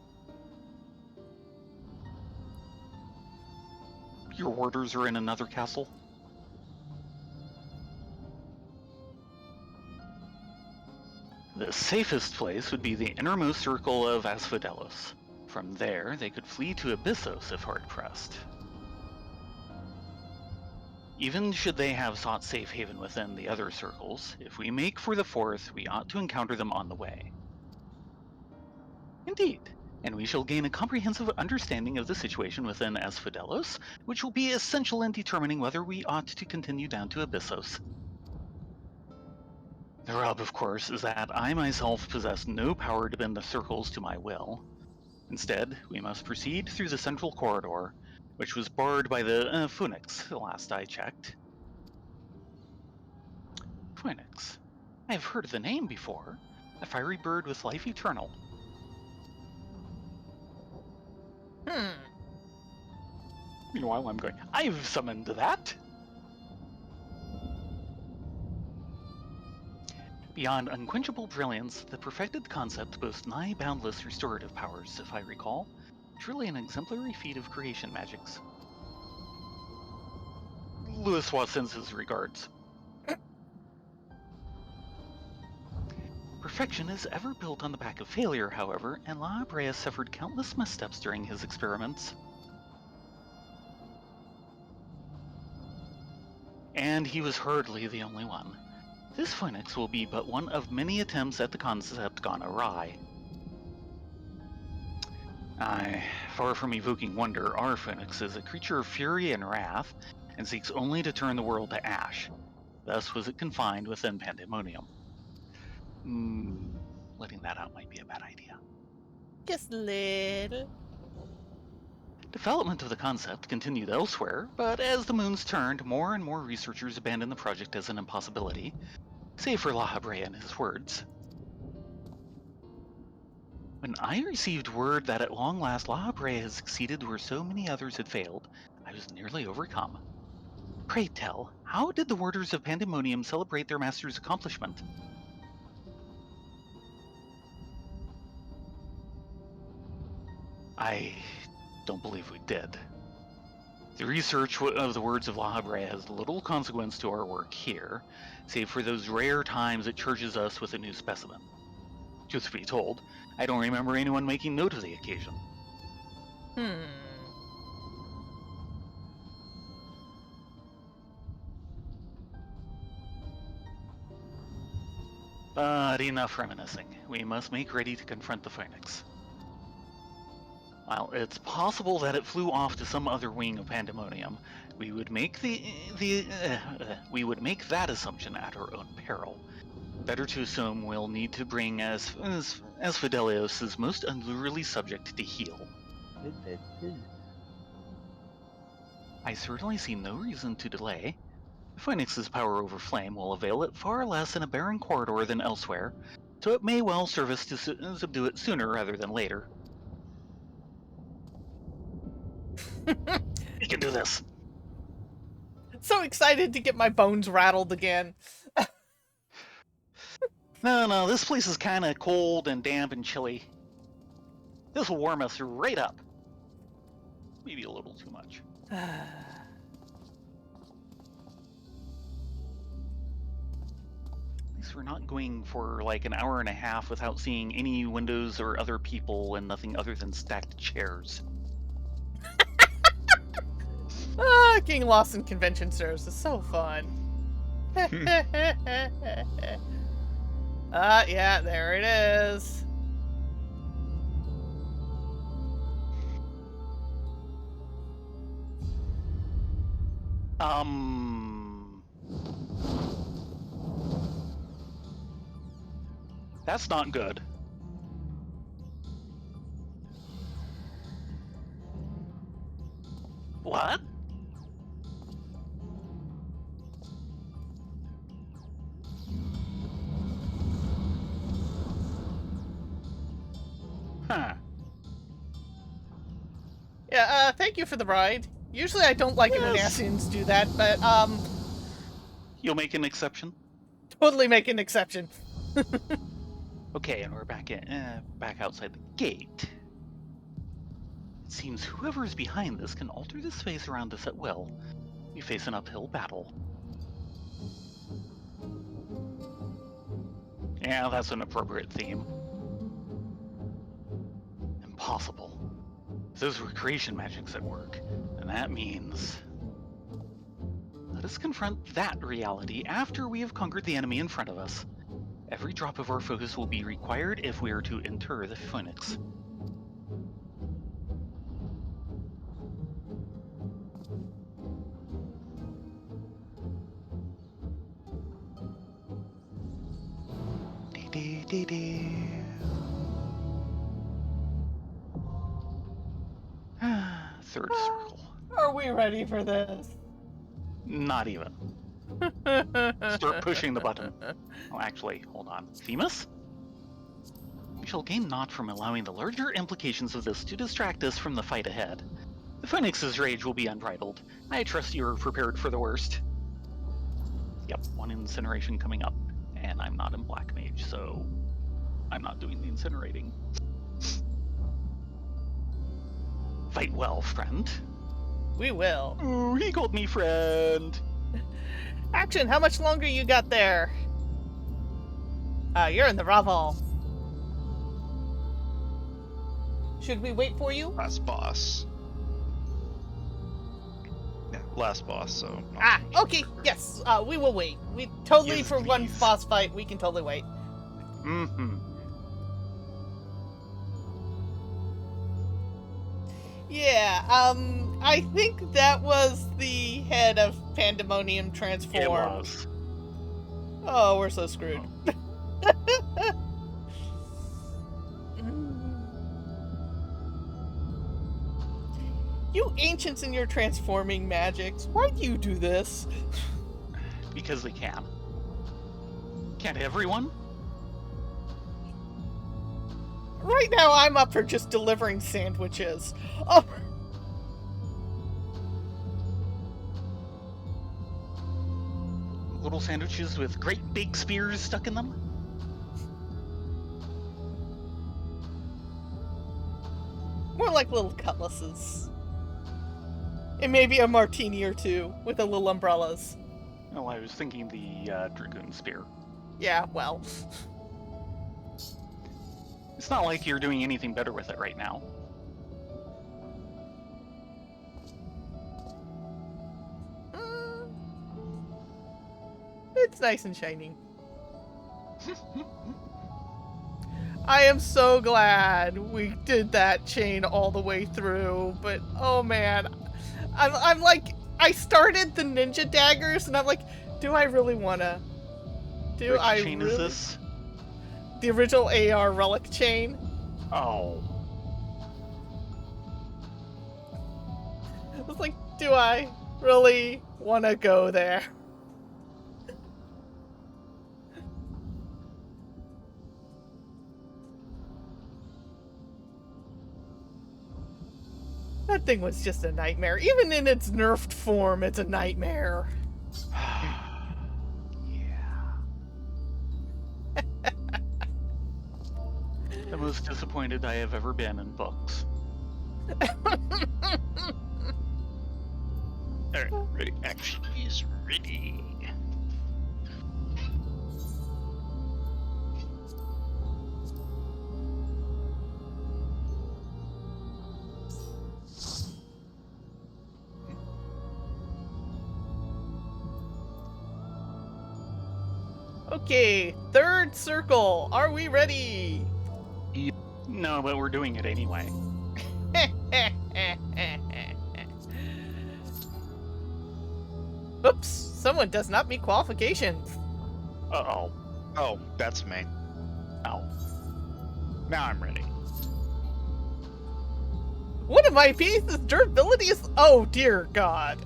Your orders are in another castle? The safest place would be the innermost circle of Asphodelos. From there, they could flee to Abyssos if hard-pressed. Even should they have sought safe haven within the other circles, if we make for the fourth, we ought to encounter them on the way. Indeed, and we shall gain a comprehensive understanding of the situation within Asphodelos, which will be essential in determining whether we ought to continue down to Abyssos. The rub, of course, is that I myself possess no power to bend the circles to my will. Instead, we must proceed through the central corridor, which was barred by the Phoenix, the last I checked. Phoenix. I have heard of the name before. A fiery bird with life eternal. Meanwhile, I'm going, I've summoned that! Beyond unquenchable brilliance, the perfected concept boasts nigh boundless restorative powers, if I recall. Truly an exemplary feat of creation magics. Louis sends his regards. Perfection is ever built on the back of failure, however, and La Brea suffered countless missteps during his experiments. And he was hardly the only one. This Phoenix will be but one of many attempts at the concept gone awry. Far from evoking wonder, our Phoenix is a creature of fury and wrath, and seeks only to turn the world to ash. Thus was it confined within Pandemonium. Letting that out might be a bad idea. Just a little. Development of the concept continued elsewhere, but as the moons turned, more and more researchers abandoned the project as an impossibility, save for La Brea and his words. When I received word that at long last La Brea had succeeded where so many others had failed, I was nearly overcome. Pray tell, how did the warders of Pandemonium celebrate their master's accomplishment? I don't believe we did. The research of the words of La Brea has little consequence to our work here, save for those rare times it charges us with a new specimen. Truth be told, I don't remember anyone making note of the occasion. But enough reminiscing. We must make ready to confront the Phoenix. While it's possible that it flew off to some other wing of Pandemonium, we would make we would make that assumption at our own peril. Better to assume we'll need to bring Asphodelios' most unruly subject to heel. I certainly see no reason to delay. Phoenix's power over flame will avail it far less in a barren corridor than elsewhere, so it may well serve us to subdue it sooner rather than later. We can do this! So excited to get my bones rattled again. No, this place is kind of cold and damp and chilly. This will warm us right up. Maybe a little too much. At least we're not going for like an hour and a half without seeing any windows or other people and nothing other than stacked chairs. Getting lost in convention centers is so fun. Yeah, there it is. That's not good. What? Huh. Yeah, thank you for the ride. Usually I don't like it when Asians do that, but, You'll make an exception? totally make an exception. Okay, and we're back outside the gate. It seems whoever is behind this can alter the space around us at will. We face an uphill battle. Yeah, that's an appropriate theme. Impossible. If those were creation magics at work, then that means... Let us confront that reality after we have conquered the enemy in front of us. Every drop of our focus will be required if we are to inter the Phoenix. Third circle. Are we ready for this? Not even. Start pushing the button. Oh, actually, hold on. Themis? We shall gain naught from allowing the larger implications of this to distract us from the fight ahead. The Phoenix's rage will be unbridled. I trust you are prepared for the worst. Yep, one incineration coming up. And I'm not in Black Mage, so I'm not doing the incinerating. Fight well, friend. We will. Ooh, he called me friend. Action, how much longer you got there? You're in the Raval. Should we wait for you? Last boss. Yeah, last boss, so... Okay, yes, we will wait. We totally, Yes, for one please. boss fight, we can totally wait. Mm-hmm. Yeah, I think that was the head of Pandemonium transformed. It was. Oh, we're so screwed. You ancients and your transforming magics, why do you do this? Because they can. Can't everyone? Right now, I'm up for just delivering sandwiches. Oh. Little sandwiches with great big spears stuck in them? More like little cutlasses. And maybe a martini or two with the little umbrellas. Oh, I was thinking the Dragoon Spear. Yeah, well. It's not like you're doing anything better with it right now. It's nice and shining. I am so glad we did that chain all the way through, but oh man, I'm like, I started the ninja daggers and I'm like, do I really wanna? Do Which I chain really? is this? The original AR relic chain. Oh. I was like, do I really wanna go there? That thing was just a nightmare. Even in its nerfed form, it's a nightmare. Yeah. The most disappointed I have ever been in books. Alright, ready. Action is ready. Okay, third circle. Are we ready? No, but we're doing it anyway. Oops, someone does not meet qualifications. Uh-oh. Oh, that's me. Ow. Now I'm ready. One of my pieces durability is... Oh, dear God.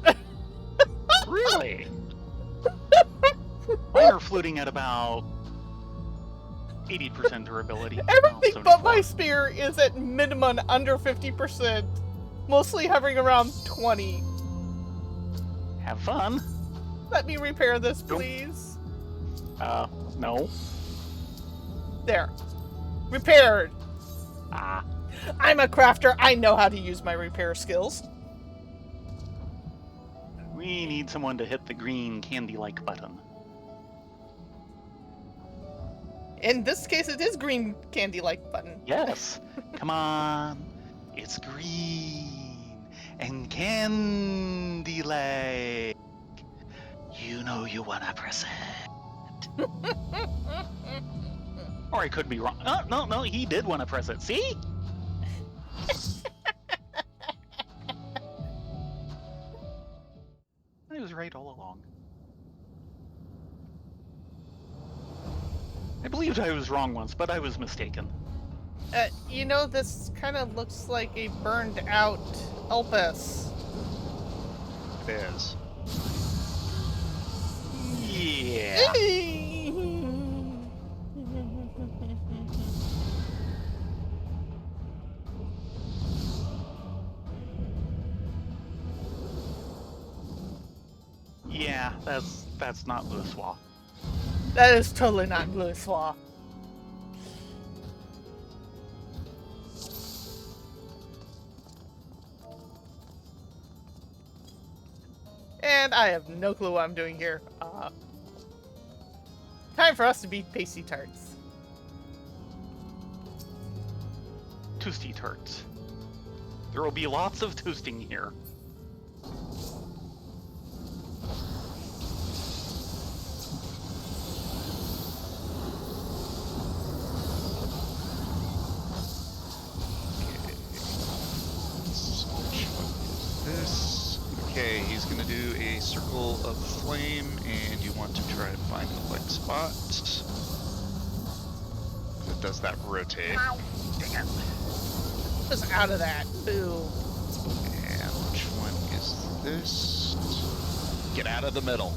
Really? Mine are floating at about 80% durability. Everything Oh, but my 74. spear is at minimum under 50%. Mostly hovering around 20. Have fun. Let me repair this, Nope. please. No. There. Repaired. Ah. I'm a crafter. I know how to use my repair skills. We need someone to hit the green candy-like button. In this case, it is green candy-like button. Yes. Come on. It's green and candy-like. You know you wanna press it. Or I could be wrong. Oh, no, he did want to press it. See? I was right all along. I believed I was wrong once, but I was mistaken. You know, this kind of looks like a burned out Altus. It is. Yeah. Yeah, that's not Luswa. That is totally not Blue Swa. And I have no clue what I'm doing here. Time for us to be pasty tarts. Toasty tarts. There will be lots of toasting here. This. Okay, he's gonna do a circle of flame, and you want to try and find the leg spot. It does that rotate. Dang it. Just out of that. Boo. And which one is this? Get out of the middle.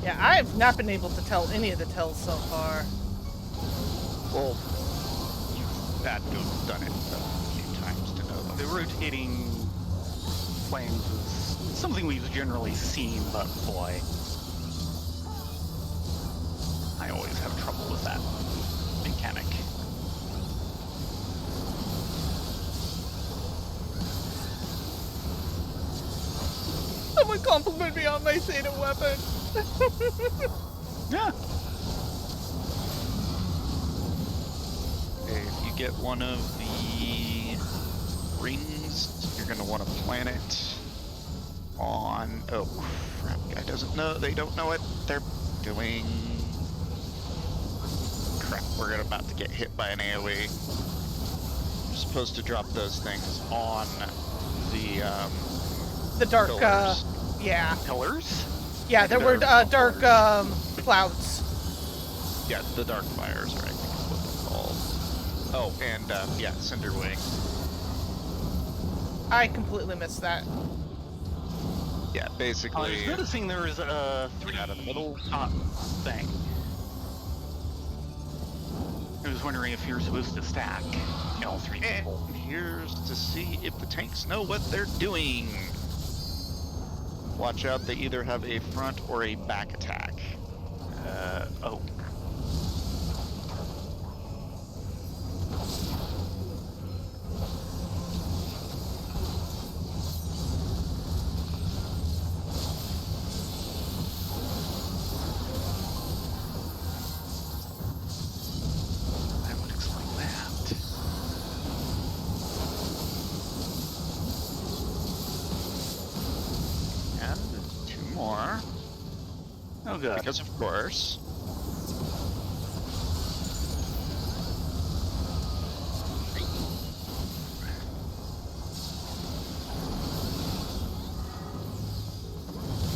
Yeah, I've not been able to tell any of the tells so far. Well, you've had to have done it a few times to know The them. rotating flames is something we've generally seen, but boy, I always have trouble with that mechanic. Someone compliment me on my Theta weapon. Yeah. Okay, if you get one of the rings, you're gonna want to plant it on. Oh crap! Guy doesn't know. They don't know what they're doing. Crap! We're about to get hit by an AOE. You're supposed to drop those things on the The dark, pillars. yeah. Pillars? Yeah, there were They're dark pillars. clouds. Yeah, the dark fires, or I think is what they're called. Oh, and yeah, Cinderwing. I completely missed that. Yeah, I basically. was noticing there was a Out of the middle. dot thing. I was wondering if you're supposed to stack all three people. And here's to see if the tanks know what they're doing. Watch out, they either have a front or a back attack. Oh. That would explain that. And two more. Oh, good. Because of course.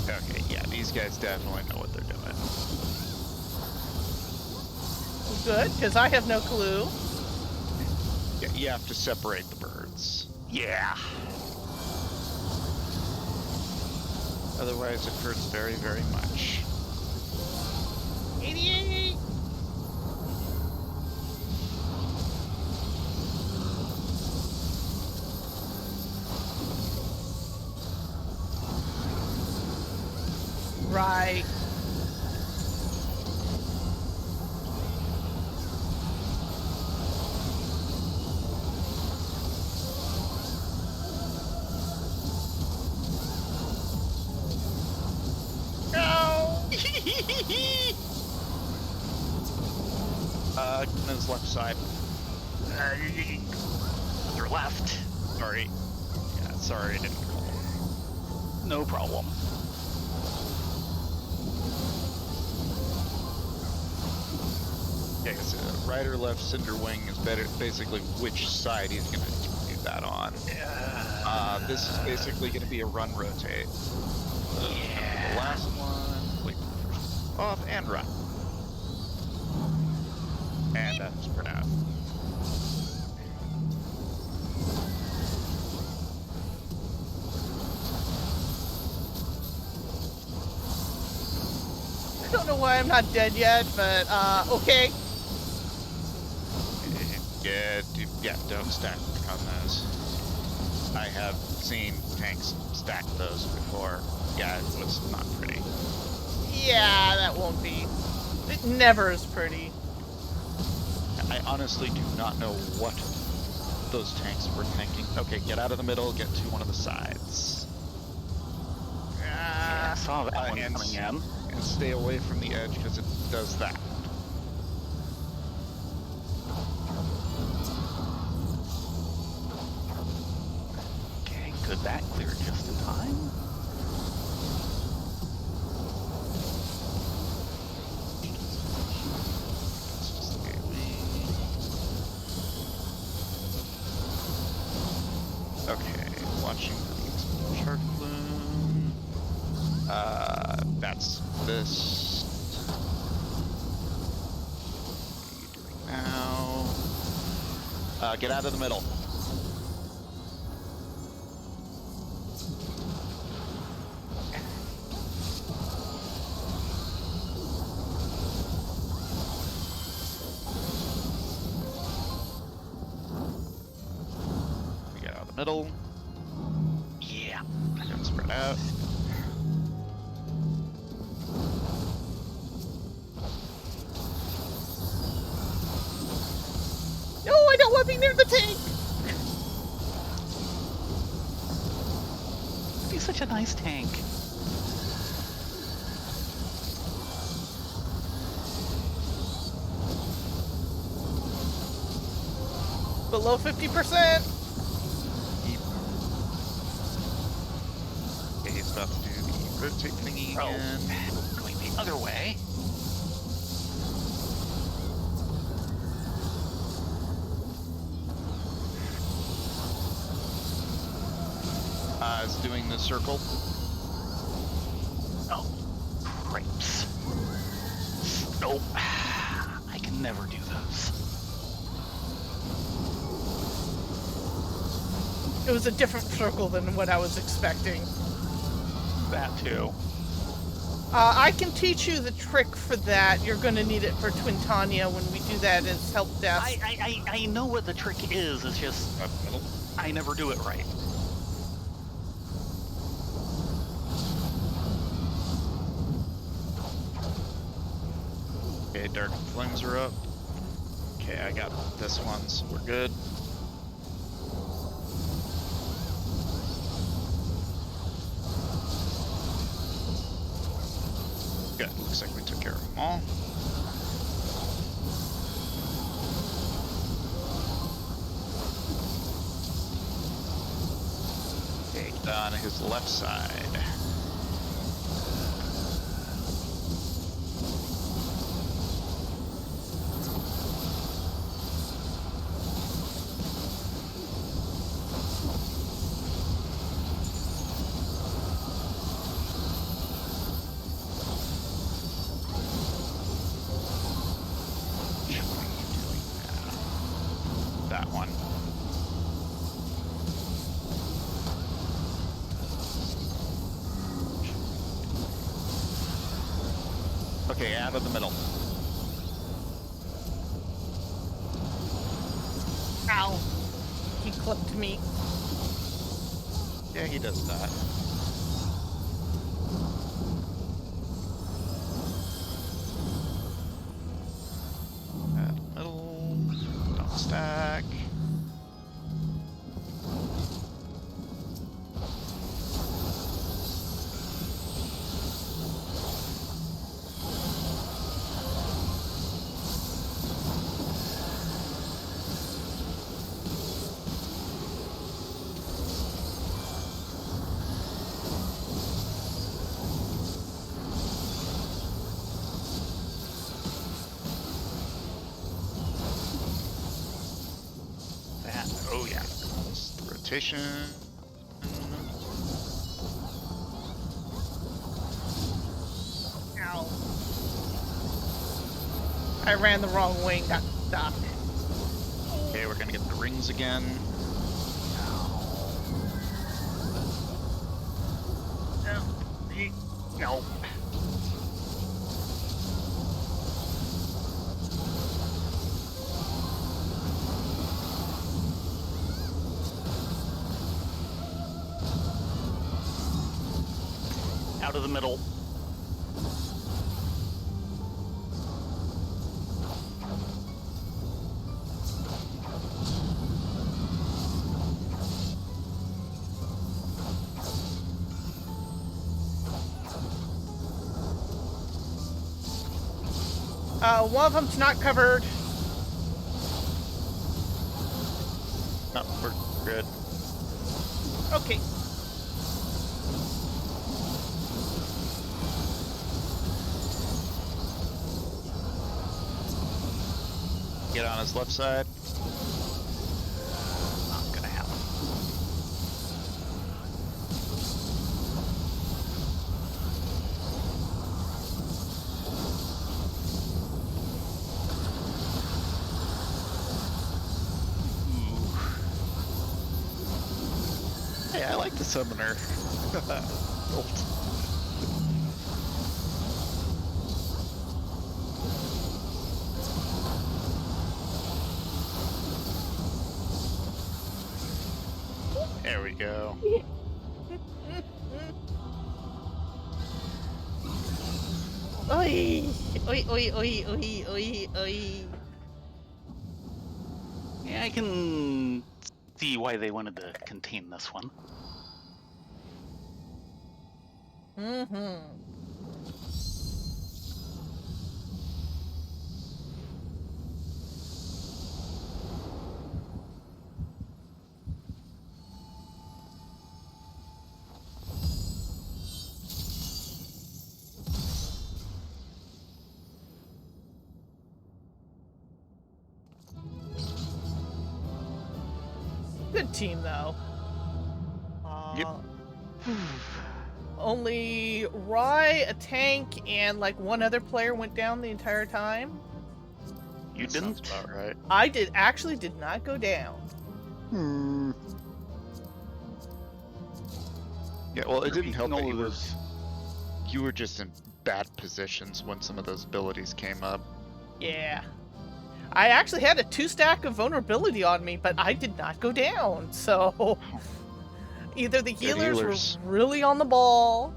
Okay, yeah, these guys definitely know what they're doing. Good, because I have no clue. Yeah, you have to separate the birds. Yeah. Otherwise, it hurts very, very much. 88. Right. No. on his left side. Your left. Sorry. Yeah, sorry, I didn't call. No problem. Okay, so right or left cinder wing is better. Basically, which side he's going to do that on. This is basically going to be a run rotate. The last one. Wait for the first off and run. And that's spread out. I don't know why I'm not dead yet, but okay. Yeah, don't stack on those. I have seen tanks stack those before. Yeah, it was not pretty. Yeah, that won't be. It never is pretty. I honestly do not know what those tanks were thinking. Okay, get out of the middle, get to one of the sides. Yeah, I saw that one and, coming in. and stay away from the edge because it does that. Okay, good. That cleared just in time. Let's just get okay, watching for the shark bloom. That's this. What are you doing now? Get out of the middle. Get out of the middle. Yeah. Don't spread out. No, I don't want to be near the tank. He's such a nice tank. Below 50%. Okay, he's about to do the rotate thingy again. Going the other way. Is doing the circle. Oh, crapes. Nope. I can never do those. It was a different circle than what I was expecting. That too. I can teach you the trick for that. You're going to need it for Twintania when we do that as help desk. I know what the trick is. It's just Middle. I never do it right. Okay, dark flames are up. Okay, I got this one, so we're good. Good, looks like we took care of them all. Okay, on his left side. That one. Okay, out of the middle. Ow. He clipped me. Yeah, he does that. Out of the middle. Don't stack. Oh yeah. Rotation. Ow. I ran the wrong way and got stuck. Okay, we're gonna get the rings again. No. Out of the middle. One of them's not covered. No, we're good. Okay. Get on his left side. Not gonna happen. Hey, I like the summoner. There we go. Oi! Oi, oi, oi, oi, oi, oi. Yeah, I can see why they wanted to contain this one. Mm-hmm. Good team, though. Yep. Only Rye, a tank, and like one other player went down the entire time. You That sounds didn't? about right. I actually did not go down. Yeah, well, it You're didn't help that making all of those. you were just in bad positions when some of those abilities came up. Yeah. I actually had a 2-stack of vulnerability on me, but I did not go down. So either the healers were really on the ball.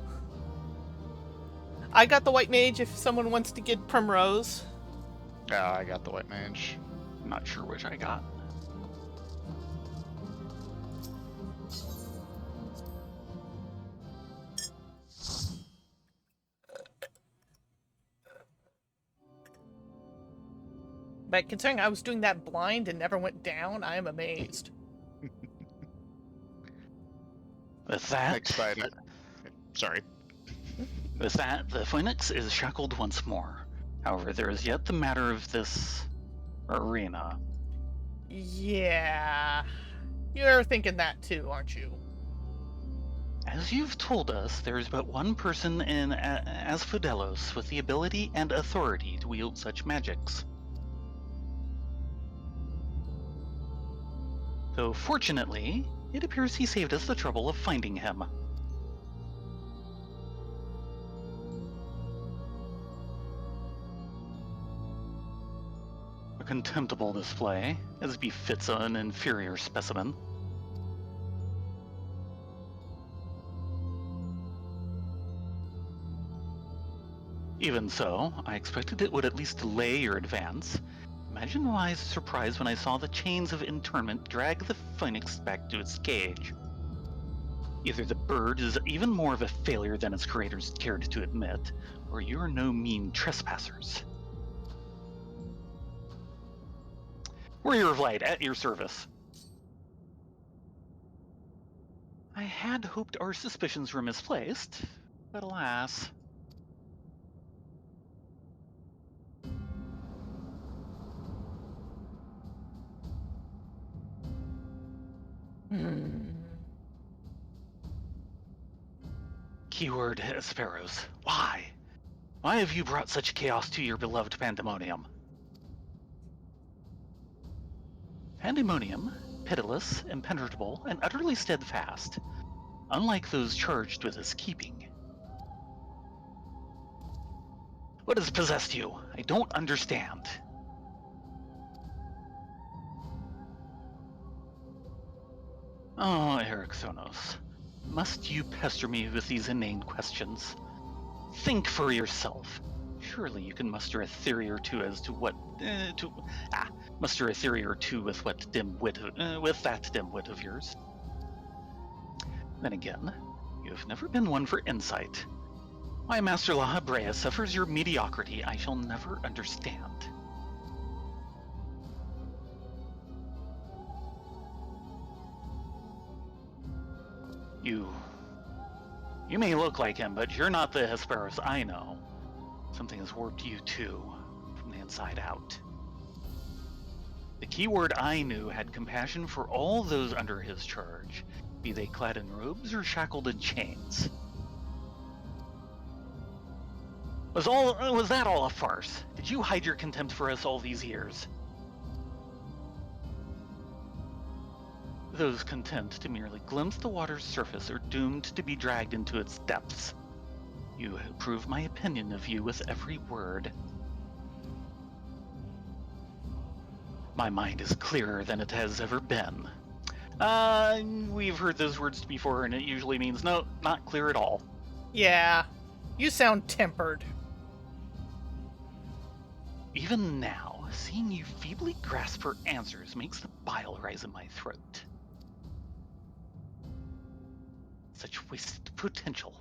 I got the white mage if someone wants to get Primrose. Ah, I got the white mage. I'm not sure which I got. But considering I was doing that blind and never went down, I am amazed. With that, Next fight. Sorry. with that, the Phoenix is shackled once more. However, there is yet the matter of this arena. Yeah. You're thinking that too, aren't you? As you've told us, there is but one person in Asphodelos with the ability and authority to wield such magics. Though fortunately, it appears he saved us the trouble of finding him. A contemptible display, as befits an inferior specimen. Even so, I expected it would at least delay your advance. Imagine my surprise when I saw the chains of internment drag the phoenix back to its cage. Either the bird is even more of a failure than its creators cared to admit, or you are no mean trespassers. Warrior of Light, at your service. I had hoped our suspicions were misplaced, but alas. Keyword Hesperus. Why? Why have you brought such chaos to your beloved Pandemonium? Pandemonium, pitiless, impenetrable, and utterly steadfast, unlike those charged with its keeping. What has possessed you? I don't understand. Oh, Ericthonos, must you pester me with these inane questions? Think for yourself. Surely you can muster a theory or two as to what muster a theory or two with what with that dim wit of yours. Then again, you have never been one for insight. Why Master La Habrea suffers your mediocrity, I shall never understand. You may look like him, but you're not the Hesperus I know. Something has warped you too, from the inside out. The keyword I knew had compassion for all those under his charge, be they clad in robes or shackled in chains. Was that all a farce? Did you hide your contempt for us all these years? Those content to merely glimpse the water's surface are doomed to be dragged into its depths. You prove my opinion of you with every word. My mind is clearer than it has ever been. We've heard those words before, and it usually means no, not clear at all. Yeah, you sound tempered. Even now, seeing you feebly grasp for answers makes the bile rise in my throat. Such wasted potential.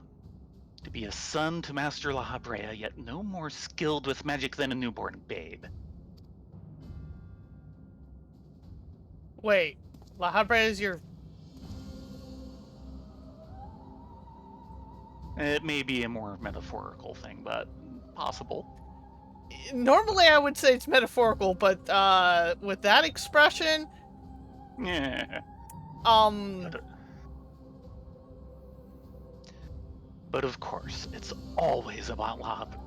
To be a son to Master La Habrea, yet no more skilled with magic than a newborn babe. Wait, La Habrea is your... It may be a more metaphorical thing, but possible. Normally I would say it's metaphorical, but with that expression... Yeah. But of course, it's always about La Habrea.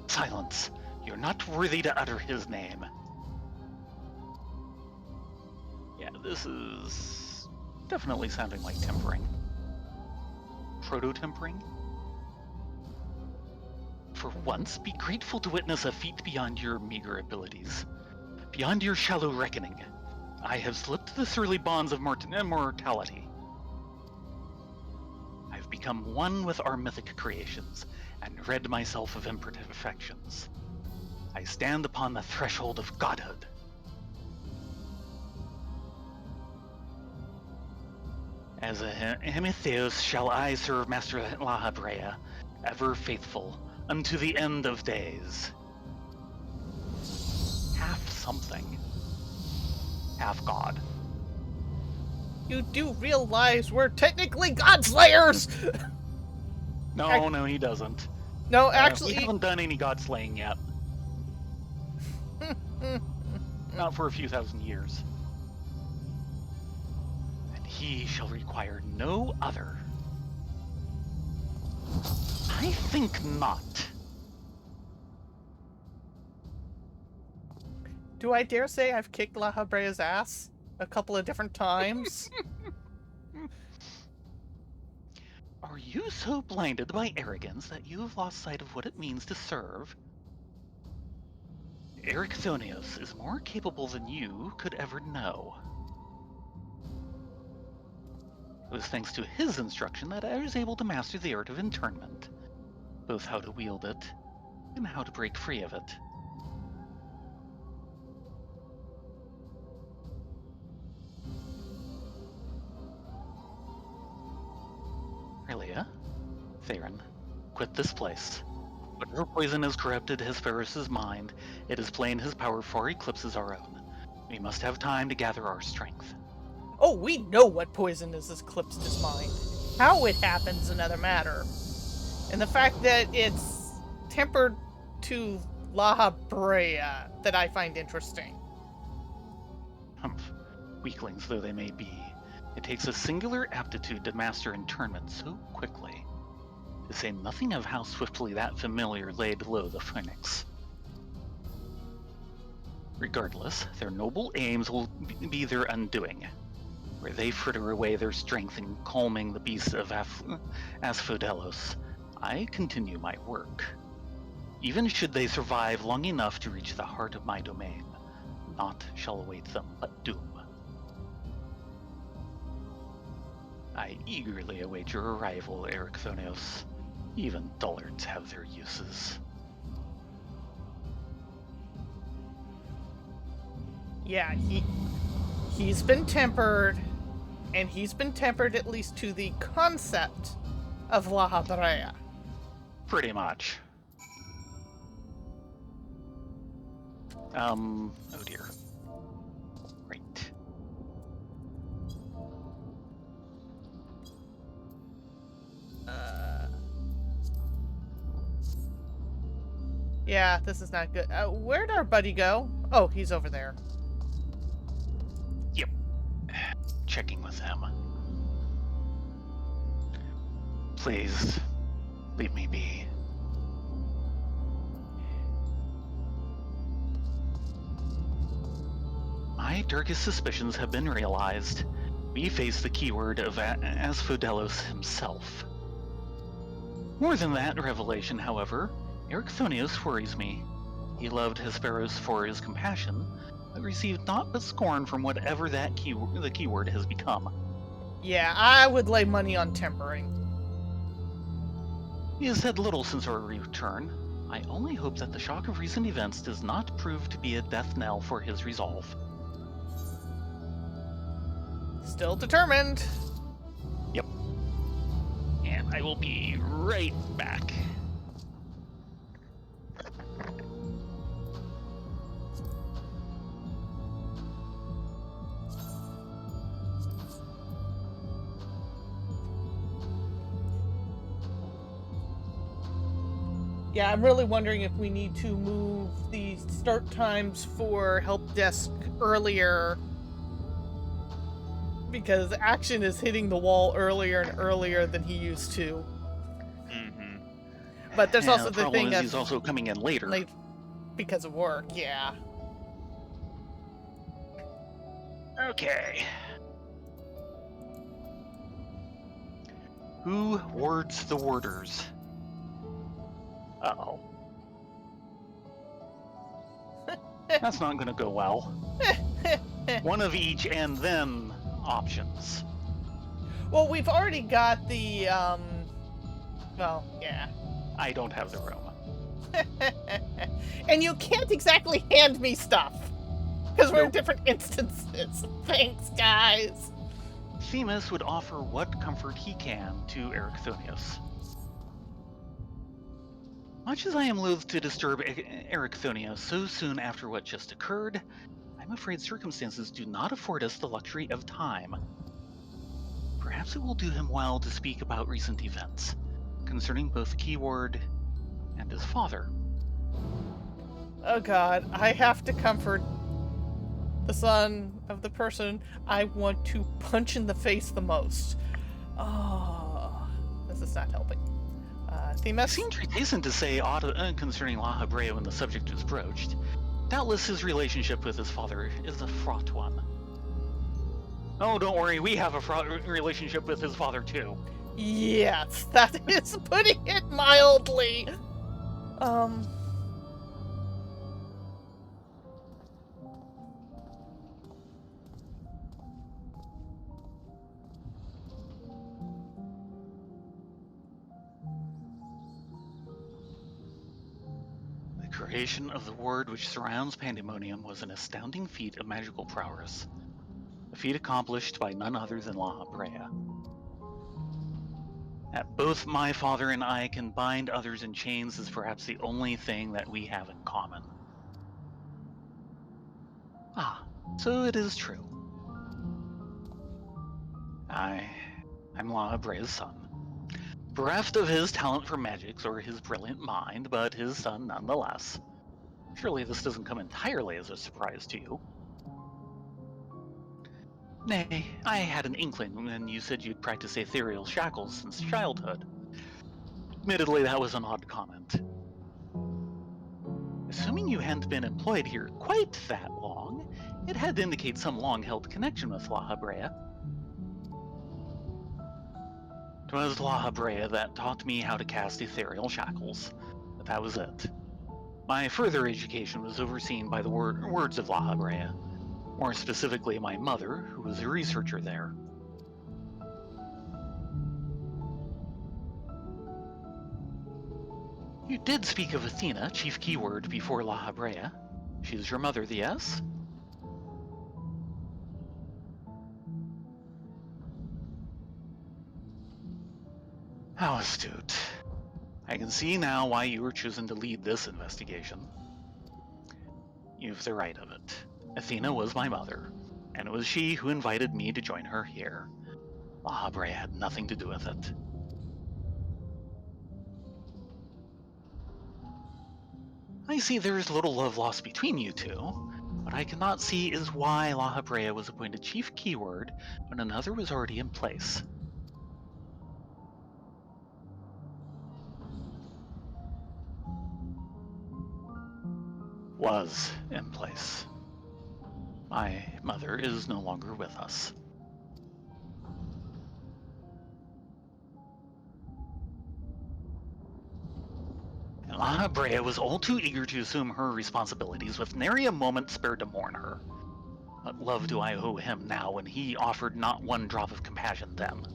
Silence. You're not worthy to utter his name. Yeah, this is definitely sounding like tempering. Proto-tempering? For once, be grateful to witness a feat beyond your meager abilities. Beyond your shallow reckoning. I have slipped the surly bonds of mortality. I've become one with our mythic creations, and rid myself of imperfections. I stand upon the threshold of godhood. As a Hemitheos shall I serve Master La Habrea, ever faithful, unto the end of days. Half something. Half god. You do realize we're technically Godslayers! No, he doesn't. No, actually... We haven't done any god slaying yet. Not for a few thousand years. And he shall require no other. I think not. Do I dare say I've kicked La Habrea's ass a couple of different times? Are you so blinded by arrogance that you have lost sight of what it means to serve? Ericthonios is more capable than you could ever know. It was thanks to his instruction that I was able to master the art of internment, both how to wield it and how to break free of it. Rylea, Thayrin, quit this place. Whatever poison has corrupted Hesperus' mind, it is plain his power far eclipses our own. We must have time to gather our strength. Oh, we know what poison has eclipsed his mind. How it happens, another matter. And the fact that it's tempered to La Brea that I find interesting. Humph. Weaklings though they may be, it takes a singular aptitude to master internment so quickly, to say nothing of how swiftly that familiar laid low the phoenix. Regardless, their noble aims will be their undoing, where they fritter away their strength in calming the beasts of Asphodelos. I continue my work. Even should they survive long enough to reach the heart of my domain, naught shall await them but doom. I eagerly await your arrival, Ericthonios. Even dullards have their uses. Yeah, he's been tempered, and he's been tempered at least to the concept of La Brea. Pretty much. Oh dear. Right. Yeah, this is not good. Where'd our buddy go? Oh, he's over there. Yep. Checking with him. Please, leave me be. My darkest suspicions have been realized. We face the keyword of Asphodelos himself. More than that revelation, however, Ericthonios worries me. He loved Hesperus for his compassion, but received naught but scorn from whatever the keyword has become. Yeah, I would lay money on tempering. He has said little since our return. I only hope that the shock of recent events does not prove to be a death knell for his resolve. Still determined. Yep. And I will be right back. Yeah, I'm really wondering if we need to move the start times for help desk earlier, because action is hitting the wall earlier and earlier than he used to. Mm-hmm. But there's also the problem thing is of he's also coming in later. late because of work. Yeah. Okay. Who wards the warders? Uh-oh. That's not going to go well. One of each and then options. Well, we've already got the well, yeah. I don't have the room. And you can't exactly hand me stuff, because we're in Nope. different instances. Thanks, guys. Themis would offer what comfort he can to Ericthonios. Much as I am loath to disturb Ericthonios so soon after what just occurred, I'm afraid circumstances do not afford us the luxury of time. Perhaps it will do him well to speak about recent events, concerning both the keyword and his father. Oh god, I have to comfort the son of the person I want to punch in the face the most. Oh, this is not helping. It Themis? seemed reticent to say aught concerning La Brea when the subject was broached. Doubtless his relationship with his father is a fraught one. Oh, don't worry, we have a fraught relationship with his father too. Yes, that is putting it mildly. The creation of the ward which surrounds Pandemonium was an astounding feat of magical prowess, a feat accomplished by none other than La Brea. That both my father and I can bind others in chains is perhaps the only thing that we have in common. Ah, so it is true. I'm La Brea's son. Bereft of his talent for magics or his brilliant mind, but his son nonetheless. Surely this doesn't come entirely as a surprise to you. Nay, I had an inkling when you said you'd practiced ethereal shackles since childhood. Admittedly, that was an odd comment. Assuming you hadn't been employed here quite that long, it had to indicate some long-held connection with La Habrea. 'Twas La Habrea that taught me how to cast ethereal shackles, but that was it. My further education was overseen by the words of La Habrea, more specifically my mother, who was a researcher there. You did speak of Athena, chief keyword, before La Habrea. She is your mother, yes? How astute. I can see now why you were chosen to lead this investigation. You've the right of it. Athena was my mother, and it was she who invited me to join her here. La Habrea had nothing to do with it. I see there is little love lost between you two. What I cannot see is why La Habrea was appointed chief keyword when another was already in place. Was in place. My mother is no longer with us. And La Habrea was all too eager to assume her responsibilities with nary a moment spared to mourn her. What love do I owe him now when he offered not one drop of compassion then?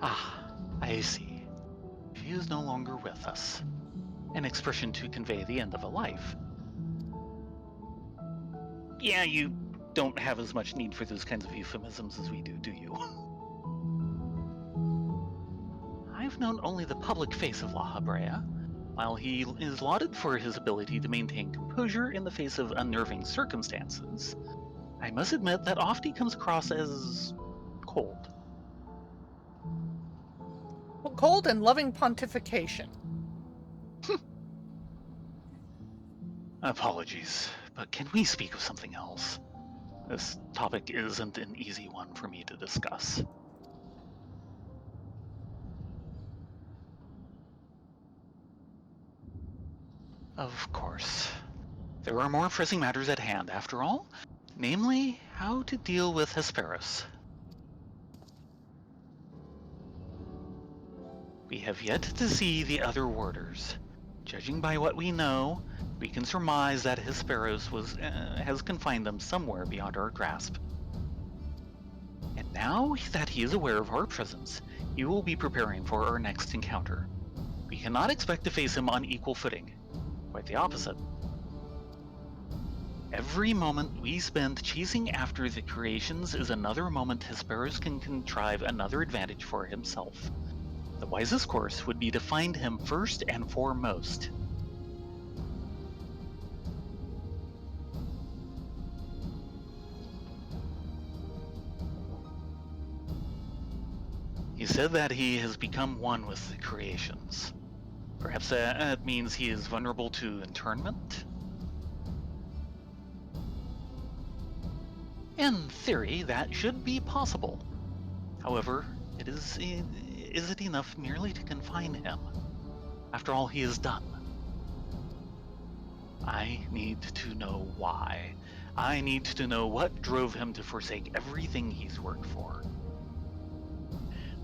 Ah, I see. She is no longer with us. An expression to convey the end of a life. Yeah, you don't have as much need for those kinds of euphemisms as we do you? I've known only the public face of La Habrea. While he is lauded for his ability to maintain composure in the face of unnerving circumstances, I must admit that oft he comes across as cold. Well, cold and loving pontification. Apologies, but can we speak of something else? This topic isn't an easy one for me to discuss. Of course. There are more pressing matters at hand, after all, namely, how to deal with Hesperus. We have yet to see the other warders. Judging by what we know, we can surmise that Hesperus has confined them somewhere beyond our grasp. And now that he is aware of our presence, he will be preparing for our next encounter. We cannot expect to face him on equal footing. Quite the opposite. Every moment we spend chasing after the creations is another moment Hesperus can contrive another advantage for himself. The wisest course would be to find him first and foremost. He said that he has become one with the creations. Perhaps that means he is vulnerable to internment? In theory, that should be possible. However, is it enough merely to confine him? After all he has done? I need to know why. I need to know what drove him to forsake everything he's worked for.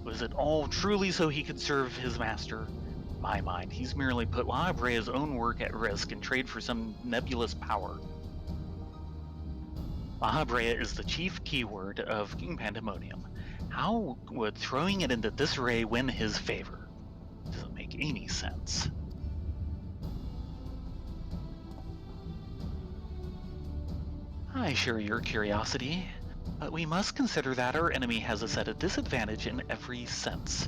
Was it all truly so he could serve his master? In my mind, he's merely put La Habrea's own work at risk in trade for some nebulous power. La Habrea is the chief keyword of King Pandemonium. How would throwing it into disarray win his favor? Doesn't make any sense. I share your curiosity, but we must consider that our enemy has us at a disadvantage in every sense.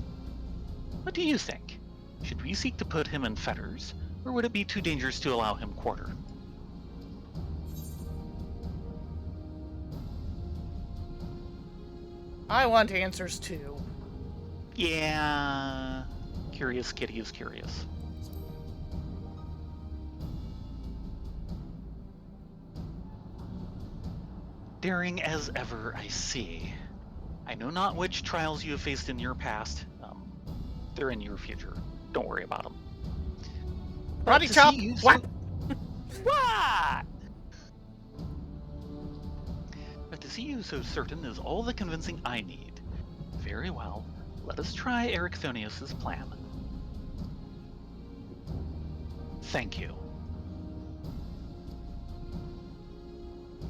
What do you think? Should we seek to put him in fetters, or would it be too dangerous to allow him quarter? I want answers too. Yeah. Curious kitty is curious. Daring as ever I see. I know not which trials you have faced in your past. They're in your future. Don't worry about them. Body chop! What? What? But to see you so certain is all the convincing I need. Very well. Let us try Ericthonius's plan. Thank you.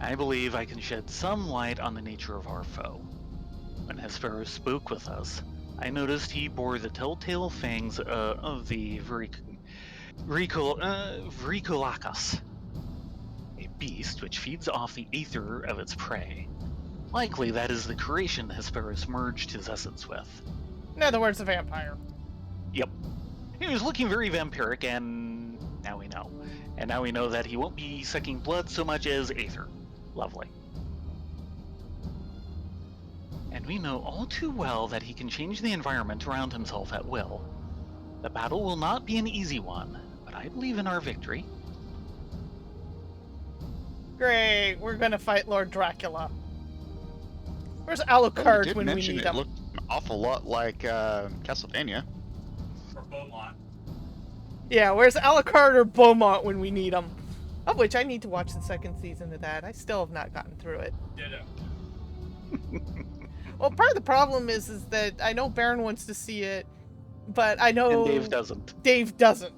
I believe I can shed some light on the nature of our foe. When Hesperus spoke with us, I noticed he bore the telltale fangs of the Vricolacus, a beast which feeds off the aether of its prey. Likely that is the creation Hesperus merged his essence with. In other words, a vampire. Yep. He was looking very vampiric, and now we know. And now we know that he won't be sucking blood so much as aether. Lovely. And we know all too well that he can change the environment around himself at will. The battle will not be an easy one, but I believe in our victory. Great, we're gonna fight Lord Dracula. Where's Well, you Alucard did when we mention need it him? looked an awful lot like Castlevania. Or Beaumont. Yeah, where's Alucard or Beaumont when we need him? Of which I need to watch the second season of that. I still have not gotten through it. Ditto. Well, part of the problem is that I know Baron wants to see it, but I know And Dave doesn't. Dave doesn't.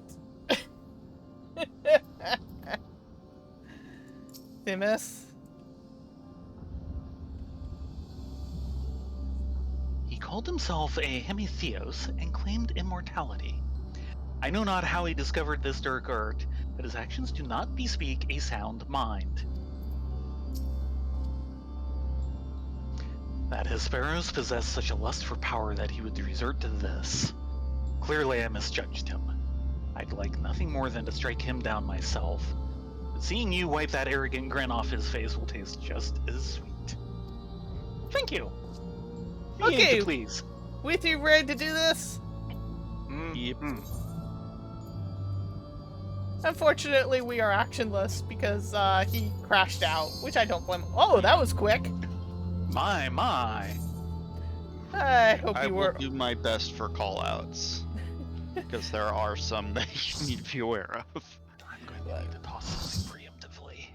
They miss. He called himself a Hemitheos and claimed immortality. I know not how he discovered this dark art, but his actions do not bespeak a sound mind. That Hesperus possessed such a lust for power that he would resort to this. Clearly I misjudged him. I'd like nothing more than to strike him down myself. But seeing you wipe that arrogant grin off his face will taste just as sweet. Thank you. Okay. Please. With you ready to do this? Yep. Unfortunately, we are actionless because he crashed out, which I don't blame him. Oh, that was quick. My. I hope I you will were. do my best for callouts, because there are some that you need to be aware of. I'm going to need to toss something preemptively.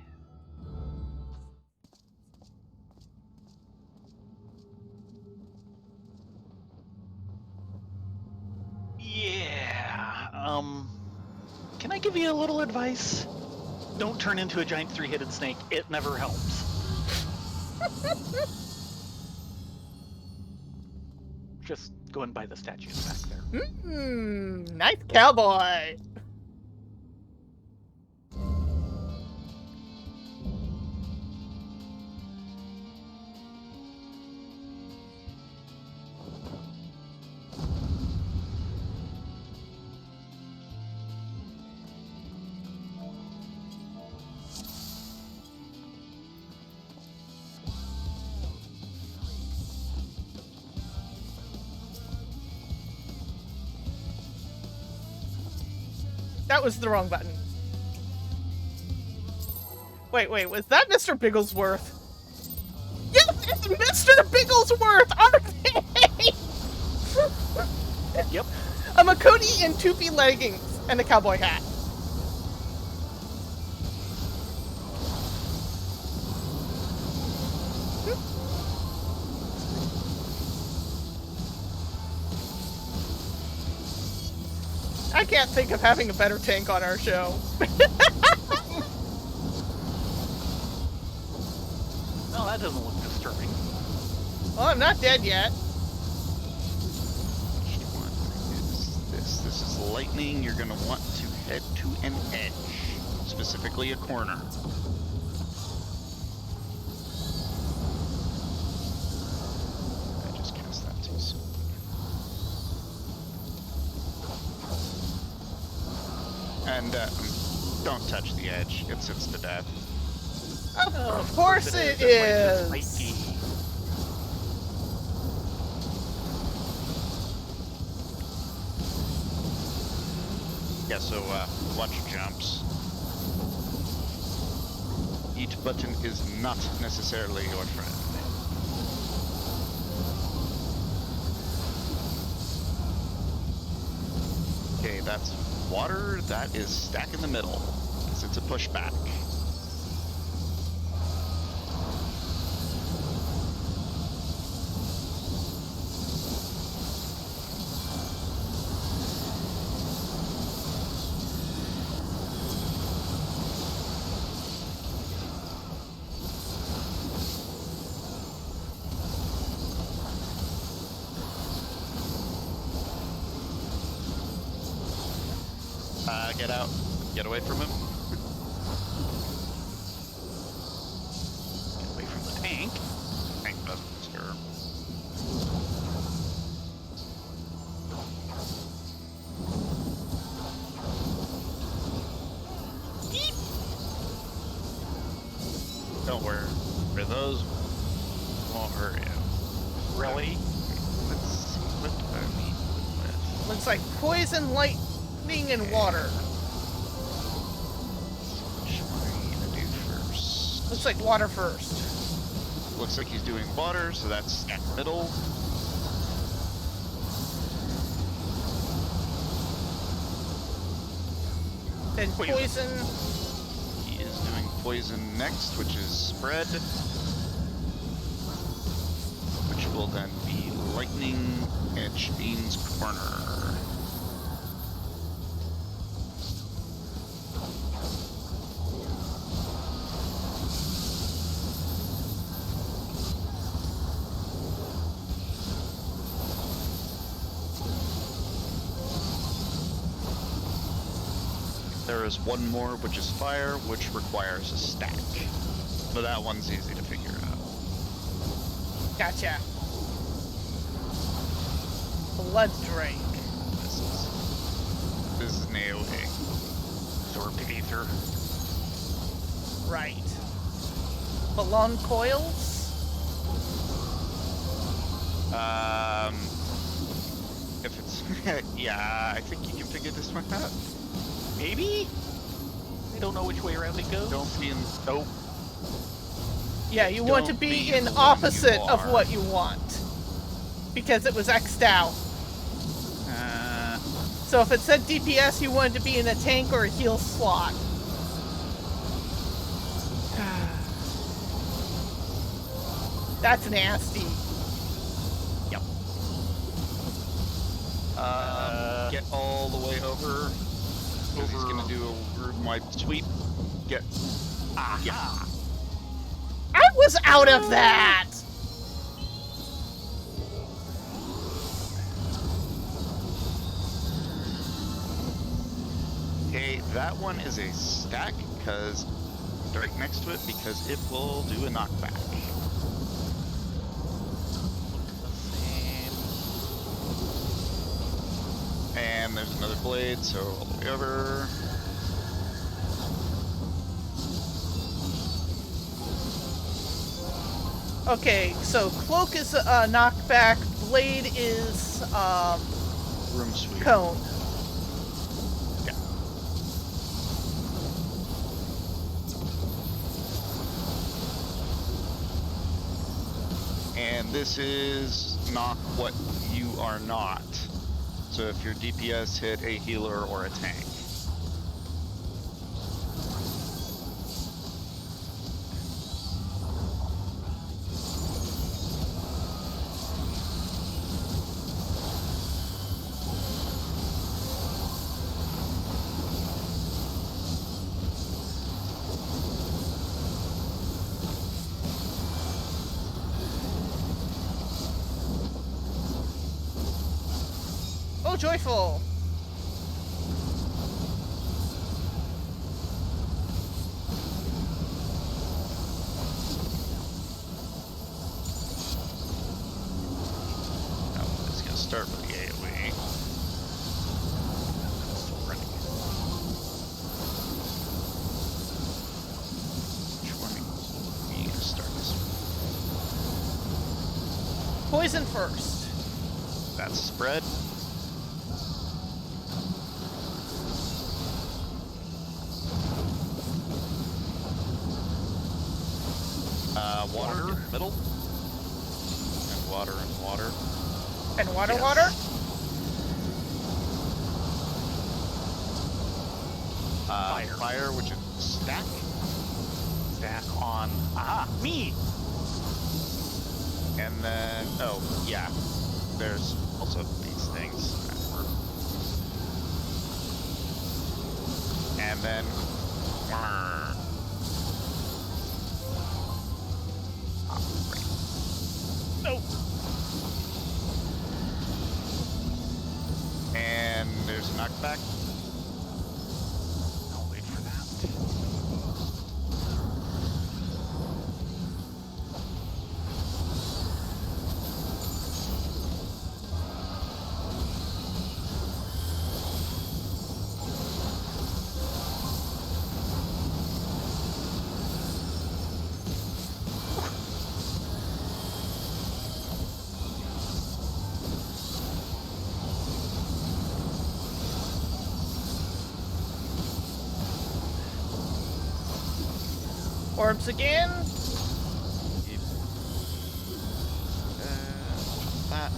Yeah, can I give you a little advice? Don't turn into a giant three-headed snake. It never helps. Just going by the statues back there. Nice cowboy. That was the wrong button. Wait, was that Mr. Bigglesworth? Yes, it's Mr. Bigglesworth! Are they? Yep. A Makoti in toopy leggings and a cowboy hat. I can't think of having a better tank on our show. No, that doesn't look disturbing. Well, I'm not dead yet. Which one is this? This is lightning. You're gonna want to head to an edge, specifically a corner. I just cast that too soon. And don't touch the edge. It sits to death. Of course it That's why it's is. spiky. Yeah, so watch your jumps. Each button is not necessarily your friend. Okay, that's water. That is stack in the middle, because it's a pushback. Get out. Get away from him. Get away from the tank. Tank buster. Don't worry. For those won't hurt you. Really? Let's see what I mean with. Looks like poison, lightning, and water. Which one are you gonna do first? Looks like water first. Looks like he's doing water, so that's stack middle. Then Poison. poison. He is doing poison next, which is spread. Which will then be lightning edge beans corner. There is one more, which is fire, which requires a stack. But that one's easy to figure out. Gotcha. Blood drake. This is an AoE. Absorb ether. Right. Balloon coils. If it's yeah, I think you can figure this one out. Maybe? I don't know which way around it goes. Don't be in. Nope. Yeah, you want to Don't be be in the one opposite you of are. what you want. Because it was X'd out. So if it said DPS, you wanted to be in a tank or a heal slot. That's nasty. Yep. Get all the way over. Because he's gonna do a room-wide sweep. Get. Yeah. I was out of that! Okay, that one is a stack, because right next to it, because it will do a knockback. And there's another blade, so all the way over. Okay, so cloak is a knockback, blade is Room sweep. cone. Yeah. And this is knock what you are not. So if your DPS hit a healer or a tank. Oh, joyful! That one is going to start with the AoE. Still running. Which one are you going to start this with? Poison first. That's spread. Water in the middle. And water and water. And water, Yes. water? Fire, which is stack. Stack on. Aha, me! And then, oh, yeah. There's also these things. And then, No! and there's a knockback. I'll wait for that. Orbs again. That.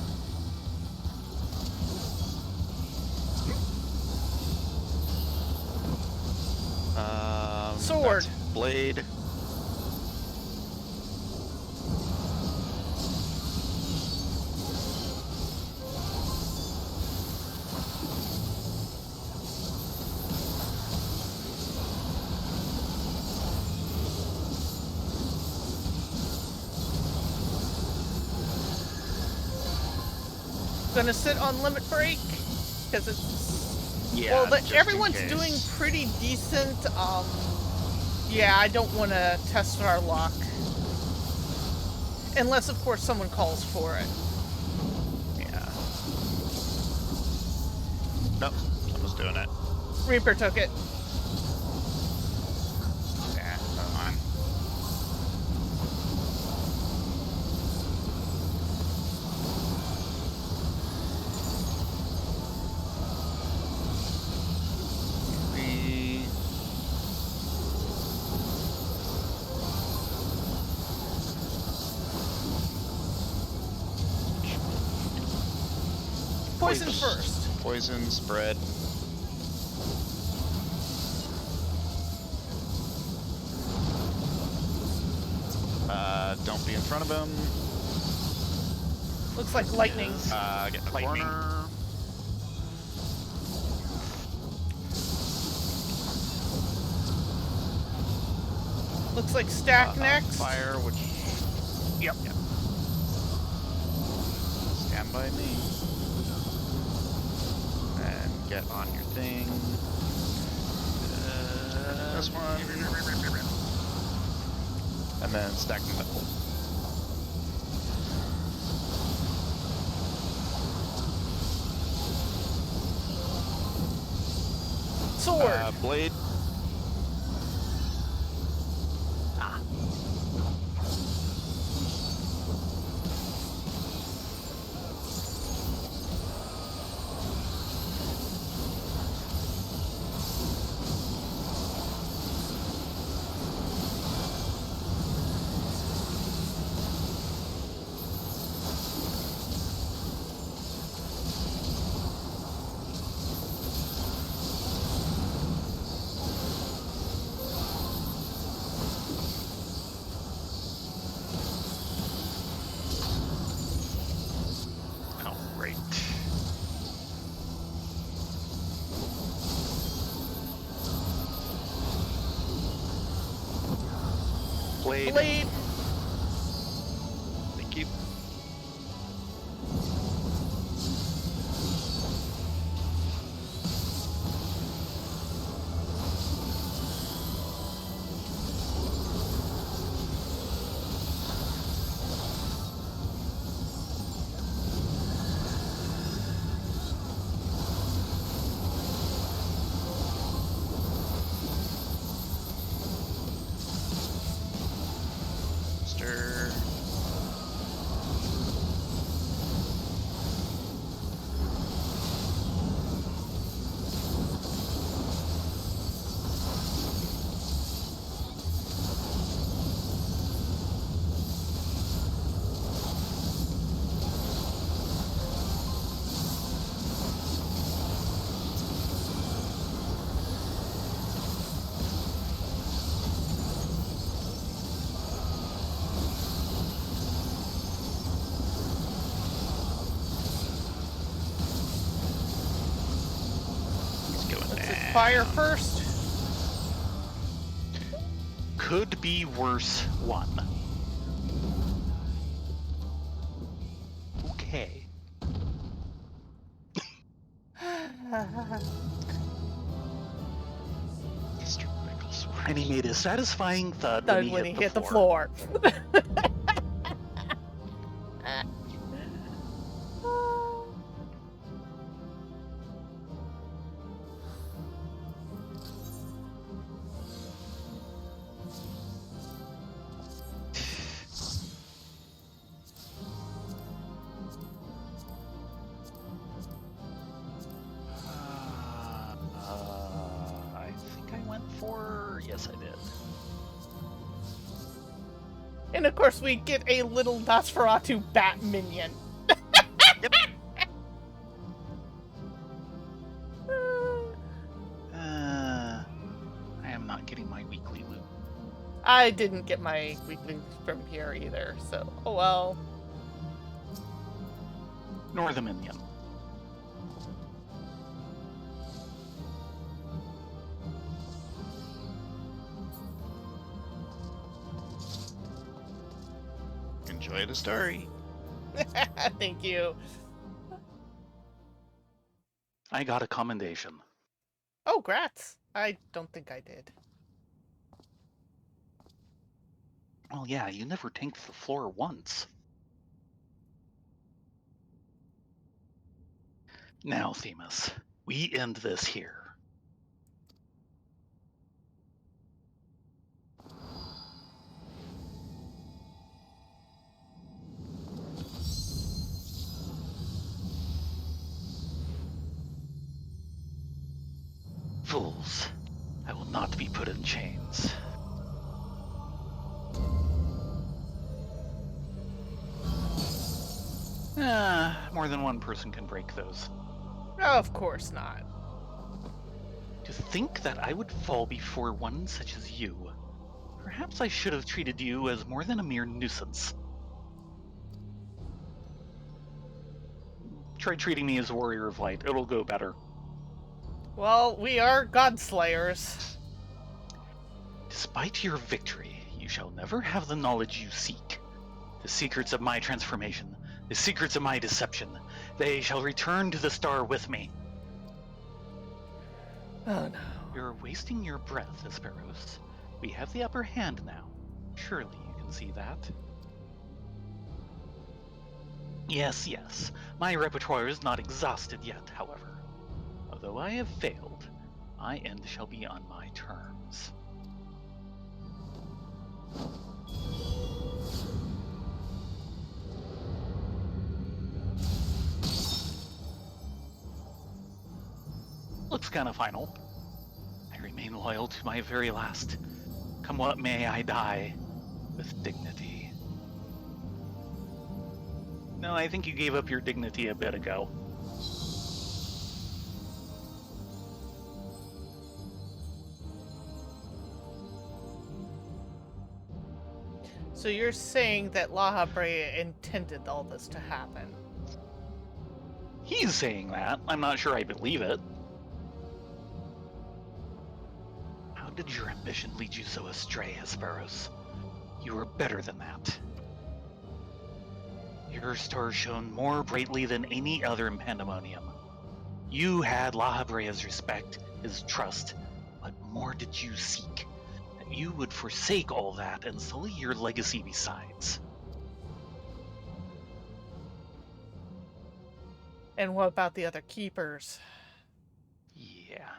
Sword. That's blade. Gonna sit on limit break because it's Yeah. well. just in Everyone's case. doing pretty decent. Yeah, I don't want to test our luck unless, of course, someone calls for it. Yeah. Nope. Someone's doing it. Reaper took it. Yeah. Come on. We. Poison first. Poison spread. Don't be in front of him. Looks like lightning. Get in the Lightning. corner. Looks like stack next. Fire, which. Yep. Stand by me. And get on your thing. This one. And then stack in the middle. Sword. Blade. Oh, great. Blade. Blade. Thank you. fire first? Could be worse one. Okay. Mr. Bigglesworth. And he made a satisfying thud Thud when he hit the floor. I think I went for... Yes, I did. And of course we get a little Nosferatu bat minion. Yep. I am not getting my weekly loot. I didn't get my weekly from here either, so oh well. Nor the minion. Enjoy the story. Thank you. I got a commendation. Oh, grats. I don't think I did. Well, yeah, you never tanked the floor once. Now, Themis, we end this here. Fools, I will not be put in chains. More than one person can break those. Of course not. To think that I would fall before one such as you. Perhaps I should have treated you as more than a mere nuisance. Try treating me as a warrior of light. It'll go better. Well, we are Godslayers. Despite your victory, you shall never have the knowledge you seek. The secrets of my transformation, the secrets of my deception, they shall return to the star with me. Oh no. You're wasting your breath, Hesperus. We have the upper hand now. Surely you can see that. Yes, yes. My repertoire is not exhausted yet, however. Although I have failed, my end shall be on my terms. Looks kind of final. I remain loyal to my very last. Come what may, I die with dignity. No, I think you gave up your dignity a bit ago. So you're saying that La Brea intended all this to happen? He's saying that. I'm not sure I believe it. How did your ambition lead you so astray, Hesperus? You were better than that. Your star shone more brightly than any other in Pandemonium. You had La Brea's respect, his trust. What more did you seek? That you would forsake all that and sully your legacy besides. And what about the other keepers? Yeah.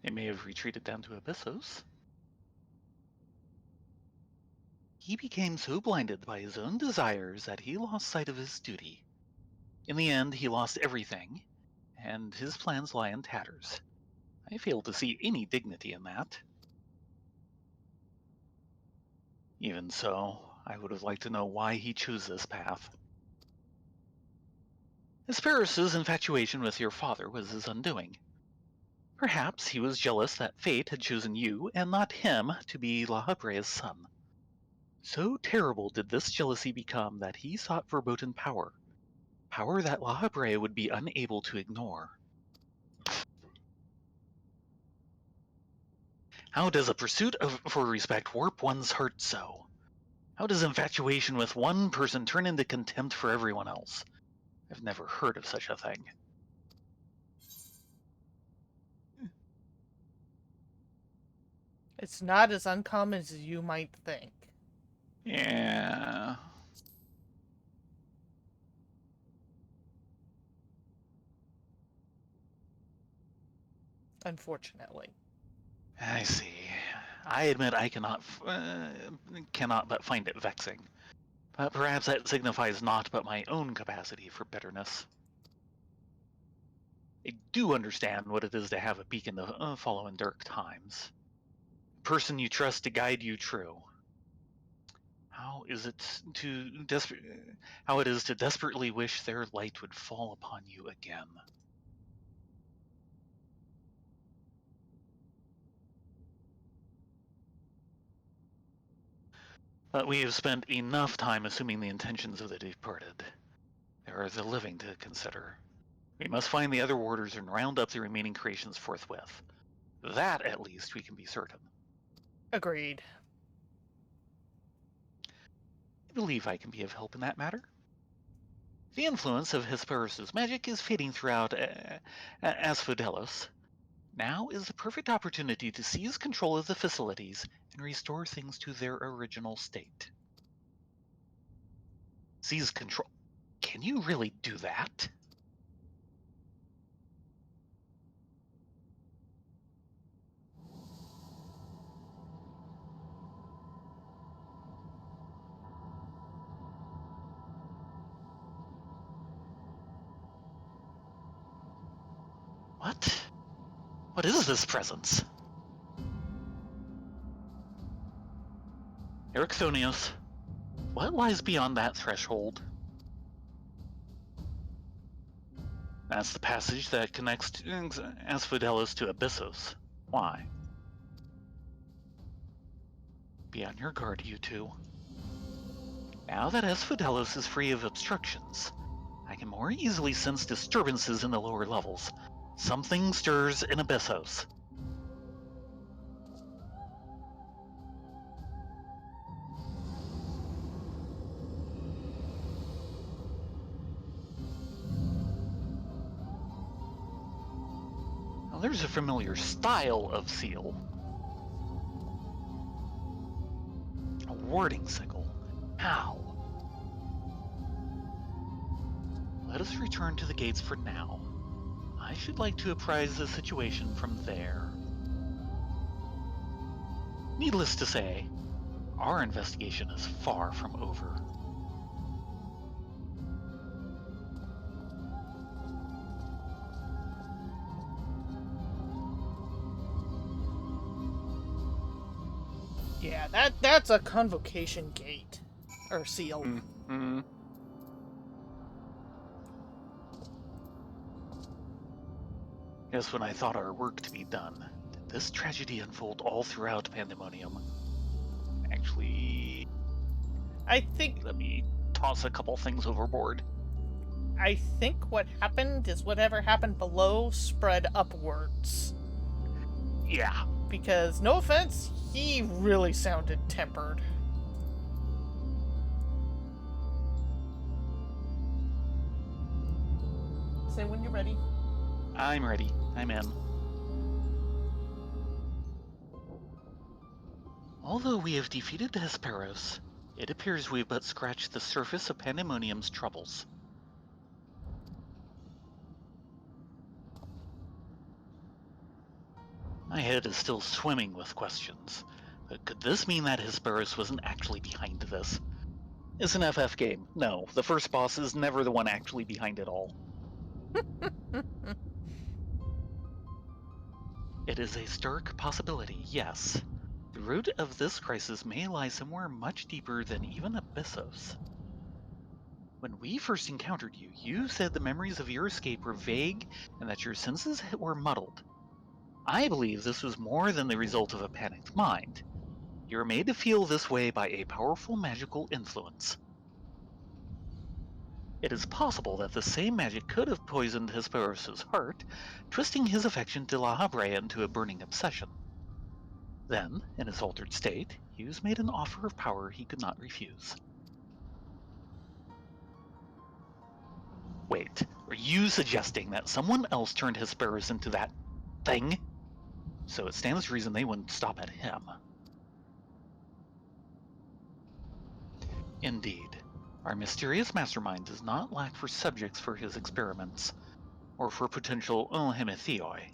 They may have retreated down to Abyssos. He became so blinded by his own desires that he lost sight of his duty. In the end, he lost everything, and his plans lie in tatters. I fail to see any dignity in that. Even so, I would have liked to know why he chose this path. Hesperus's infatuation with your father was his undoing. Perhaps he was jealous that fate had chosen you and not him to be La Brea's son. So terrible did this jealousy become that he sought verboten power. Power that La Habre would be unable to ignore. How does a pursuit for respect warp one's heart so? How does infatuation with one person turn into contempt for everyone else? I've never heard of such a thing. It's not as uncommon as you might think. Yeah. Unfortunately. I see. I admit I cannot but find it vexing. But perhaps that signifies naught but my own capacity for bitterness. I do understand what it is to have a beacon to follow in dark times. A person you trust to guide you true. How is it to desperately wish their light would fall upon you again? But we have spent enough time assuming the intentions of the departed. There are the living to consider. We must find the other warders and round up the remaining creations forthwith. That, at least, we can be certain. Agreed. I believe I can be of help in that matter. The influence of Hesperus' magic is fading throughout Asphodelos. Now is the perfect opportunity to seize control of the facilities and restore things to their original state. Seize control. Can you really do that? What? What is this presence? Ericthonios, what lies beyond that threshold? That's the passage that connects Asphodelos to Abyssos. Why? Be on your guard, you two. Now that Asphodelos is free of obstructions, I can more easily sense disturbances in the lower levels. Something stirs in Abyssos. Now, there's a familiar style of seal. A warding signal. How? Let us return to the gates for now. I should like to apprise the situation from there. Needless to say, our investigation is far from over. Yeah, that's a convocation gate. Or seal. Mm-hmm. Just when I thought our work to be done, did this tragedy unfold all throughout Pandemonium? Actually, I think let me toss a couple things overboard. I think what happened is whatever happened below spread upwards. Yeah. Because, no offense, he really sounded tempered. Say when you're ready. I'm ready. I'm in. Although we have defeated Hesperus, it appears we've but scratched the surface of Pandemonium's troubles. My head is still swimming with questions. But could this mean that Hesperus wasn't actually behind this? It's an FF game. No, the first boss is never the one actually behind it all. It is a stark possibility, yes. The root of this crisis may lie somewhere much deeper than even Abyssos. When we first encountered you, you said the memories of your escape were vague and that your senses were muddled. I believe this was more than the result of a panicked mind. You were made to feel this way by a powerful magical influence. It is possible that the same magic could have poisoned Hesperus' heart, twisting his affection to La Habrea into a burning obsession. Then, in his altered state, he was made an offer of power he could not refuse. Wait, are you suggesting that someone else turned Hesperus into that thing? So it stands to reason they wouldn't stop at him. Indeed, our mysterious mastermind does not lack for subjects for his experiments, or for potential hemetheoi.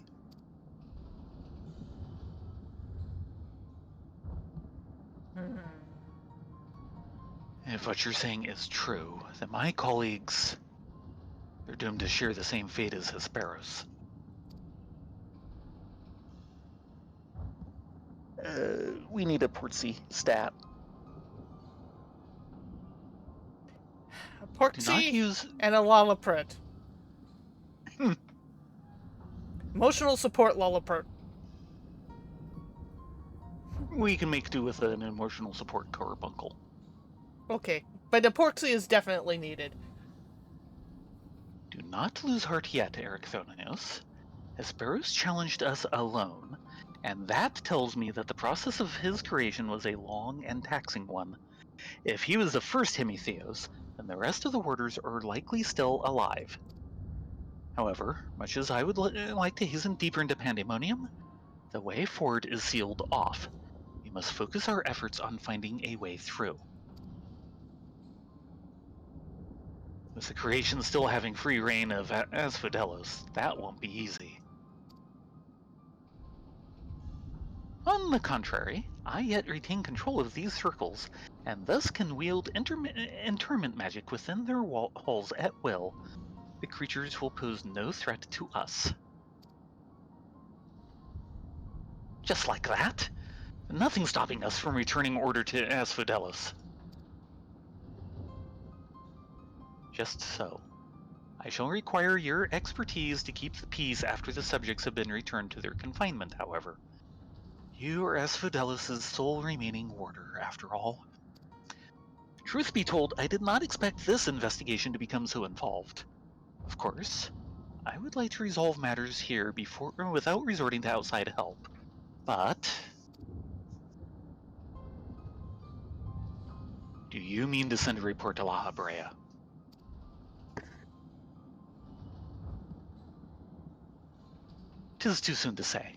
If what you're saying is true, then my colleagues, they're doomed to share the same fate as Hesperus. We need a Portsea stat. A Do not Porksy use... and a Lolliprit. Emotional support Lolliprit. We can make do with an emotional support carbuncle. Okay, but a Porksy is definitely needed. Do not lose heart yet, Ericthonius. Hesperus challenged us alone, and that tells me that the process of his creation was a long and taxing one. If he was the first Hemetheos, then the rest of the warders are likely still alive. However, much as I would like to hasten deeper into Pandemonium, the way forward is sealed off. We must focus our efforts on finding a way through. With the creation still having free reign of Asphodelos, that won't be easy. On the contrary, I yet retain control of these circles, and thus can wield interment magic within their halls at will. The creatures will pose no threat to us. Just like that? Nothing stopping us from returning order to Asphodelos. Just so. I shall require your expertise to keep the peace after the subjects have been returned to their confinement, however. You are Asphodelos' sole remaining warder, after all. Truth be told, I did not expect this investigation to become so involved. Of course, I would like to resolve matters here without resorting to outside help. But... do you mean to send a report to La Habrea? 'Tis too soon to say.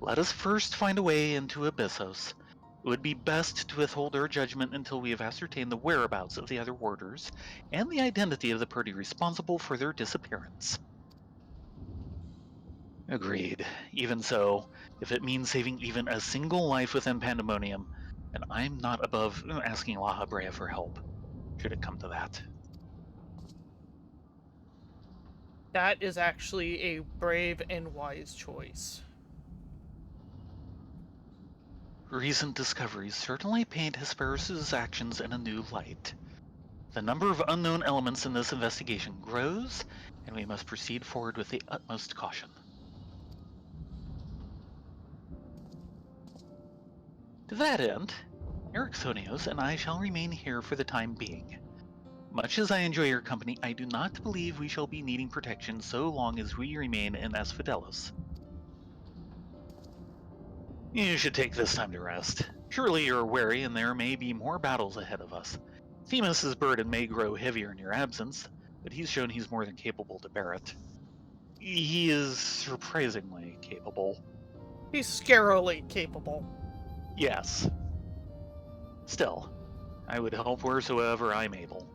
Let us first find a way into Abyssos. It would be best to withhold our judgment until we have ascertained the whereabouts of the other warders and the identity of the party responsible for their disappearance. Agreed. Even so, if it means saving even a single life within Pandemonium, then I'm not above asking La Habrea for help, should it come to that. That is actually a brave and wise choice. Recent discoveries certainly paint Hesperus' actions in a new light. The number of unknown elements in this investigation grows, and we must proceed forward with the utmost caution. To that end, Ericthonios and I shall remain here for the time being. Much as I enjoy your company, I do not believe we shall be needing protection so long as we remain in Asphodelos. You should take this time to rest. Surely you're weary and there may be more battles ahead of us. Themis' burden may grow heavier in your absence, but he's shown he's more than capable to bear it. He is surprisingly capable. He's scarily capable. Yes. Still, I would help wheresoever I'm able.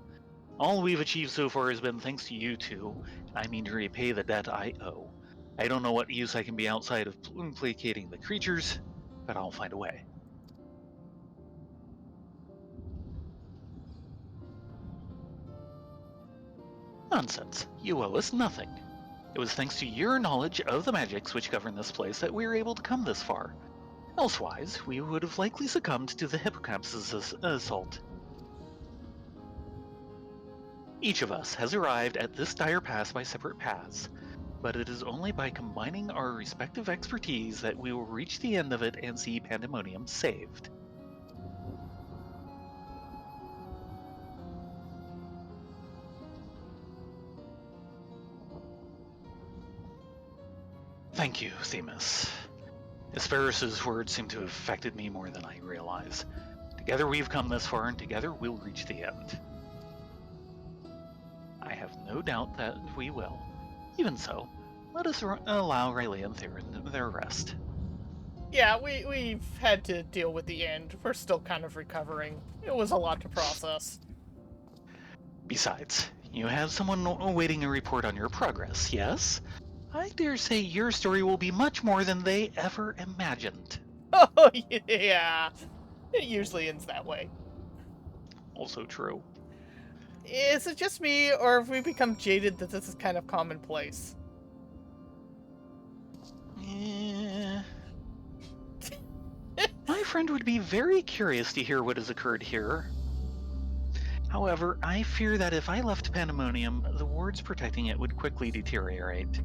All we've achieved so far has been thanks to you two, and I mean to repay the debt I owe. I don't know what use I can be outside of placating the creatures, but I'll find a way. Nonsense. You owe us nothing. It was thanks to your knowledge of the magics which govern this place that we were able to come this far. Elsewise, we would have likely succumbed to the Hippocampus' assault. Each of us has arrived at this dire pass by separate paths, but it is only by combining our respective expertise that we will reach the end of it and see Pandemonium saved. Thank you, Themis. Hesperus's words seem to have affected me more than I realize. Together we've come this far, and together we'll reach the end. I have no doubt that we will. Even so, let us allow Rylea and Thayrin their rest. Yeah, we've had to deal with the end. We're still kind of recovering. It was a lot to process. Besides, you have someone awaiting a report on your progress, yes? I dare say your story will be much more than they ever imagined. Oh, yeah. It usually ends that way. Also true. Is it just me, or have we become jaded that this is kind of commonplace? My friend would be very curious to hear what has occurred here. However, I fear that if I left Pandemonium, the wards protecting it would quickly deteriorate.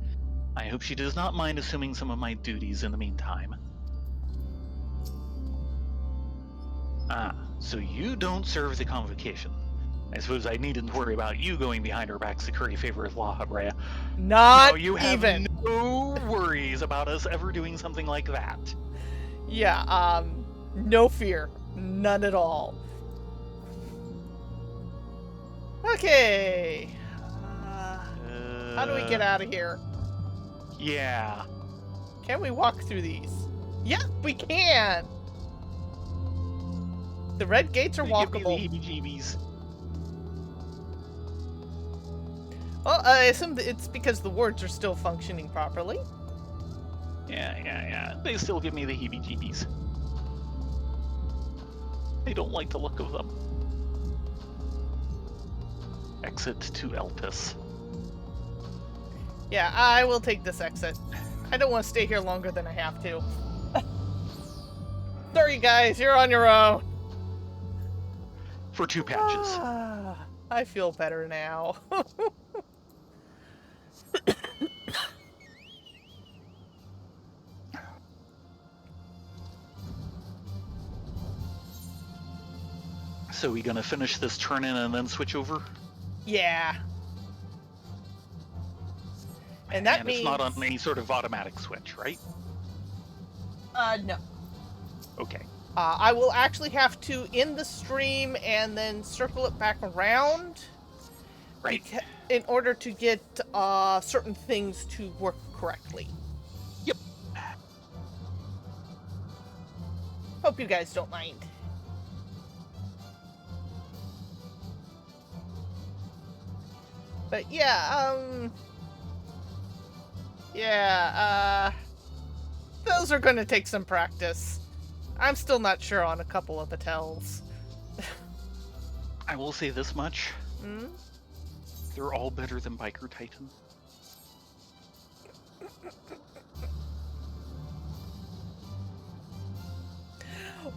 I hope she does not mind assuming some of my duties in the meantime. Ah, so you don't serve the convocation. I suppose I needn't worry about you going behind her back to curry favor with Rhea. Not No, you have even. no worries about us ever doing something like that. Yeah, no fear. None at all. Okay. How do we get out of here? Yeah. Can we walk through these? Yeah, we can! The red gates are walkable. Give me the heebie-jeebies. Well, I assume that it's because the wards are still functioning properly. Yeah. They still give me the heebie-jeebies. I don't like the look of them. Exit to Altus. Yeah, I will take this exit. I don't want to stay here longer than I have to. Sorry, guys, you're on your own. For 2 patches. I feel better now. So we gonna finish this turn-in and then switch over? Yeah. And that and means... it's not on any sort of automatic switch, right? No. Okay. I will actually have to end the stream and then circle it back around. Right. In order to get certain things to work correctly. Yep. Hope you guys don't mind. But yeah, those are gonna take some practice. I'm still not sure on a couple of the tells. I will say this much. Hmm? They're all better than Biker Titan.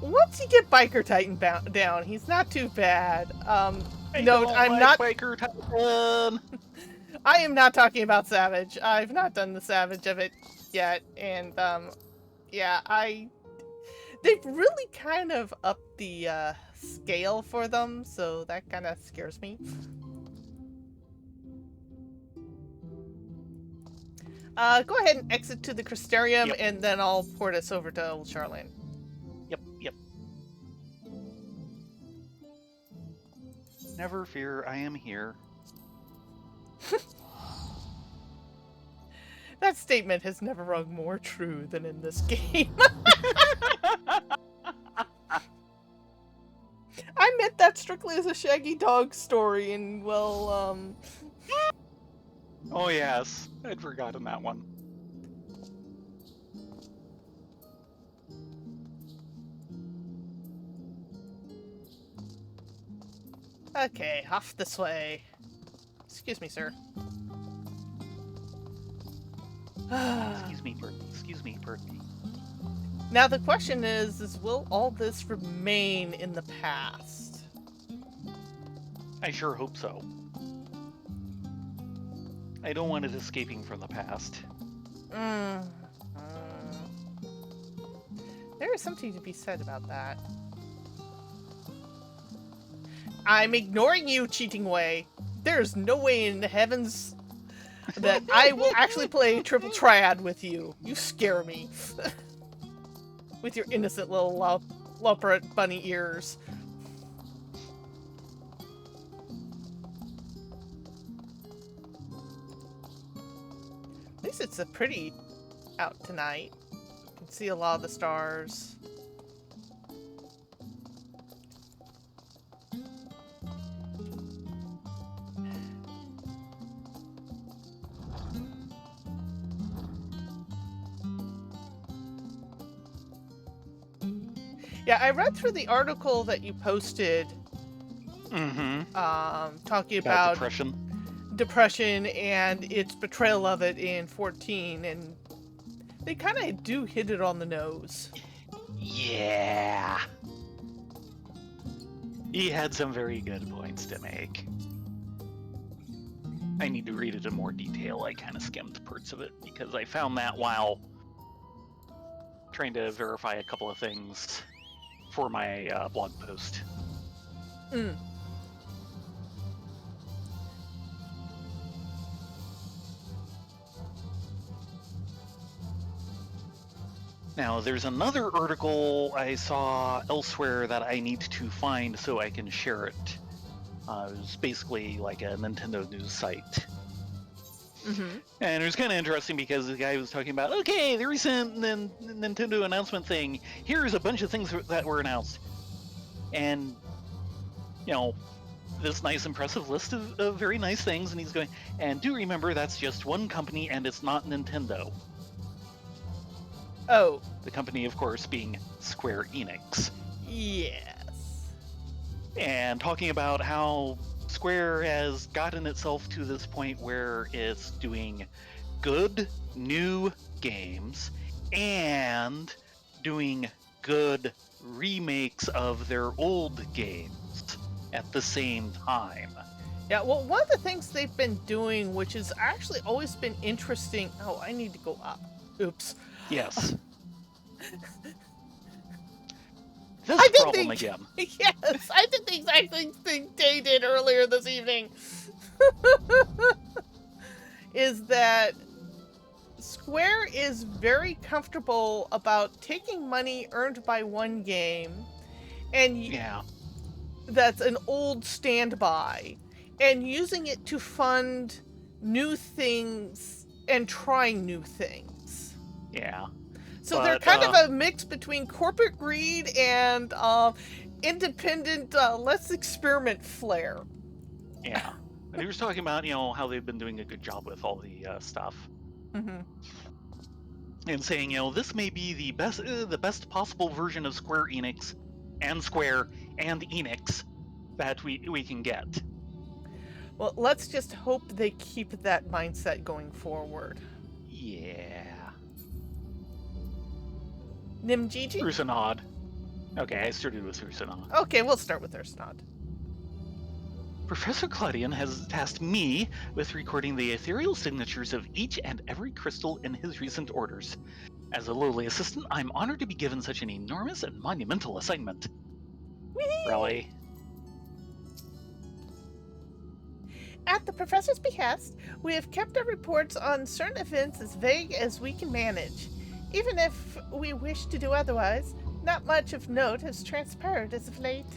Once you get Biker Titan down, he's not too bad. No, I'm not. Biker Titan. I am not talking about Savage. I've not done the Savage of it yet, and yeah, they've really kind of upped the scale for them, so that kind of scares me. Go ahead and exit to the Crystarium, Yep. and then I'll port us over to Old Charlene. Yep. Never fear, I am here. That statement has never rung more true than in this game. I meant that strictly as a Shaggy Dog story, and well, Oh yes, I'd forgotten that one. Okay, off this way. Excuse me, sir. Excuse me, pardon me. Now the question is will all this remain in the past? I sure hope so. I don't want it escaping from the past. There is something to be said about that. I'm ignoring you, cheating way. There's no way in the heavens that I will actually play triple triad with you. You scare me. With your innocent little leopard bunny ears. At least it's a pretty out tonight. You can see a lot of the stars. Yeah, I read through the article that you posted, talking about depression and its portrayal of it in 14, and they kind of do hit it on the nose. Yeah. He had some very good points to make. I need to read it in more detail. I kind of skimmed parts of it because I found that while trying to verify a couple of things for my blog post. Now, there's another article I saw elsewhere that I need to find so I can share it. It was basically like a Nintendo news site. And it was kind of interesting because the guy was talking about, okay, the recent Nintendo announcement thing, here's a bunch of things that were announced. And, you know, this nice, impressive list of very nice things, and he's going, and do remember that's just one company and it's not Nintendo. Oh. The company, of course, being Square Enix. Yes. And talking about how Square has gotten itself to this point where it's doing good new games and doing good remakes of their old games at the same time. Yeah, well, one of the things they've been doing, which has actually always been interesting... Oh, I need to go up. Oops. Yes. This problem again. Yes, I did the exact same thing Tay did earlier this evening. Is that Square is very comfortable about taking money earned by one game, and that's an old standby, and using it to fund new things and trying new things. Yeah. So they're kind of a mix between corporate greed and independent, let's experiment flair. Yeah. And he was talking about, you know, how they've been doing a good job with all the stuff. And saying, you know, this may be the best possible version of Square Enix and Square and Enix that we can get. Well, let's just hope they keep that mindset going forward. Yeah. Nimgigi? Ursanod. Okay, I started with Ursanod. Okay, we'll start with Ursanod. Professor Claudian has tasked me with recording the ethereal signatures of each and every crystal in his recent orders. As a lowly assistant, I'm honored to be given such an enormous and monumental assignment. Really? At the professor's behest, we have kept our reports on certain events as vague as we can manage. Even if we wish to do otherwise, not much of note has transpired as of late.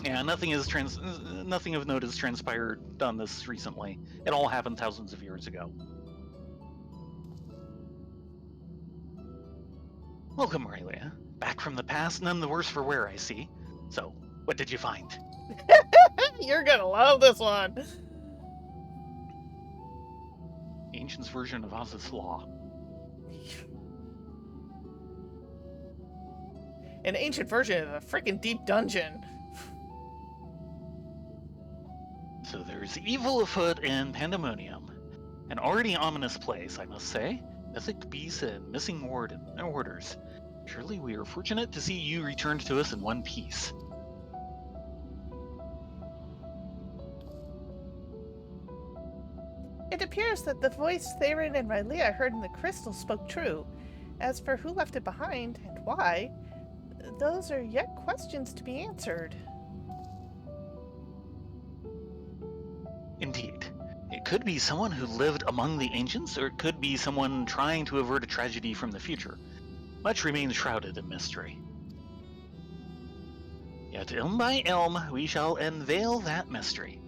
Yeah, nothing of note has transpired on this recently. It all happened thousands of years ago. Welcome, Rylea. Back from the past, none the worse for wear, I see. So, what did you find? You're gonna love this one! The Ancient's version of Oz's Law. An ancient version of a freaking deep dungeon. So there's evil afoot in Pandemonium. An already ominous place, I must say. Mythic beasts and missing orders. Surely we are fortunate to see you returned to us in one piece. It appears that the voice Thayrin and Rylea heard in the crystal spoke true. As for who left it behind and why, those are yet questions to be answered. could be someone who lived among the ancients, or it could be someone trying to avert a tragedy from the future. Much remains shrouded in mystery. Yet ilm by ilm, we shall unveil that mystery.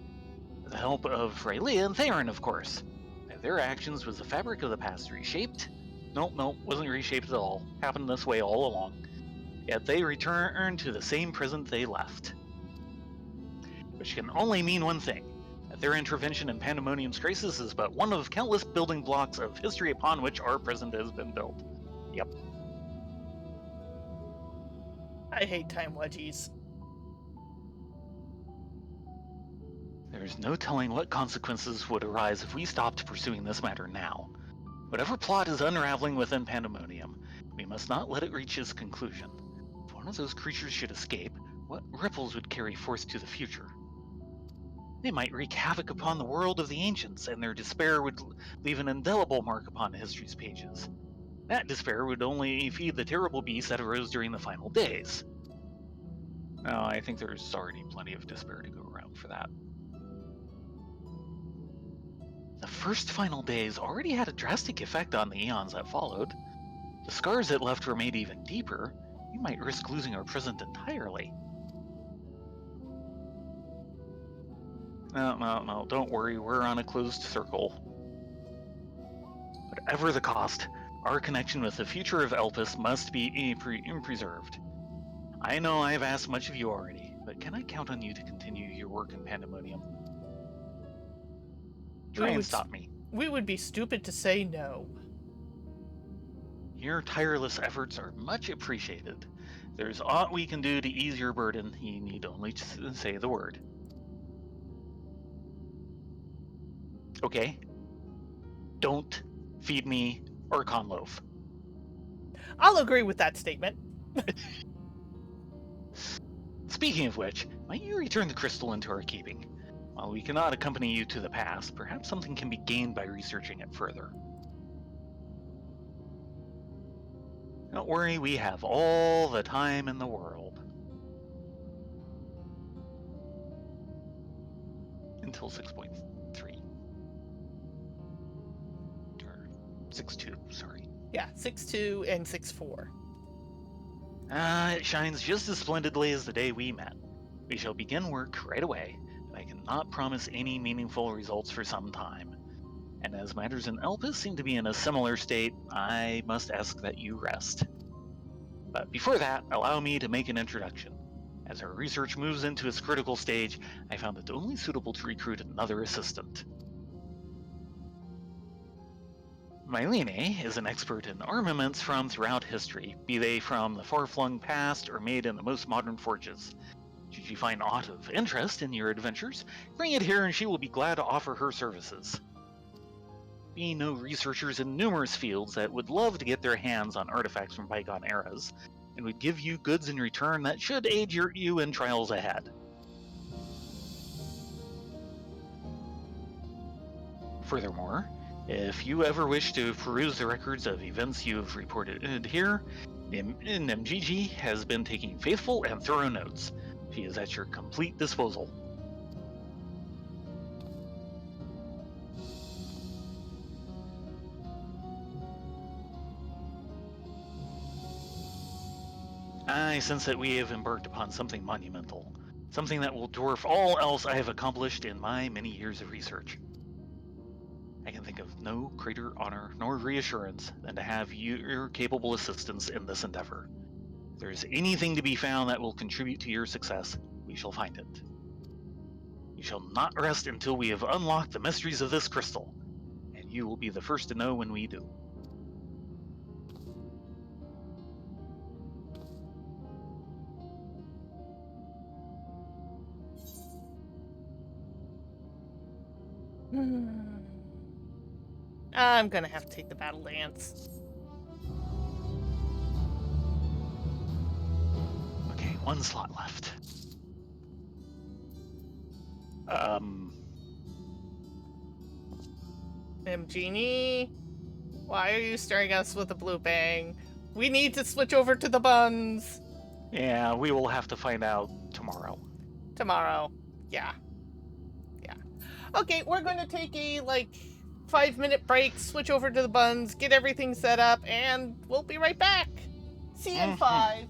With the help of Rylea and Thayrin, of course. By their actions was the fabric of the past reshaped? Nope, wasn't reshaped at all. Happened this way all along. Yet they return to the same present they left. Which can only mean one thing, that their intervention in Pandemonium's crisis is but one of countless building blocks of history upon which our present has been built. Yep. I hate time wedgies. There's no telling what consequences would arise if we stopped pursuing this matter now. Whatever plot is unraveling within Pandemonium, we must not let it reach its conclusion. If one of those creatures should escape, what ripples would carry forth to the future? They might wreak havoc upon the world of the ancients, and their despair would leave an indelible mark upon history's pages. That despair would only feed the terrible beast that arose during the final days. Now, I think there's already plenty of despair to go around for that. The first final days already had a drastic effect on the eons that followed. The scars it left were made even deeper. We might risk losing our present entirely. No, don't worry, we're on a closed circle. Whatever the cost, our connection with the future of Altus must be preserved. I know I've asked much of you already, but can I count on you to continue your work in Pandemonium? Try and stop me. We would be stupid to say no. Your tireless efforts are much appreciated. If there's aught we can do to ease your burden, you need only to say the word. Okay. Don't feed me or Conloaf. I'll agree with that statement. Speaking of which, might you return the crystal into our keeping? While we cannot accompany you to the past, perhaps something can be gained by researching it further. Don't worry, we have all the time in the world. Until 6.3. Or 6.2, sorry. Yeah, 6.2 and 6.4. It shines just as splendidly as the day we met. We shall begin work right away, but I cannot promise any meaningful results for some time. And as matters in Altus seem to be in a similar state, I must ask that you rest. But before that, allow me to make an introduction. As our research moves into its critical stage, I found it only suitable to recruit another assistant. Mylene is an expert in armaments from throughout history, be they from the far-flung past or made in the most modern forges. Should you find aught of interest in your adventures, bring it here and she will be glad to offer her services. We know researchers in numerous fields that would love to get their hands on artifacts from bygone eras, and would give you goods in return that should aid you in trials ahead. Furthermore, if you ever wish to peruse the records of events you've reported here, Nemgigi has been taking faithful and thorough notes. She is at your complete disposal. I sense that we have embarked upon something monumental, something that will dwarf all else I have accomplished in my many years of research. I can think of no greater honor nor reassurance than to have your capable assistance in this endeavor. If there is anything to be found that will contribute to your success, we shall find it. You shall not rest until we have unlocked the mysteries of this crystal, and you will be the first to know when we do. I'm gonna have to take the battle dance. Okay, one slot left. Genie, why are you staring at us with a blue bang? We need to switch over to the buns. Yeah, we will have to find out tomorrow. Tomorrow. Yeah. Okay, we're going to take a, 5-minute break, switch over to the buns, get everything set up, and we'll be right back. See you in Mhm. 5.